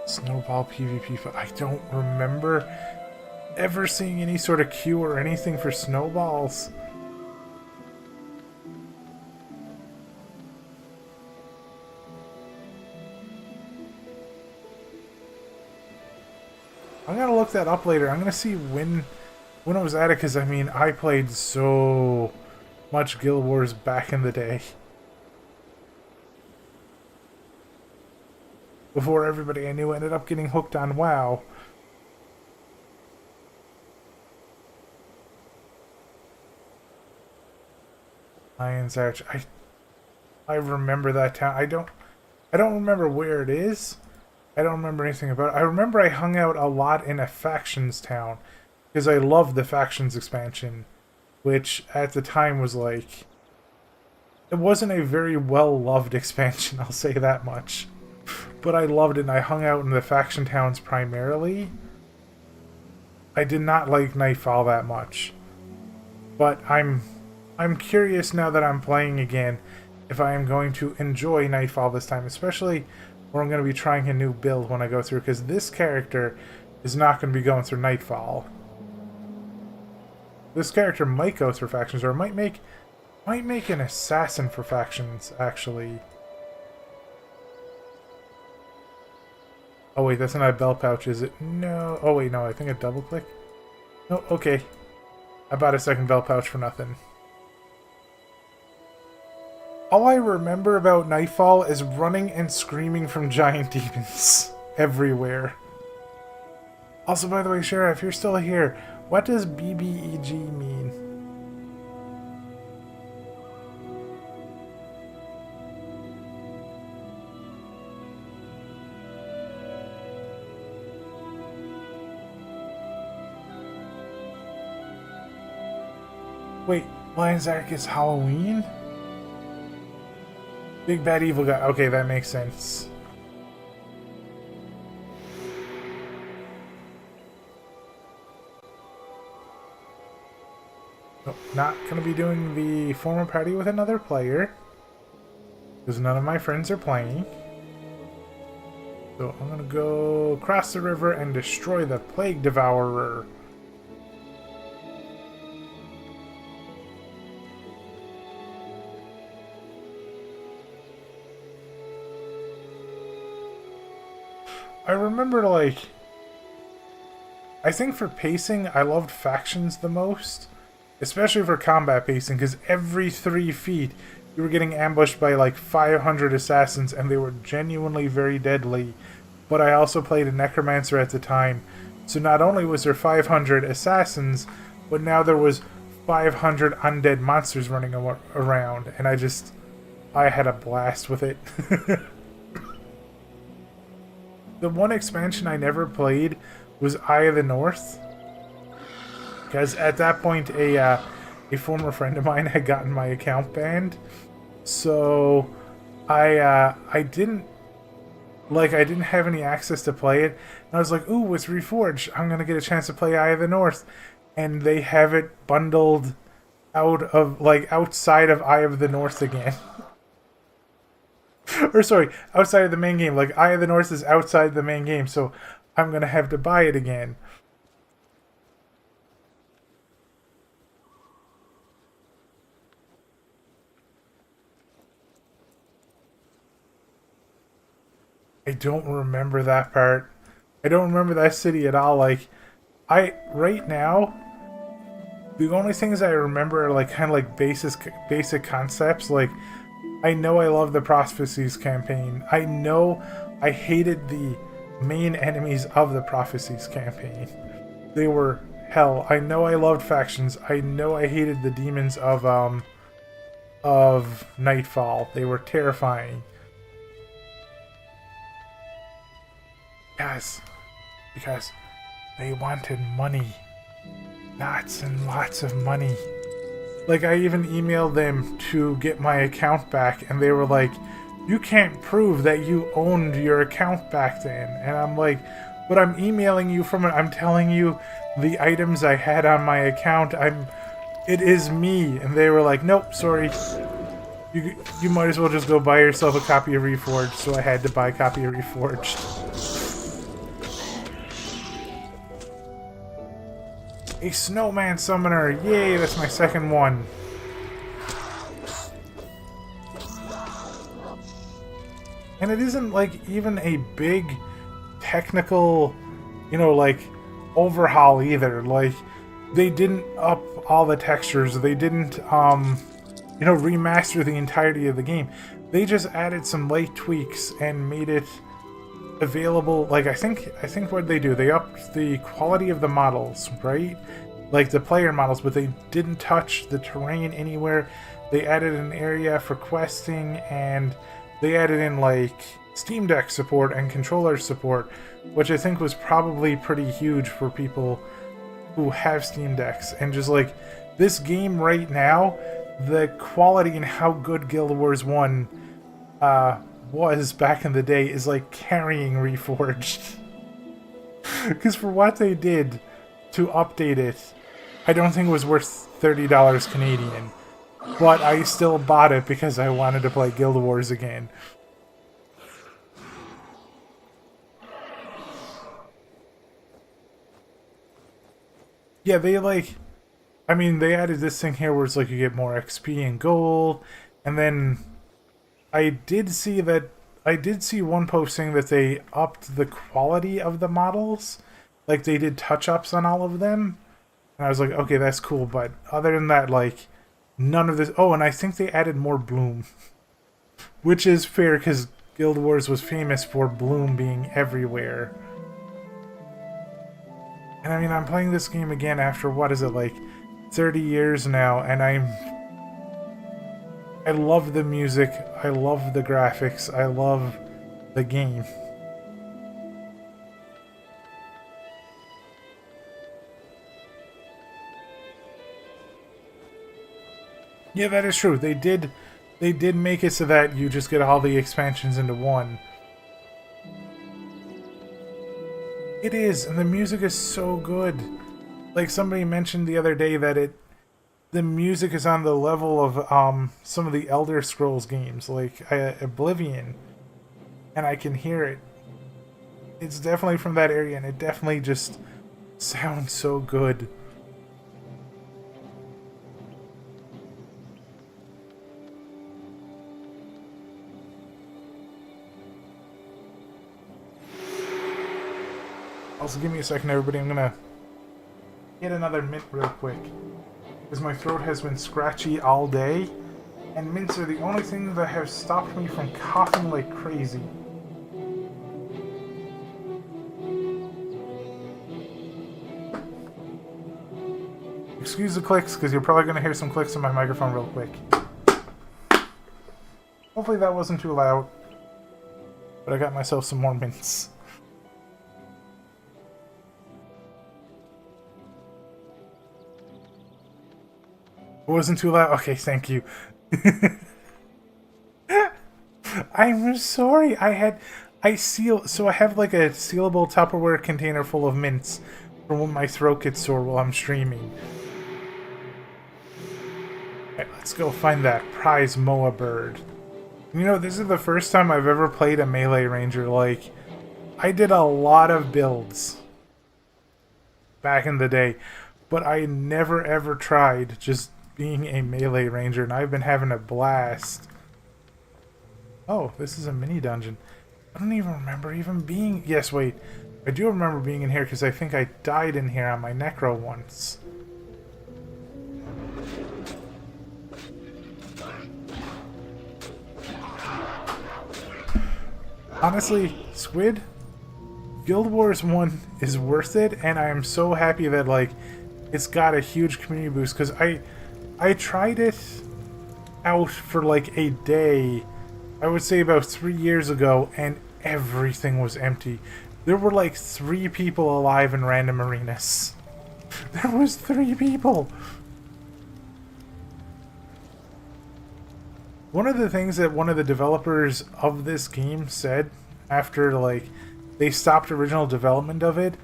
Snowball PvP. I don't remember ever seeing any sort of queue or anything for snowballs. I'm gonna look that up later. I'm gonna see when I was at it, because I mean, I played so much Guild Wars back in the day. Before everybody I knew ended up getting hooked on WoW. Lion's Arch. I remember that town. I don't remember where it is. I don't remember anything about it. I remember I hung out a lot in a factions town because I loved the factions expansion, which at the time was like, it wasn't a very well loved expansion, I'll say that much. But I loved it, and I hung out in the faction towns primarily. I did not like Nightfall that much. But I'm curious now that I'm playing again if I am going to enjoy Nightfall this time, especially where I'm going to be trying a new build when I go through, because this character is not going to be going through Nightfall. This character might go through factions, or might make an assassin for factions, actually. Oh wait, that's not a bell pouch, is it? No. Oh wait, no, I think a double click. No, okay. I bought a second bell pouch for nothing. All I remember about Nightfall is running and screaming from giant demons everywhere. Also, by the way, Shara, if you're still here, what does BBEG mean? Wait, Lion's Ark is Halloween? Big bad evil guy. Okay, that makes sense. Nope, not gonna be doing the formal party with another player, because none of my friends are playing. So I'm gonna go across the river and destroy the Plague Devourer. I remember, like, I think for pacing, I loved factions the most. Especially for combat pacing, because every 3 feet, you were getting ambushed by like 500 assassins, and they were genuinely very deadly. But I also played a necromancer at the time, so not only was there 500 assassins, but now there was 500 undead monsters running around, and I had a blast with it. The one expansion I never played was Eye of the North, because at that point a former friend of mine had gotten my account banned, so I didn't have any access to play it. And I was like, ooh, it's Reforged. I'm gonna get a chance to play Eye of the North, and they have it bundled outside of Eye of the North again. Or sorry, outside of the main game. Like, Eye of the North is outside the main game, so I'm gonna have to buy it again. I don't remember that part. I don't remember that city at all. Like, right now, the only things I remember are like kind of like basic concepts. Like, I know I love the Prophecies campaign. I know I hated the main enemies of the Prophecies campaign. They were hell. I know I loved factions. I know I hated the demons of Nightfall. They were terrifying. Yes, because they wanted money. Lots and lots of money. Like, I even emailed them to get my account back, and they were like, you can't prove that you owned your account back then. And I'm like, but I'm emailing you from it. I'm telling you the items I had on my account. It is me. And they were like, nope, sorry. You might as well just go buy yourself a copy of Reforged. So I had to buy a copy of Reforged. A snowman summoner! Yay, that's my second one. And it isn't like even a big technical, you know, like overhaul either. Like, they didn't up all the textures. They didn't, you know, remaster the entirety of the game. They just added some light tweaks and made it available. Like, I think what they do, they upped the quality of the models, right? Like the player models, but they didn't touch the terrain anywhere. They added an area for questing, and they added in like Steam Deck support and controller support, which I think was probably pretty huge for people who have Steam Decks. And just like this game right now, the quality and how good Guild Wars 1 was back in the day is like carrying Reforged. Because for what they did to update it, I don't think it was worth $30 Canadian. But I still bought it because I wanted to play Guild Wars again. Yeah, they like, I mean, they added this thing here where it's like you get more XP and gold, and then I did see one post saying that they upped the quality of the models. Like, they did touch-ups on all of them. And I was like, okay, that's cool. But other than that, like, none of this... Oh, and I think they added more bloom. Which is fair, because Guild Wars was famous for bloom being everywhere. And I mean, I'm playing this game again after, what is it, like 30 years now, and I love the music, I love the graphics, I love the game. Yeah, that is true. They did make it so that you just get all the expansions into one. It is, and the music is so good. Like somebody mentioned the other day that the music is on the level of some of the Elder Scrolls games, like Oblivion, and I can hear it. It's definitely from that area, and it definitely just sounds so good. Also, give me a second, everybody. I'm gonna get another mint real quick, because my throat has been scratchy all day, and mints are the only thing that have stopped me from coughing like crazy. Excuse the clicks, because you're probably gonna hear some clicks on my microphone real quick. Hopefully that wasn't too loud, but I got myself some more mints. It wasn't too loud? Okay, thank you. I'm sorry. I have like a sealable Tupperware container full of mints for when my throat gets sore while I'm streaming. Alright, let's go find that prize Moa bird. You know, this is the first time I've ever played a melee ranger. Like, I did a lot of builds back in the day, but I never ever tried just being a melee ranger, and I've been having a blast. Oh, this is a mini dungeon. I don't even remember even being... Yes, wait. I do remember being in here because I think I died in here on my Necro once. Honestly, Squid, Guild Wars 1 is worth it, and I am so happy that, like, it's got a huge community boost, because I tried it out for, like, a day, I would say about 3 years ago, and everything was empty. There were, like, 3 people alive in random arenas. There was 3 people! One of the things that one of the developers of this game said after, like, they stopped original development of it,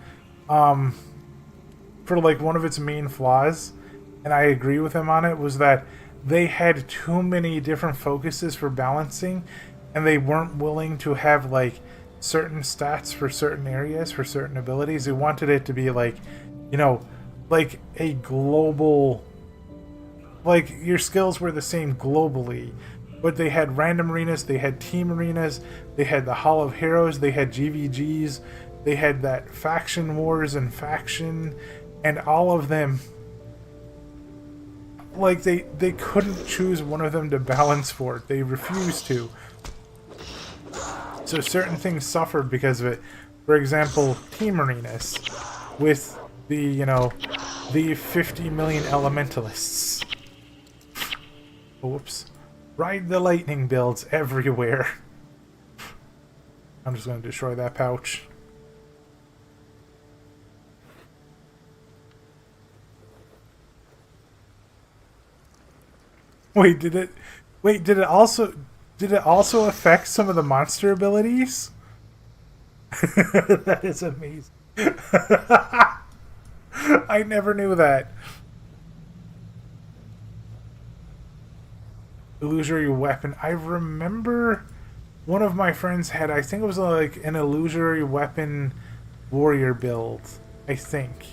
for, like, one of its main flaws, and I agree with him on it, was that they had too many different focuses for balancing, and they weren't willing to have, like, certain stats for certain areas, for certain abilities. They wanted it to be, like, you know, like a global... Like, your skills were the same globally. But they had random arenas, they had team arenas, they had the Hall of Heroes, they had GVGs, they had that faction wars and faction, and all of them, like, they couldn't choose one of them to balance for it. They refused to. So certain things suffered because of it. For example, team arenas with the, you know, the 50 million elementalists. Oops. Ride the lightning builds everywhere. I'm just going to destroy that pouch. Wait, did it also affect some of the monster abilities? That is amazing. I never knew that. Illusory weapon. I remember one of my friends had, I think it was like an illusory weapon warrior build. I think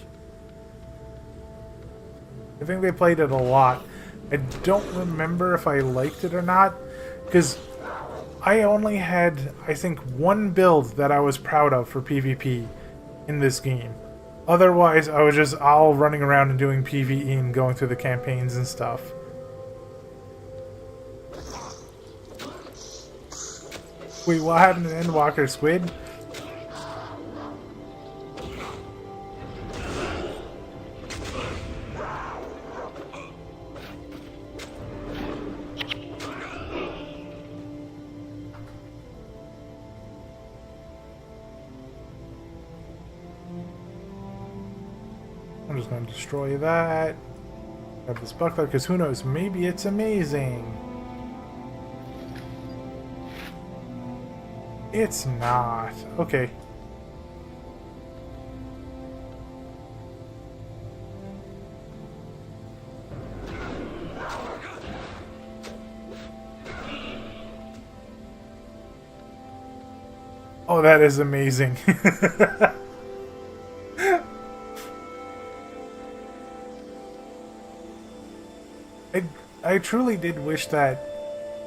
they played it a lot. I don't remember if I liked it or not, because I only had, I think, one build that I was proud of for PvP in this game. Otherwise, I was just all running around and doing PvE and going through the campaigns and stuff. Wait, what happened to Endwalker Squid? I'm just going to destroy that. Grab this buckler, because who knows, maybe it's amazing. It's not. Okay. Oh, that is amazing. I truly did wish that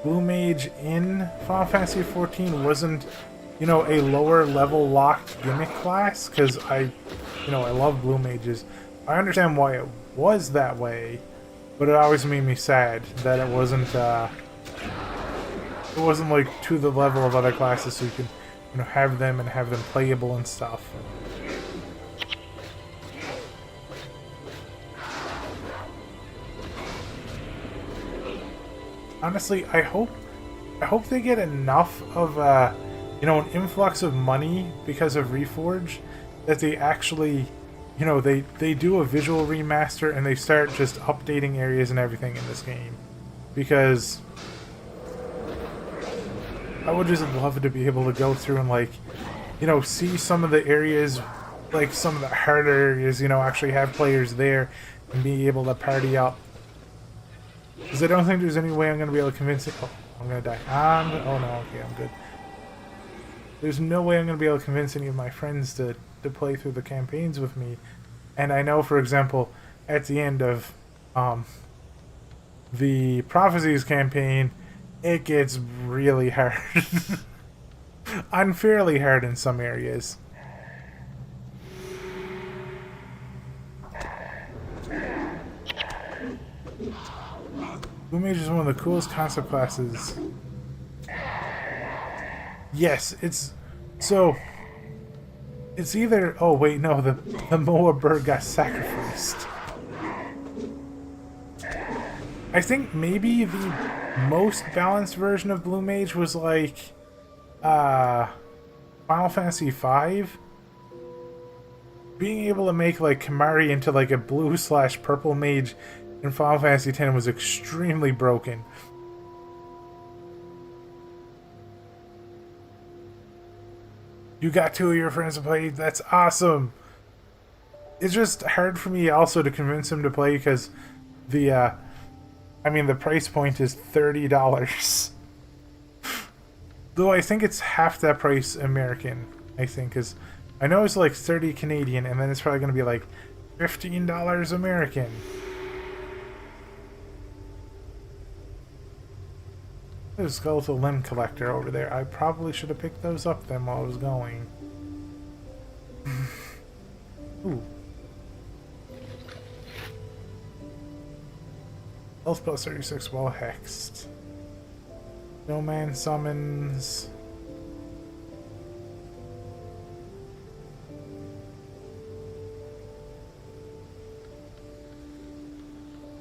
Blue Mage in Final Fantasy XIV wasn't, you know, a lower level locked gimmick class, because I love Blue Mages. I understand why it was that way, but it always made me sad that it wasn't like to the level of other classes, so you can, you know, have them playable and stuff. Honestly, I hope they get enough of you know, an influx of money because of Reforge that they actually, you know, they do a visual remaster and they start just updating areas and everything in this game. Because I would just love to be able to go through and, like, you know, see some of the areas, like some of the harder areas, you know, actually have players there and be able to party up. Because I don't think there's any way I'm going to be able to convince it. Oh, I'm going to die. Oh no, okay, I'm good. There's no way I'm going to be able to convince any of my friends to play through the campaigns with me. And I know, for example, at the end of the Prophecies campaign, it gets really hard. unfairly hard in some areas. Blue Mage is one of the coolest concept classes. Yes, it's... So... It's either... Oh, wait, no, the Moa bird got sacrificed. I think maybe the most balanced version of Blue Mage was like... Final Fantasy V. Being able to make like Kamari into like a blue/purple mage in Final Fantasy X was extremely broken. You got 2 of your friends to play? That's awesome! It's just hard for me also to convince him to play because the, the price point is $30. Though I think it's half that price American, I think, because I know it's like 30 Canadian, and then it's probably going to be like $15 American. There's a skeletal limb collector over there. I probably should have picked those up then while I was going. Ooh. Health plus 36 well hexed. No man summons.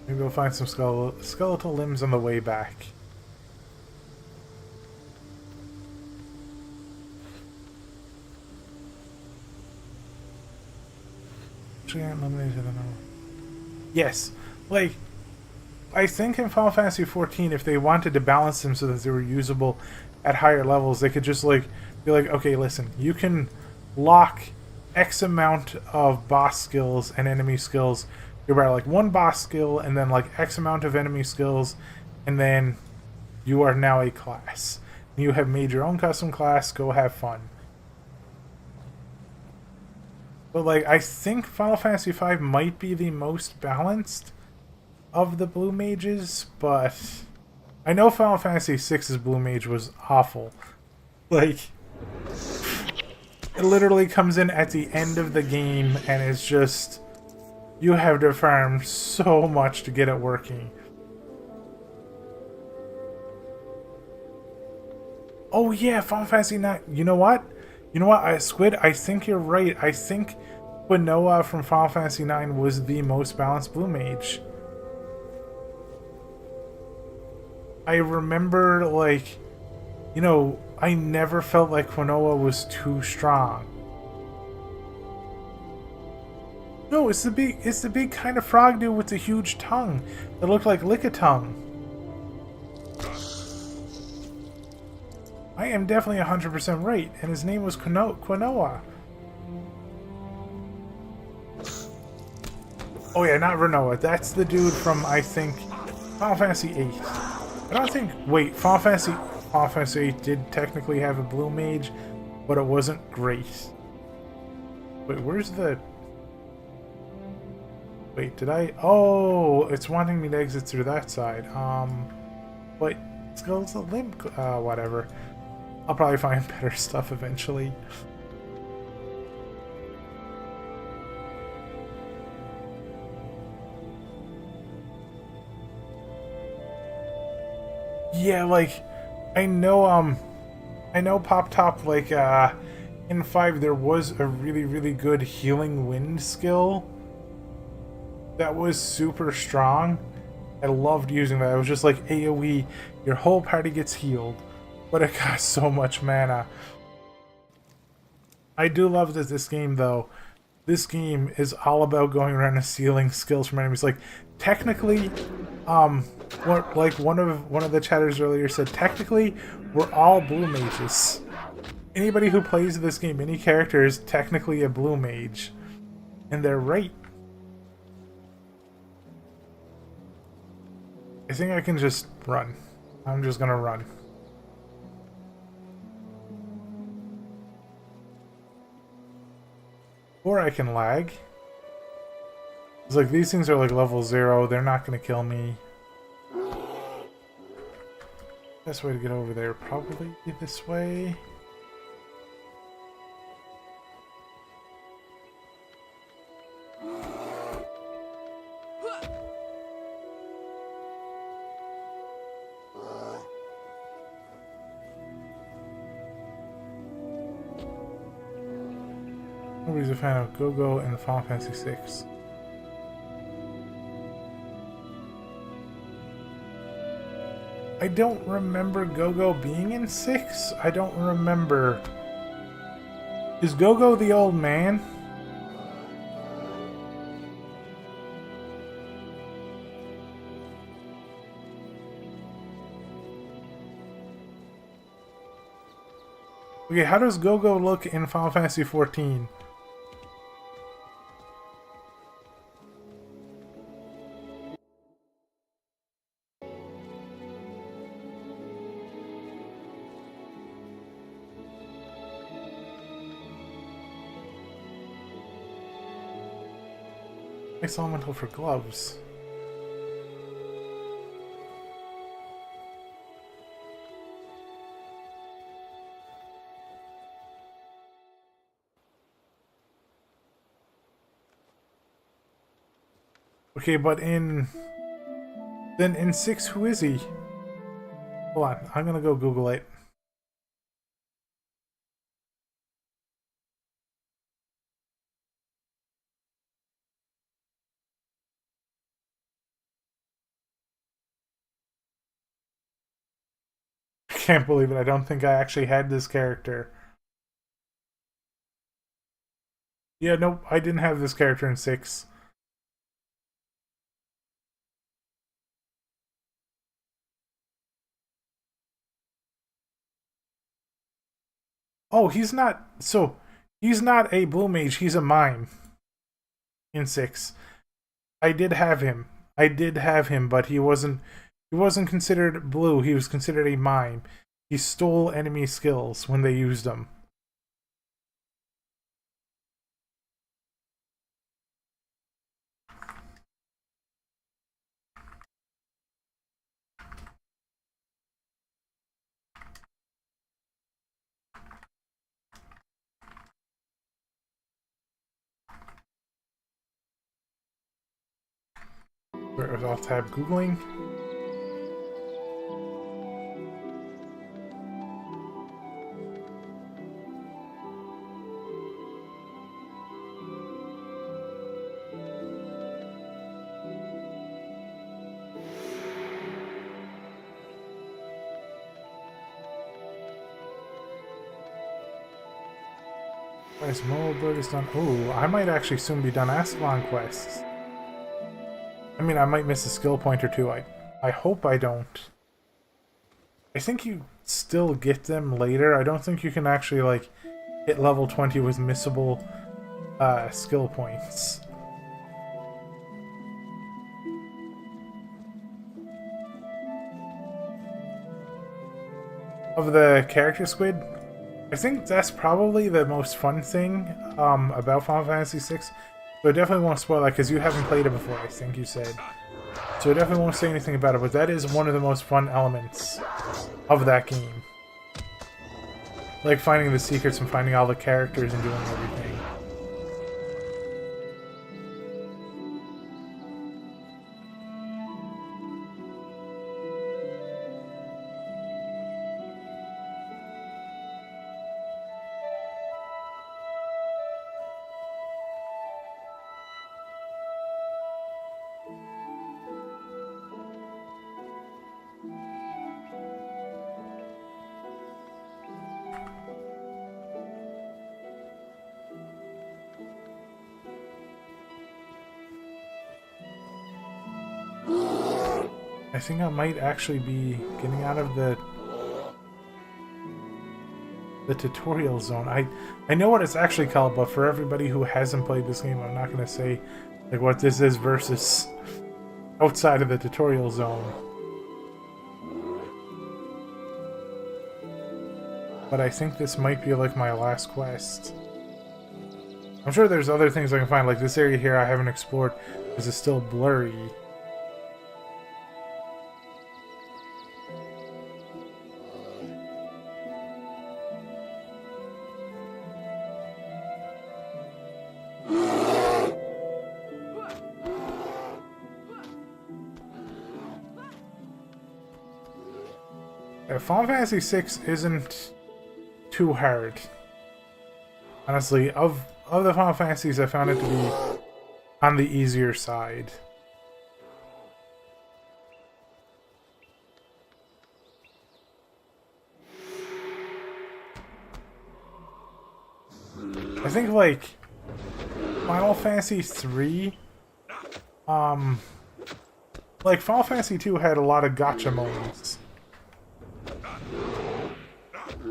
Maybe we'll find some skeletal limbs on the way back. Yes, like I think in Final Fantasy XIV, if they wanted to balance them so that they were usable at higher levels, they could just like be like, okay, listen, you can lock X amount of boss skills and enemy skills. You're about like 1 boss skill and then like X amount of enemy skills, and then you are now a class. You have made your own custom class. Go have fun. But like, I think Final Fantasy V might be the most balanced of the Blue Mages, but I know Final Fantasy VI's Blue Mage was awful. Like, it literally comes in at the end of the game, and it's just, you have to farm so much to get it working. Oh yeah, Final Fantasy IX. You know what? Squid, I think you're right. I think Quinoa from Final Fantasy IX was the most balanced Blue Mage. I remember, like, I never felt like Quinoa was too strong. No, it's the big kind of frog dude with the huge tongue that looked like Lickitung. I am definitely 100% right, and his name was Quinoa. Oh yeah, not Renoa. That's the dude from, I think, Final Fantasy VIII. I don't think... Wait, Final Fantasy VIII did technically have a Blue Mage, but it wasn't great. Wait, where's the... Wait, did I... Oh, it's wanting me to exit through that side. But... Skeletal limb... whatever. I'll probably find better stuff eventually. Yeah, like, I know Pop Top, like, in 5 there was a really, really good healing wind skill that was super strong. I loved using that. It was just like AoE, your whole party gets healed, but it costs so much mana. I do love that this game, though, this game is all about going around and stealing skills from enemies. Like, technically, like one of the chatters earlier said, technically, we're all Blue Mages. Anybody who plays this game, any character is technically a Blue Mage. And they're right. I think I can just run. I'm just gonna run. Or I can lag. It's like, these things are like level 0. They're not gonna kill me. Best way to get over there, probably this way. Nobody's a fan of Go-Go and Final Fantasy VI. I don't remember Go-Go being in 6. I don't remember. Is Go-Go the old man? Okay, how does Go-Go look in Final Fantasy XIV? Nice elemental for gloves. Okay, but in 6, who is he? Hold on, I'm gonna go Google it. I can't believe it. I don't think I actually had this character. Yeah, nope, I didn't have this character in 6. Oh, he's not. So, he's not a blue mage, he's a mime in 6. I did have him. But he wasn't considered blue, he was considered a mime. He stole enemy skills when they used them. I'll tab Googling. Quest Mobile is done. Oh, I might actually soon be done Ascalon quests. I mean, I might miss a skill point or two. I hope I don't. I think you still get them later. I don't think you can actually, like, hit level 20 with missable skill points. Of the character squid, I think that's probably the most fun thing about Final Fantasy VI. So I definitely won't spoil that because you haven't played it before, I think you said. So I definitely won't say anything about it, but that is one of the most fun elements of that game. Like finding the secrets and finding all the characters and doing everything. I think I might actually be getting out of the tutorial zone. I know what it's actually called, but for everybody who hasn't played this game, I'm not going to say like what this is versus outside of the tutorial zone. But I think this might be like my last quest. I'm sure there's other things I can find, like this area here I haven't explored because it's still blurry. Final Fantasy VI isn't too hard. Honestly, of of the Final Fantasies, I found it to be on the easier side. I think like Final Fantasy 3, like Final Fantasy 2 had a lot of gotcha moments.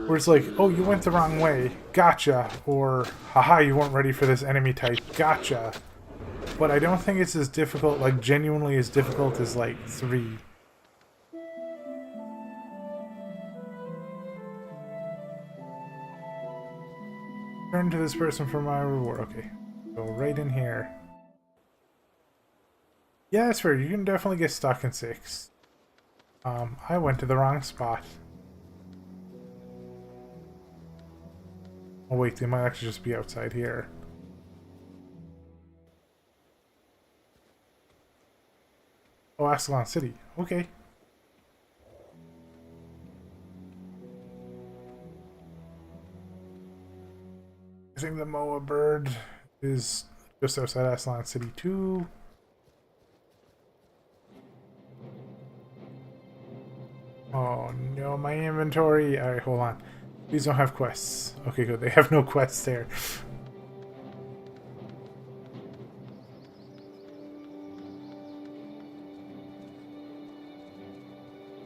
Where it's like, oh, you went the wrong way, gotcha, or haha, you weren't ready for this enemy type, gotcha. But I don't think it's as difficult, like genuinely as difficult as like 3. Turn to this person for my reward. Okay, go right in here. Yeah, that's fair. You can definitely get stuck in 6. I went to the wrong spot. Oh wait, they might actually just be outside here. Oh, Ascalon City. Okay. I think the Moa bird is just outside Ascalon City too. Oh no, my inventory. Alright, hold on. These don't have quests. Okay, good. They have no quests there.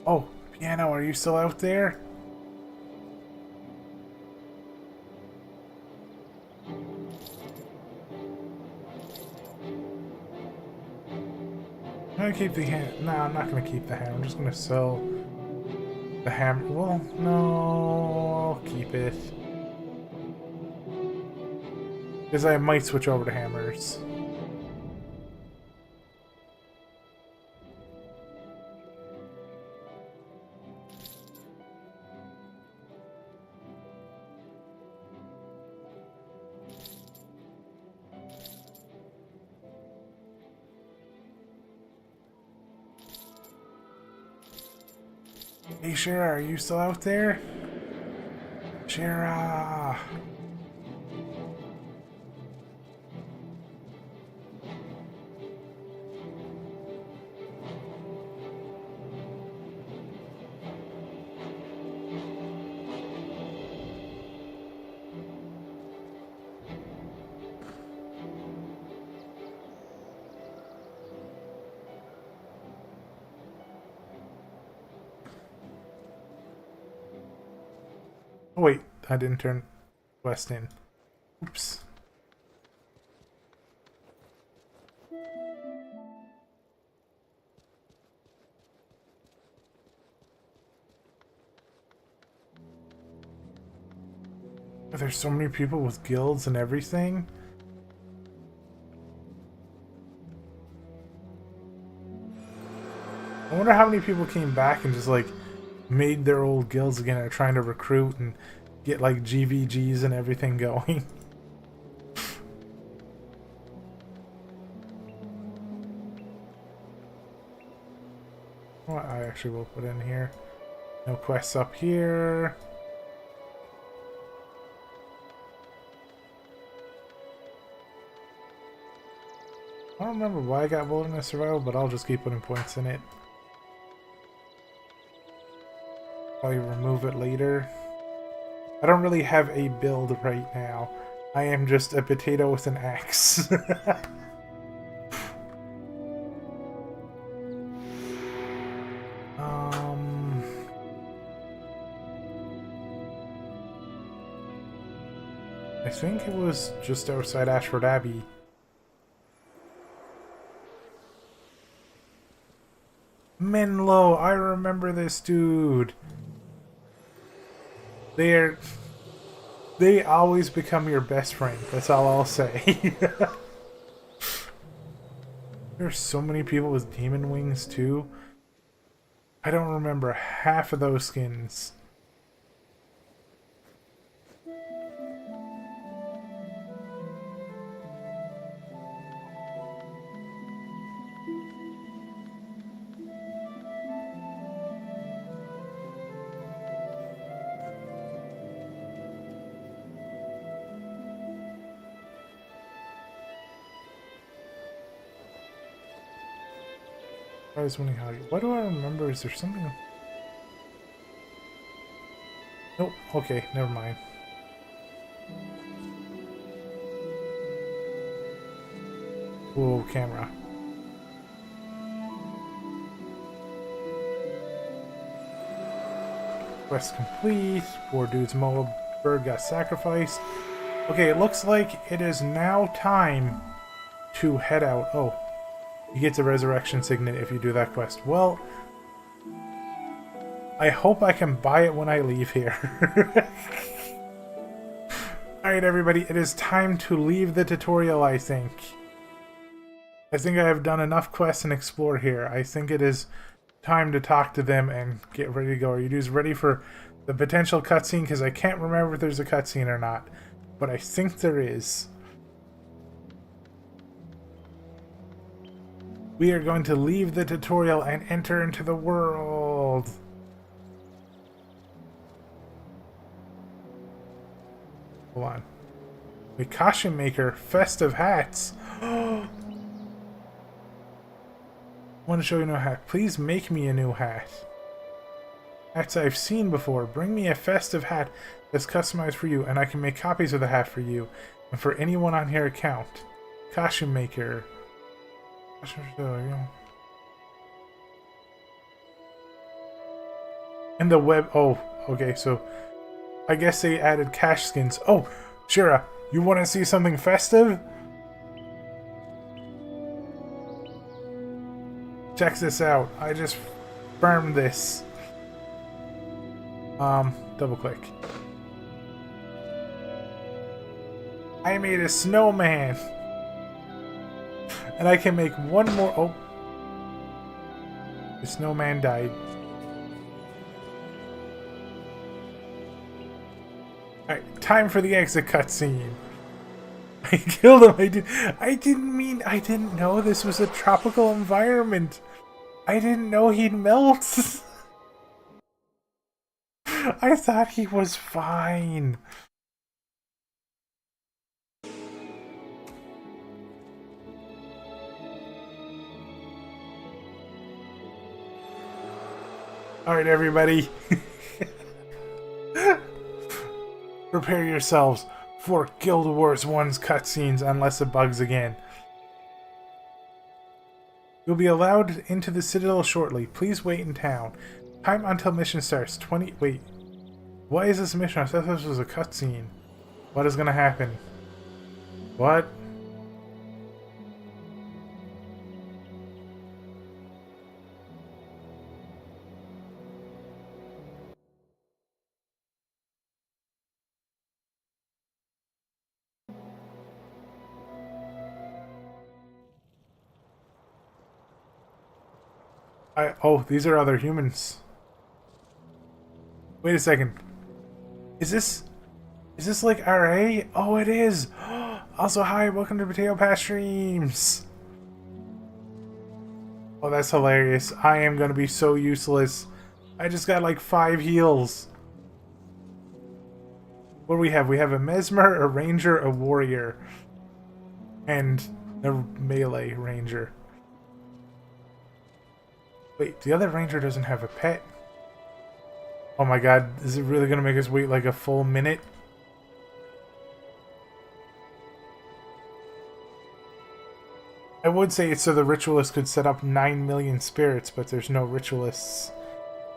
Oh, Piano, are you still out there? I'm gonna keep the hammer. No, I'm not gonna keep the hammer. I'm just gonna sell the hammer. Well, no, I'll keep it. Because I might switch over to hammers. Hey, Shara, are you still out there? Shara! Oh wait, I didn't turn West in. Oops. There's so many people with guilds and everything. I wonder how many people came back and just like made their old guilds again and are trying to recruit and get like GVGs and everything going. What I actually will put in here. No quests up here. I don't remember why I got Wilderness Survival, but I'll just keep putting points in it. Probably remove it later. I don't really have a build right now. I am just a potato with an axe. I think it was just outside Ashford Abbey. Menlo, I remember this dude. They always become your best friend. That's all I'll say. There's so many people with demon wings too. I don't remember half of those skins. Prize winning hobby. What do I remember? Is there something? Nope. Okay, never mind. Whoa, camera. Quest complete. Poor dude's mobile bird got sacrificed. Okay, it looks like it is now time to head out. Oh, you get the resurrection signet if you do that quest. Well, I hope I can buy it when I leave here. Alright everybody, it is time to leave the tutorial, I think. I think I have done enough quests and explore here. I think it is time to talk to them and get ready to go. Are you dudes ready for the potential cutscene? Because I can't remember if there's a cutscene or not. But I think there is. We are going to leave the tutorial and enter into the world. Hold on. The costume maker, festive hats. Want to show you a new hat. Please make me a new hat. Hats I've seen before. Bring me a festive hat that's customized for you, and I can make copies of the hat for you and for anyone on your account. Costume maker. And the web. Oh, okay. So I guess they added cash skins. Oh, Shira, you want to see something festive? Check this out. I just firmed this. Double click. I made a snowman. And I can make one more. Oh. The snowman died. Alright, time for the exit cutscene. I killed him. I didn't know this was a tropical environment. I didn't know he'd melt. I thought he was fine. Alright, everybody. Prepare yourselves for Guild Wars 1's cutscenes unless it bugs again. You'll be allowed into the Citadel shortly. Please wait in town. Time until mission starts. 20... Wait. Why is this a mission? I thought this was a cutscene. What is gonna happen? What? Oh, these are other humans. Wait a second. Is this like RA? Oh, it is. Also, hi, welcome to Potato Patch Streams. Oh, that's hilarious. I am gonna be so useless. I just got like 5 heals. What do we have? We have a Mesmer, a Ranger, a Warrior, and a Melee Ranger. Wait, the other Ranger doesn't have a pet. Oh my god, is it really gonna make us wait like a full minute? I would say it's so the Ritualist could set up 9 million spirits, but there's no Ritualists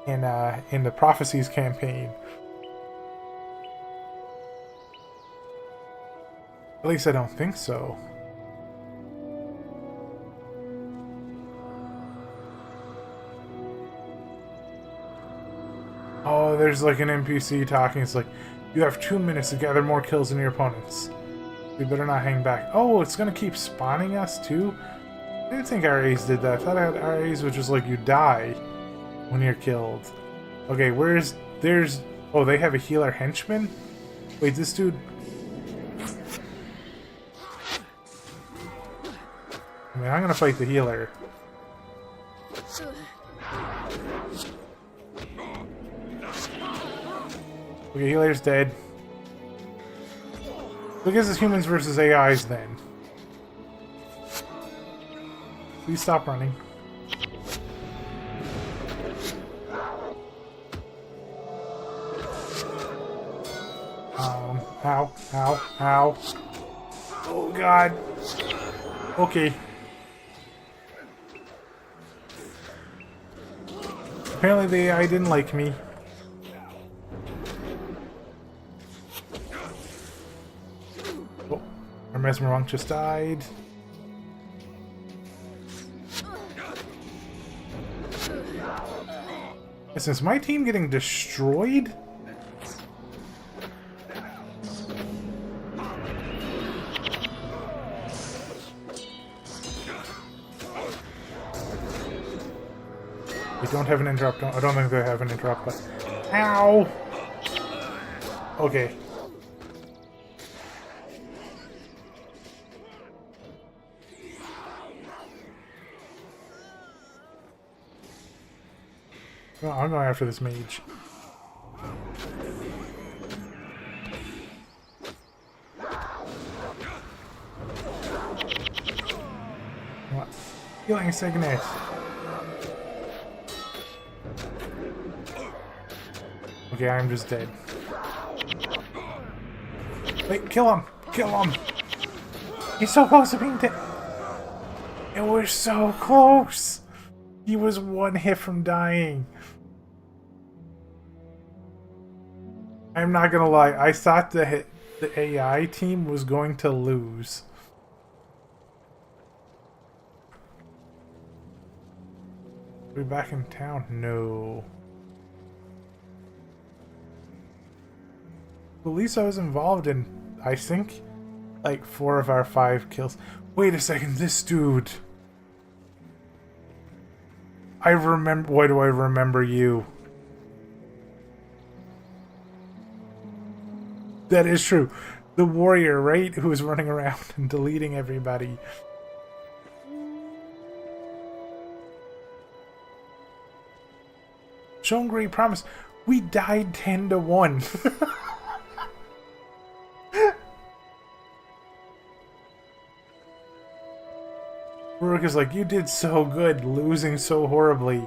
in the Prophecies campaign. At least I don't think so. Oh, there's like an NPC talking. It's like, you have 2 minutes to gather more kills than your opponents. We better not hang back. Oh, it's gonna keep spawning us too? I didn't think RAs did that. I thought RAs was just like you die when you're killed. Okay, oh, they have a healer henchman? Wait, this dude... I mean, I'm gonna fight the healer. Okay, healer's dead. So I guess it's humans versus AIs then. Please stop running. Ow, ow, ow. Oh god. Okay. Apparently the AI didn't like me. Oh, our mesmer monk just died. Is my team getting destroyed? They don't have an interrupt. I don't think they have an interrupt, but... Ow! Okay. Well, I'm going after this mage. What? Healing Signet. Okay, I'm just dead. Wait, kill him! Kill him! He's so close to being dead! It was so close! He was one hit from dying. I'm not gonna lie, I thought the AI team was going to lose. Are we back in town? No. At least I was involved in, I think, like 4 of our 5 kills. Wait a second, this dude. I remember. Why do I remember you? That is true. The warrior, right? Who was running around and deleting everybody. Shown great promise. We died 10-1. Rook is like, you did so good, losing so horribly.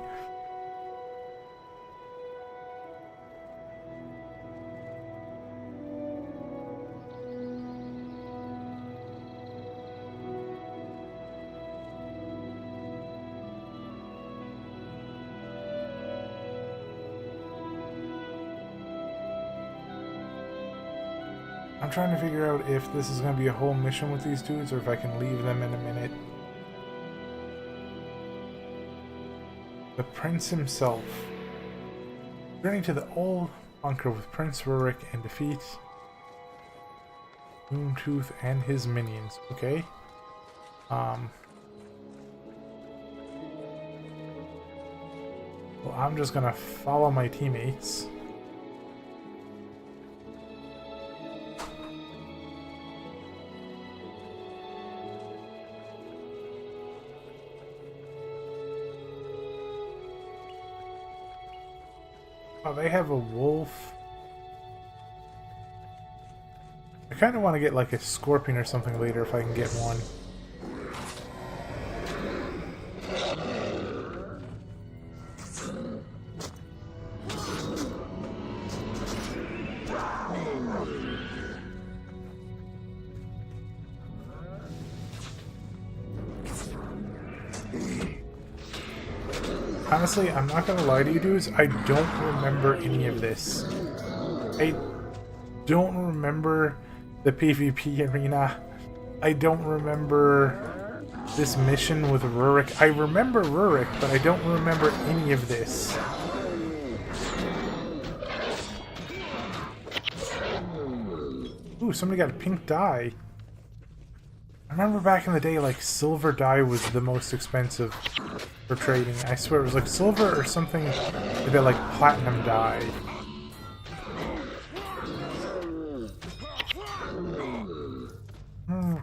I'm trying to figure out if this is going to be a whole mission with these dudes or if I can leave them in a minute. The Prince himself. Journey to the old bunker with Prince Rurik and defeat Moontooth and his minions. Okay. Well, I'm just gonna follow my teammates. Oh, they have a wolf. I kind of want to get like a scorpion or something later if I can get one. Honestly, I'm not gonna lie to you dudes, I don't remember any of this. I don't remember the PvP arena. I don't remember this mission with Rurik. I remember Rurik, but I don't remember any of this. Ooh, somebody got a pink dye. I remember back in the day, like, silver dye was the most expensive for trading. I swear it was like silver or something a bit like platinum dye.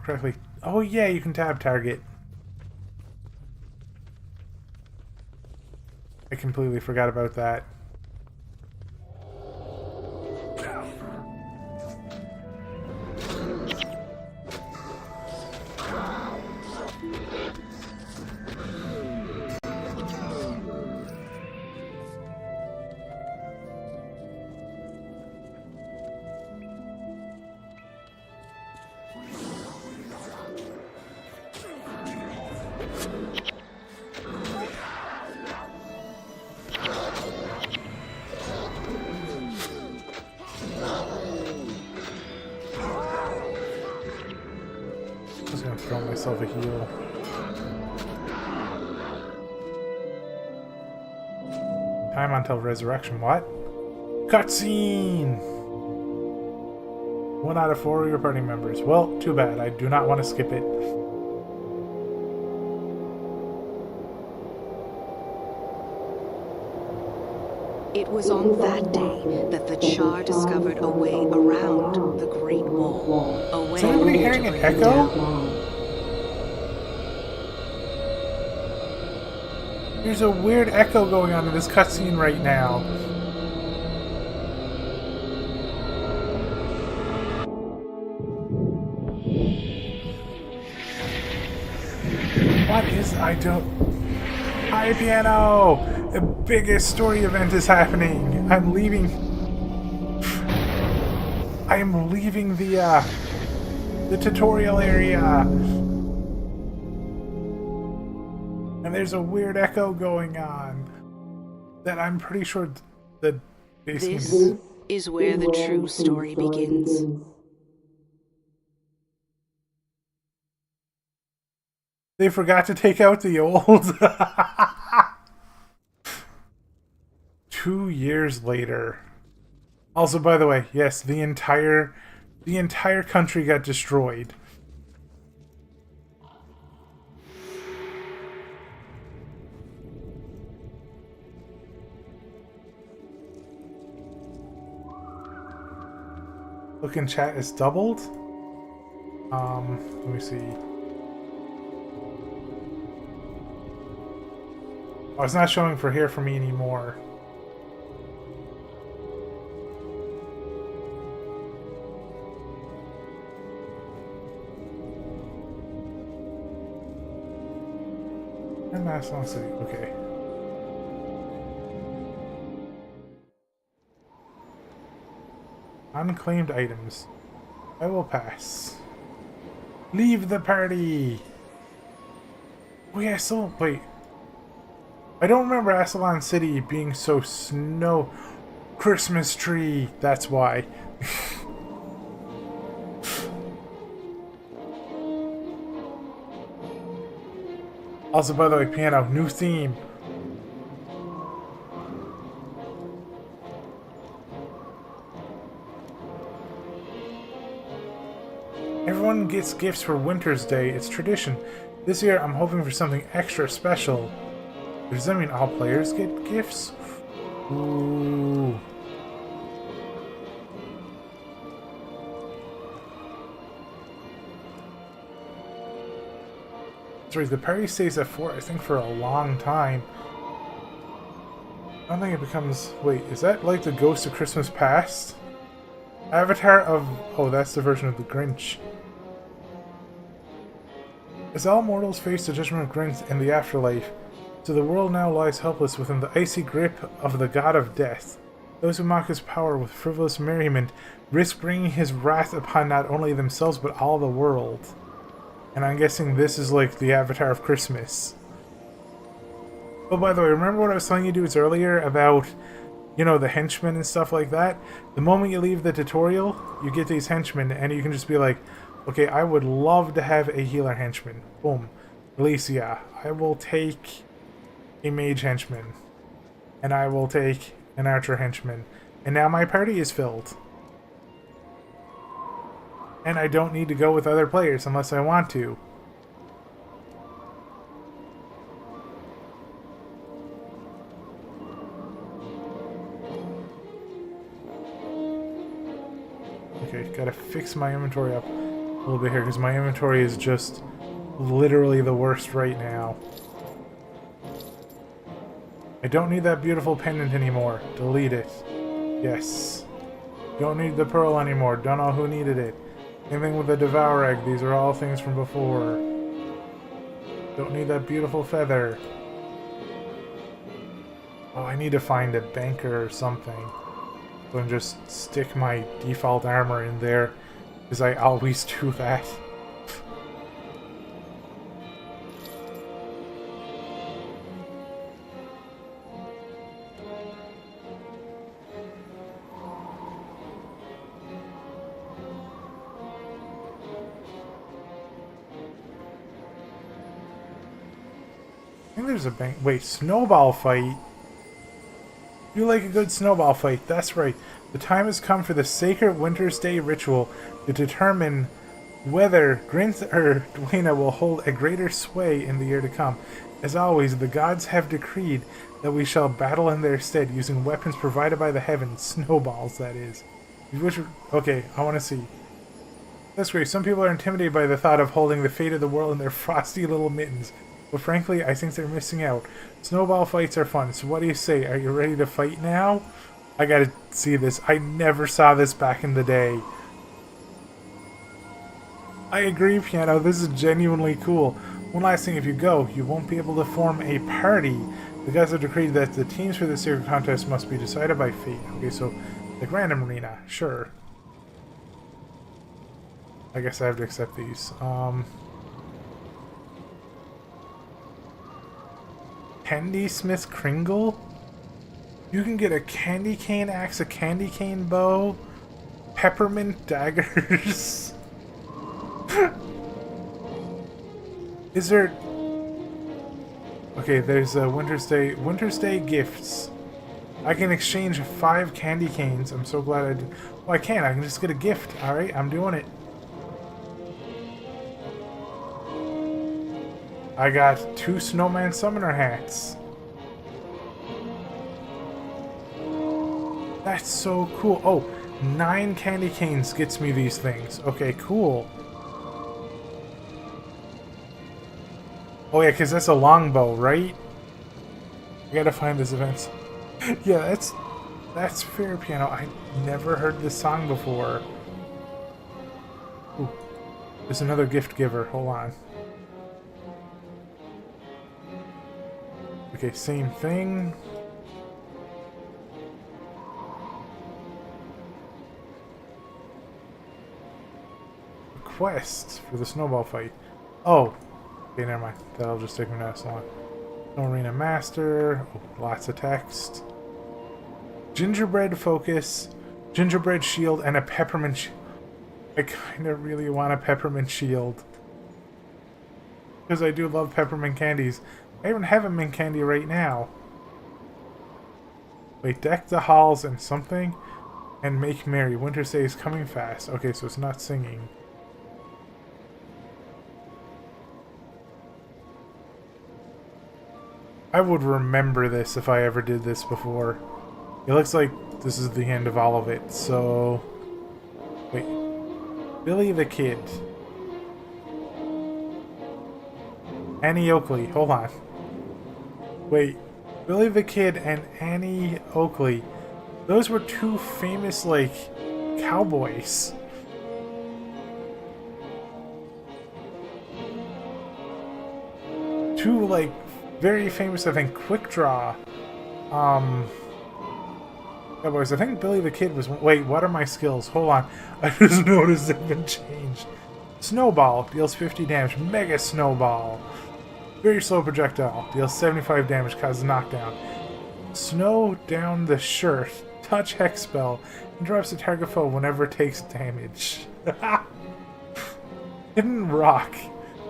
Correctly. Oh yeah, you can tab target. I completely forgot about that. I'm just gonna throw myself a heal. Time until resurrection. What? Cutscene! 1 out of 4 of your party members. Well, too bad. I do not want to skip it. It was on that day that the Char discovered a way around the Great Wall. A way Is anybody hearing to an bring echo? down- There's a weird echo going on in this cutscene right now. What is... I don't... Hi, Piano! The biggest story event is happening. I'm leaving the tutorial area. And there's a weird echo going on that I'm pretty sure that basically... This is where the true story begins. They forgot to take out the old. 2 years later. Also, by the way, yes, the entire country got destroyed. Look in chat, it's doubled. Let me see. Oh, it's not showing for here for me anymore. And that's not city. Okay. Unclaimed items. I will pass. Leave the party! Oh yeah, so wait. I don't remember Ascalon City being so snow... Christmas tree, that's why. Also, by the way, Piano, new theme. Everyone gets gifts for Winter's Day. It's tradition. This year, I'm hoping for something extra special. Does that mean all players get gifts? Ooh. Sorry, the party stays at 4, I think, for a long time. I don't think it becomes... Wait, is that like the Ghost of Christmas Past? Avatar of... Oh, that's the version of the Grinch. As all mortals face the judgment of Grinch in the afterlife, so the world now lies helpless within the icy grip of the god of death. Those who mock his power with frivolous merriment risk bringing his wrath upon not only themselves but all the world. And I'm guessing this is like the Avatar of Christmas. Oh, by the way, remember what I was telling you dudes earlier about, you know, the henchmen and stuff like that? The moment you leave the tutorial, you get these henchmen and you can just be like, okay, I would love to have a healer henchman. Boom. Alicia, I will take a mage henchman. And I will take an archer henchman. And now my party is filled. And I don't need to go with other players unless I want to. Okay, gotta fix my inventory up a little bit here because my inventory is just literally the worst right now. I don't need that beautiful pendant anymore. Delete it. Yes. Don't need the pearl anymore. Don't know who needed it. Anything with the Devour Egg, these are all things from before. Don't need that beautiful feather. Oh, I need to find a banker or something. So I can just stick my default armor in there, because I always do that. I think there's a bank. Wait, snowball fight? You like a good snowball fight. That's right. The time has come for the sacred Winter's Day ritual to determine whether Grinth or Dwayna will hold a greater sway in the year to come. As always, the gods have decreed that we shall battle in their stead using weapons provided by the heavens. Snowballs, that is. Okay, I want to see. That's great. Some people are intimidated by the thought of holding the fate of the world in their frosty little mittens. But frankly, I think they're missing out. Snowball fights are fun. So what do you say? Are you ready to fight now? I gotta see this. I never saw this back in the day. I agree, Piano. This is genuinely cool. One last thing, if you go, you won't be able to form a party. The gods have decreed that the teams for the sacred contest must be decided by fate. Okay, so like random arena, sure. I guess I have to accept these. Candy Smith Kringle? You can get a candy cane axe, a candy cane bow, peppermint daggers. Is there... Okay, there's a Winter's Day gifts. I can exchange 5 candy canes. I'm so glad I did. Well, I can. I can just get a gift. Alright, I'm doing it. I got 2 Snowman Summoner hats. That's so cool. Oh, 9 candy canes gets me these things. Okay, cool. Oh yeah, because that's a longbow, right? I gotta find this event. Yeah, that's fair, Piano. I never heard this song before. Ooh, there's another gift giver. Hold on. Okay, same thing. Quest for the snowball fight. Oh, okay, never mind. That'll just take me that long. Arena Master. Oh, lots of text. Gingerbread Focus, Gingerbread Shield, and a Peppermint Shield. I kind of really want a Peppermint Shield. Because I do love peppermint candies. I even have a mint candy right now. Wait, deck the halls and something, and make merry. Winter's Day is coming fast. Okay, so it's not singing. I would remember this if I ever did this before. It looks like this is the end of all of it, so... Wait. Billy the Kid. Annie Oakley. Hold on. Wait. Billy the Kid and Annie Oakley. Those were 2 famous, like, cowboys. Two, like, very famous, I think, quick draw. Cowboys. I think Billy the Kid was... Wait, what are my skills? Hold on. I just noticed they've been changed. Snowball. Deals 50 damage. Mega Snowball. Very slow projectile. Deals 75 damage. Causes knockdown. Snow down the shirt. Touch Hex Spell. Interrupts the target foe whenever it takes damage. Hidden Rock.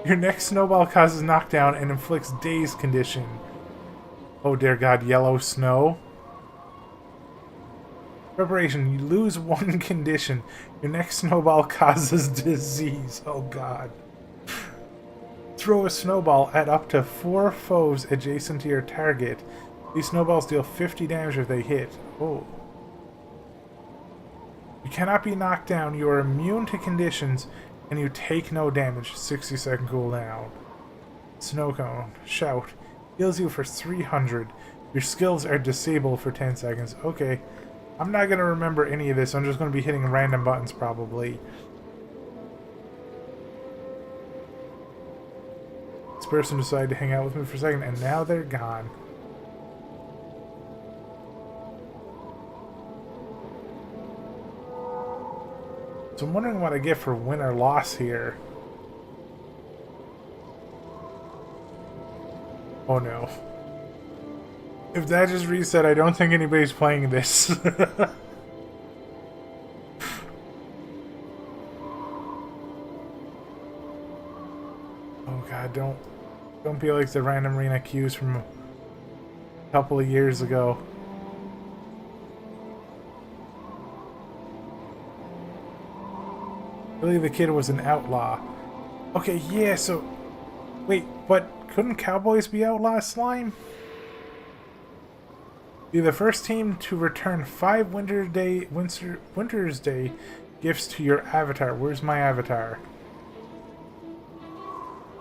Your next snowball causes knockdown and inflicts Daze condition. Oh dear God, yellow snow. Preparation, you lose 1 condition. Your next snowball causes disease. Oh God. Throw a snowball at up to 4 foes adjacent to your target. These snowballs deal 50 damage if they hit. Oh. You cannot be knocked down. You are immune to conditions. And you take no damage. 60-second cooldown. Snow Cone. Shout. Heals you for 300. Your skills are disabled for 10 seconds. Okay. I'm not going to remember any of this. I'm just going to be hitting random buttons probably. This person decided to hang out with me for a second and now they're gone. So I'm wondering what I get for win or loss here. Oh no. If that just reset, I don't think anybody's playing this. Oh God, don't. Don't be like the random arena queues from a couple of years ago. Really, the kid was an outlaw. Okay, yeah, so... Wait, but couldn't cowboys be outlaw slime? Be the first team to return 5 Winter's Day gifts to your avatar. Where's my avatar?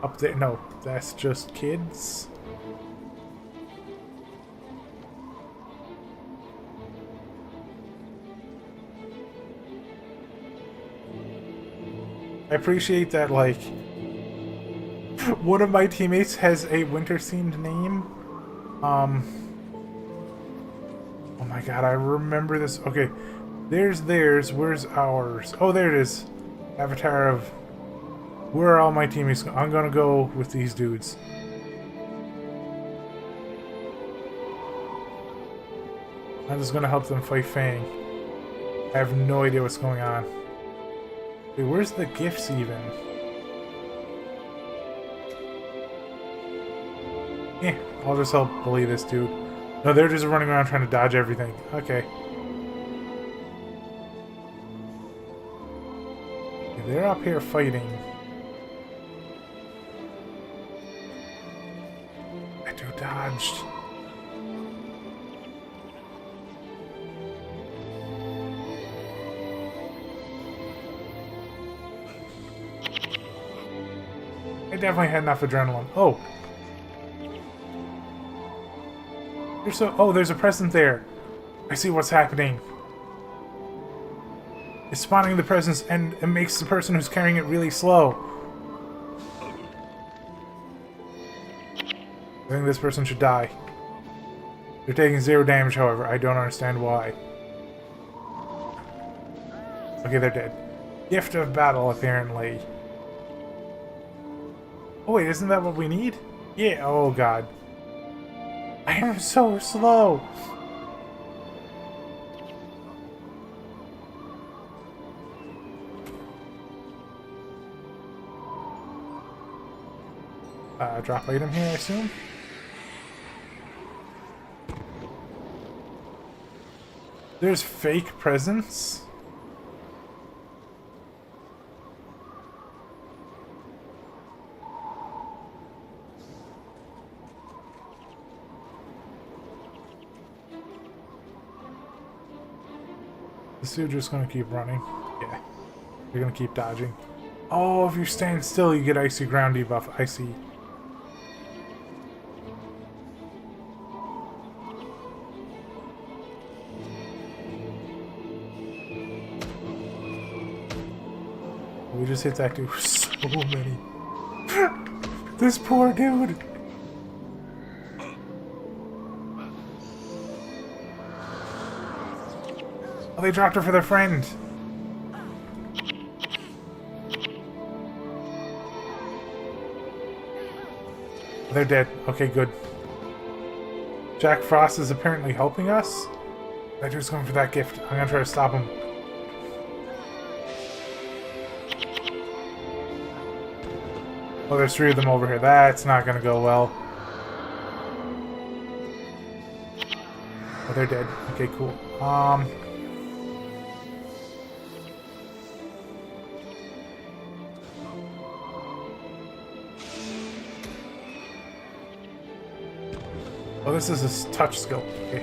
Up there. No, that's just kids. I appreciate that, like, one of my teammates has a winter-themed name. Oh my god, I remember this. Okay, there's theirs. Where's ours? Oh, there it is. Avatar of... Where are all my teammates? I'm gonna go with these dudes. I'm just gonna help them fight Fang. I have no idea what's going on. Wait, where's the gifts even? Yeah, I'll just help bully this dude. No, they're just running around trying to dodge everything. Okay. They're up here fighting. That dude dodged. I definitely had enough adrenaline. Oh! There's a present there. I see what's happening. It's spawning the presents and it makes the person who's carrying it really slow. I think this person should die. They're taking 0 damage, however. I don't understand why. Okay, they're dead. Gift of battle, apparently. Oh wait, isn't that what we need? Yeah, oh god. I am so slow! Drop item here, I assume? There's fake presents? This dude's just gonna keep running. Yeah. You're gonna keep dodging. Oh, if you stand still, you get icy ground debuff. I see. We just hit that dude with so many. This poor dude. Oh, they dropped her for their friend. They're dead. Okay, good. Jack Frost is apparently helping us. That dude's going for that gift. I'm gonna try to stop him. Oh, there's 3 of them over here. That's not gonna go well. Oh, they're dead. Okay, cool. Oh, this is a touch skill. Okay,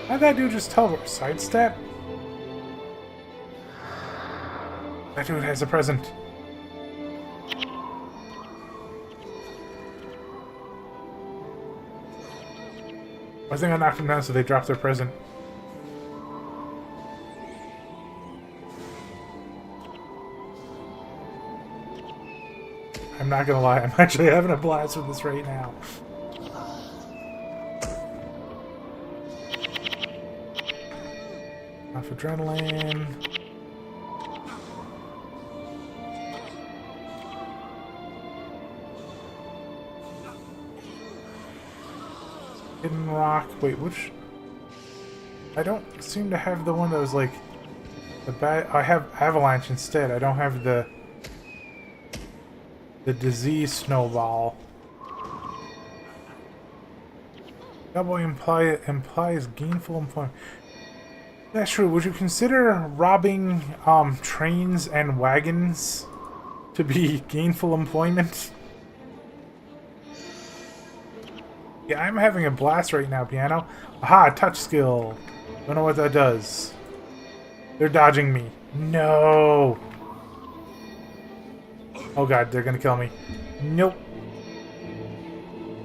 how'd that dude just teleport? Sidestep? That dude has a present. I think I knocked them down so they dropped their present. I'm not gonna lie, I'm actually having a blast with this right now. Enough adrenaline. Hidden rock. Wait, which? I don't seem to have the one that was like the bad. I have avalanche instead. I don't have the The disease snowball. Cowboy implies gainful employment. That's true. Would you consider robbing trains and wagons to be gainful employment? Yeah, I'm having a blast right now, piano. Aha, touch skill. Don't know what that does. They're dodging me. No. Oh god, they're gonna kill me. Nope.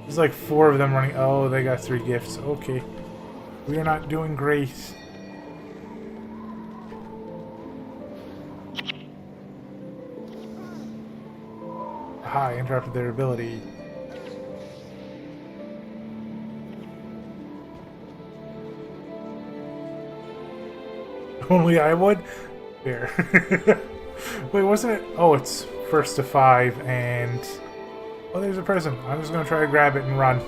There's like 4 of them running. Oh, they got 3 gifts. Okay. We are not doing great. Aha, I interrupted their ability. Only I would? Fair. Wait, wasn't it? Oh, it's first to 5 and... Oh, there's a prison. I'm just going to try to grab it and run.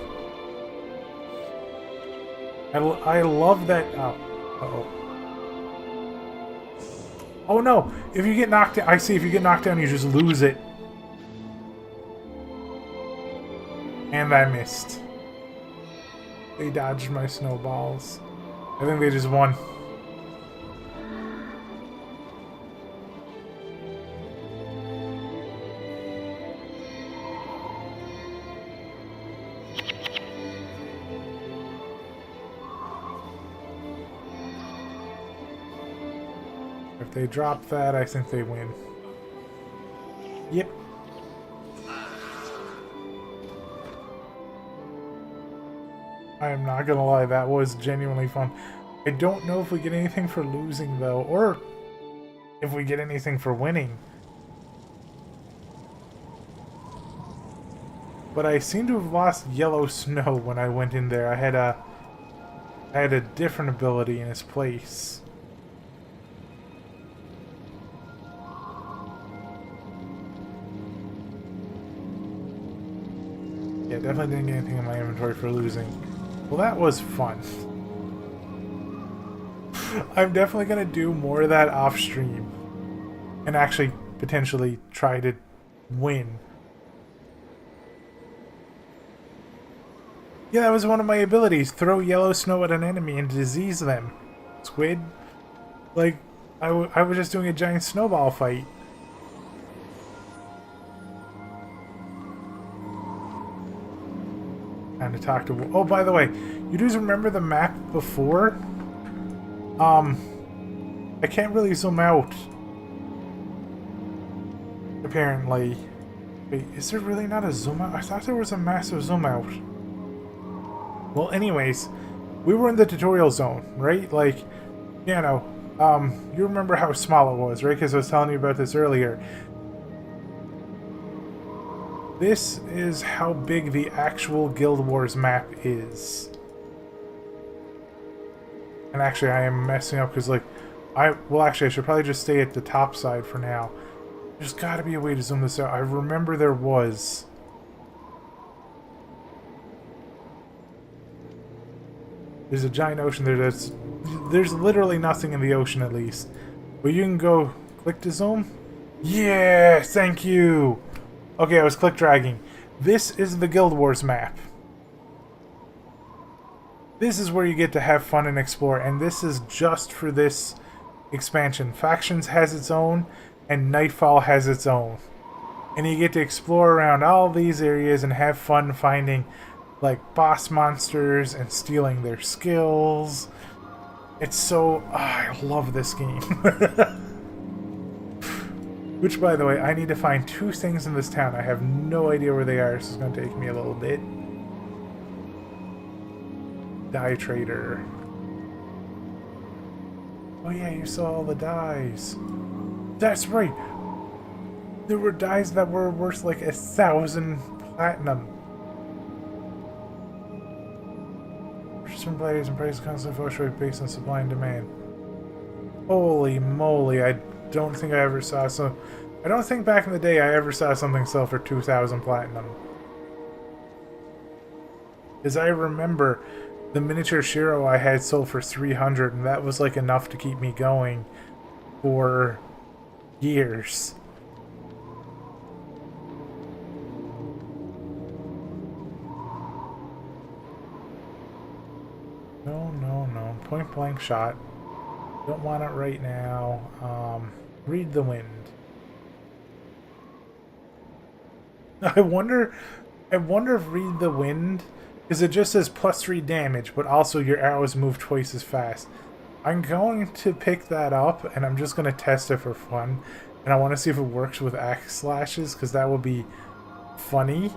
I love that... Oh. Uh-oh. Oh, no! If you get knocked down... I see, if you get knocked down, you just lose it. And I missed. They dodged my snowballs. I think they just won. If they drop that, I think they win. Yep. I am not gonna lie, that was genuinely fun. I don't know if we get anything for losing, though, or if we get anything for winning. But I seem to have lost yellow snow when I went in there. I had a different ability in its place. Yeah, definitely didn't get anything in my inventory for losing. Well, that was fun. I'm definitely going to do more of that off stream. And actually, potentially, try to win. Yeah, that was one of my abilities. Throw yellow snow at an enemy and disease them. Squid. Like, I was just doing a giant snowball fight. Time to talk to... Oh, by the way, you guys remember the map before? I can't really zoom out. Apparently. Wait, is there really not a zoom out? I thought there was a massive zoom out. Well, anyways, we were in the tutorial zone, right? Like, you know, you remember how small it was, right? Because I was telling you about this earlier. This is how big the actual Guild Wars map is. And actually, I am messing up because, like, well, actually, I should probably just stay at the top side for now. There's got to be a way to zoom this out. I remember there was. There's a giant ocean there that's... There's literally nothing in the ocean, at least. But you can go... Click to zoom? Yeah! Thank you! Okay, I was click dragging. This is the Guild Wars map. This is where you get to have fun and explore, and this is just for this expansion. Factions has its own, and Nightfall has its own. And you get to explore around all these areas and have fun finding, like, boss monsters and stealing their skills. It's so... Oh, I love this game. Which, by the way, I need to find 2 things in this town. I have no idea where they are, so it's going to take me a little bit. Dye trader. Oh yeah, you saw all the dyes. That's right! There were dyes that were worth like 1,000 platinum. Purchasing players and prices constantly fluctuate based on supply and demand. Holy moly, I don't think I ever saw some... I don't think back in the day I ever saw something sell for 2,000 platinum. Because I remember the miniature Shiro I had sold for 300, and that was like enough to keep me going for years. No, no, no. Point blank shot. Don't want it right now. Read the wind. I wonder if read the wind, because it just says +3 damage, but also your arrows move twice as fast. I'm going to pick that up, and I'm just going to test it for fun. And I want to see if it works with axe slashes, because that would be funny.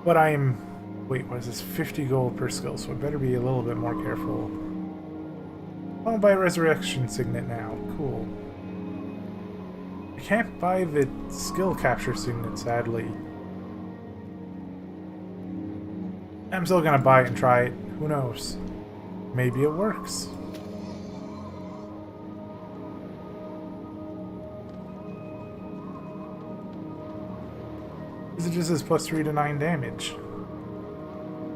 But I'm... Wait, what is this? 50 gold per skill, so I better be a little bit more careful. I'll buy a resurrection signet now. Cool. I can't buy the skill capture signet, sadly. I'm still gonna buy it and try it. Who knows? Maybe it works. Because it just says +3 to 9 damage.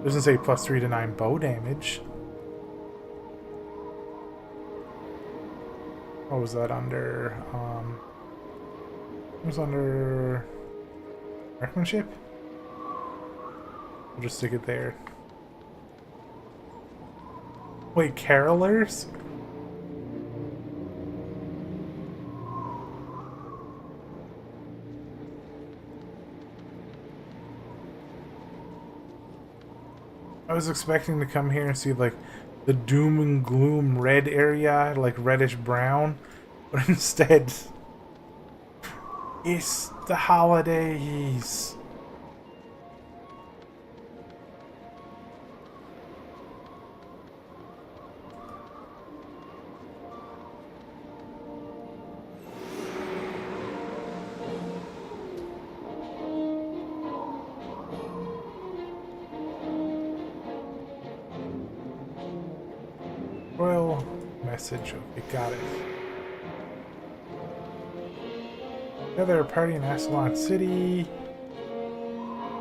It doesn't say +3 to 9 bow damage. What was that under? It was under marksmanship? I'll just stick it there. Wait, carolers? I was expecting to come here and see like the doom and gloom red area, like reddish brown, but instead it's the holidays. Royal message. Okay, got it. Together a party in Ascalon City.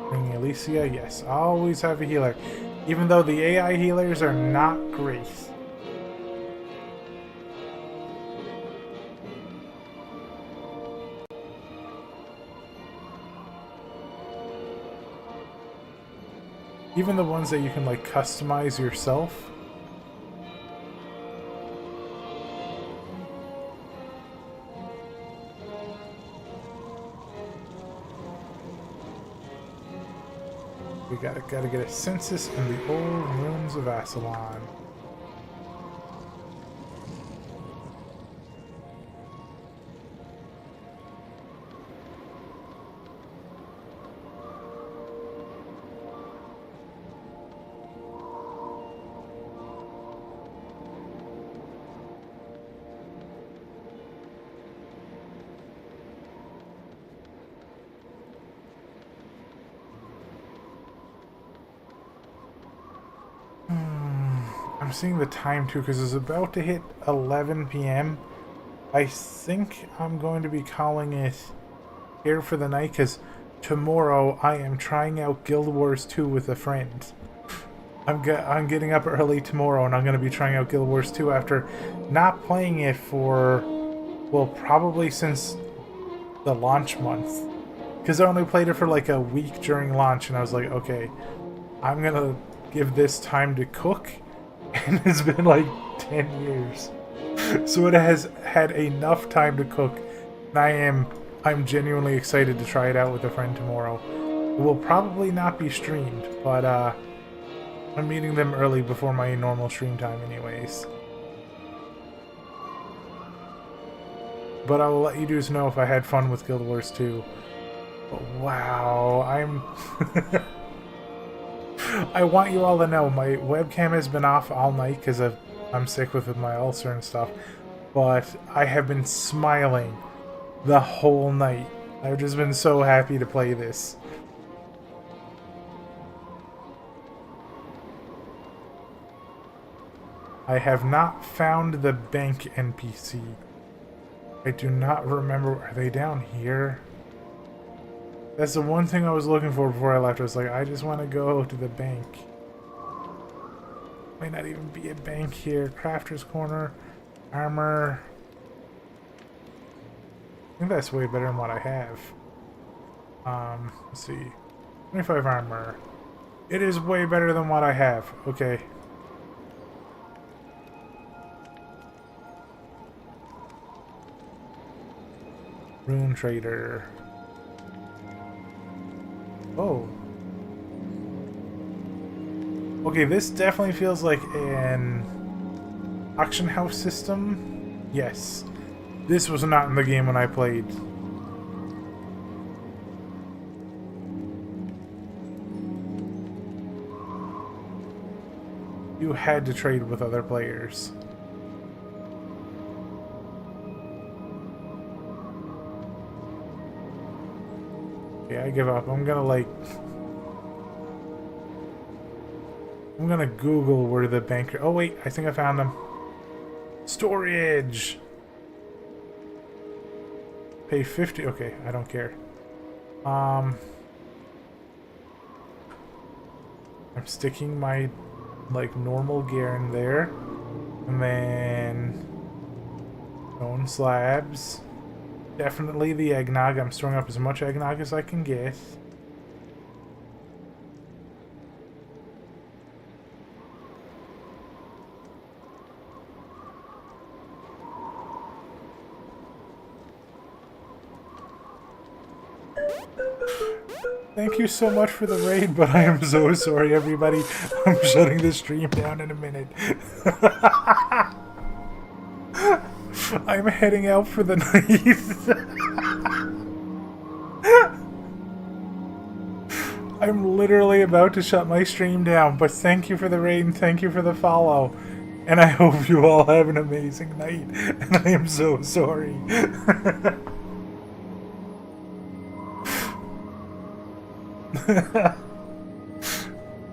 Bringing Alicia. Yes, always have a healer. Even though the AI healers are not great. Even the ones that you can like customize yourself. We gotta get a census in the old ruins of Ascalon. I'm seeing the time too because it's about to hit 11 p.m. I think I'm going to be calling it here for the night because tomorrow I am trying out Guild Wars 2 with a friend. I'm getting up early tomorrow and I'm going to be trying out Guild Wars 2 after not playing it for, well, probably since the launch month. Because I only played it for like a week during launch and I was like, okay, I'm going to give this time to cook. And it's been like 10 years. So it has had enough time to cook. And I'm genuinely excited to try it out with a friend tomorrow. It will probably not be streamed, but I'm meeting them early before my normal stream time anyways. But I will let you dudes know if I had fun with Guild Wars 2. But wow, I want you all to know my webcam has been off all night because I'm sick with my ulcer and stuff, but I have been smiling the whole night. I've just been so happy to play this. I have not found the bank NPC. I do not remember. Are they down here? That's the one thing I was looking for before I left. I was like, I just want to go to the bank. Might not even be a bank here. Crafter's Corner. Armor. I think that's way better than what I have. Let's see. 25 armor. It is way better than what I have. Okay. Rune Trader. Oh. Okay, this definitely feels like an auction house system. Yes. This was not in the game when I played. You had to trade with other players. Okay, I give up. I'm gonna Google where the banker... Oh wait, I think I found them. Storage! Pay 50... Okay, I don't care. I'm sticking my, normal gear in there. And then... stone slabs. Definitely the eggnog. I'm storing up as much eggnog as I can get. Thank you so much for the raid, but I am so sorry, everybody. I'm shutting the stream down in a minute. I'm heading out for the night. I'm literally about to shut my stream down, but thank you for the raid and thank you for the follow. And I hope you all have an amazing night. And I am so sorry.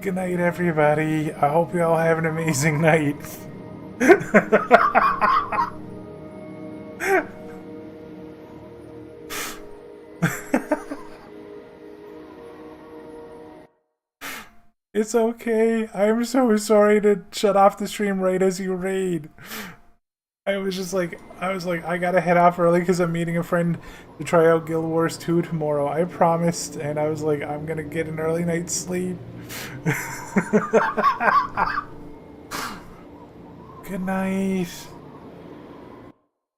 Good night, everybody. I hope you all have an amazing night. It's okay. I'm so sorry to shut off the stream right as you raid. I was like, I gotta head off early because I'm meeting a friend to try out Guild Wars 2 tomorrow. I promised, and I was like, I'm gonna get an early night's sleep. Good night.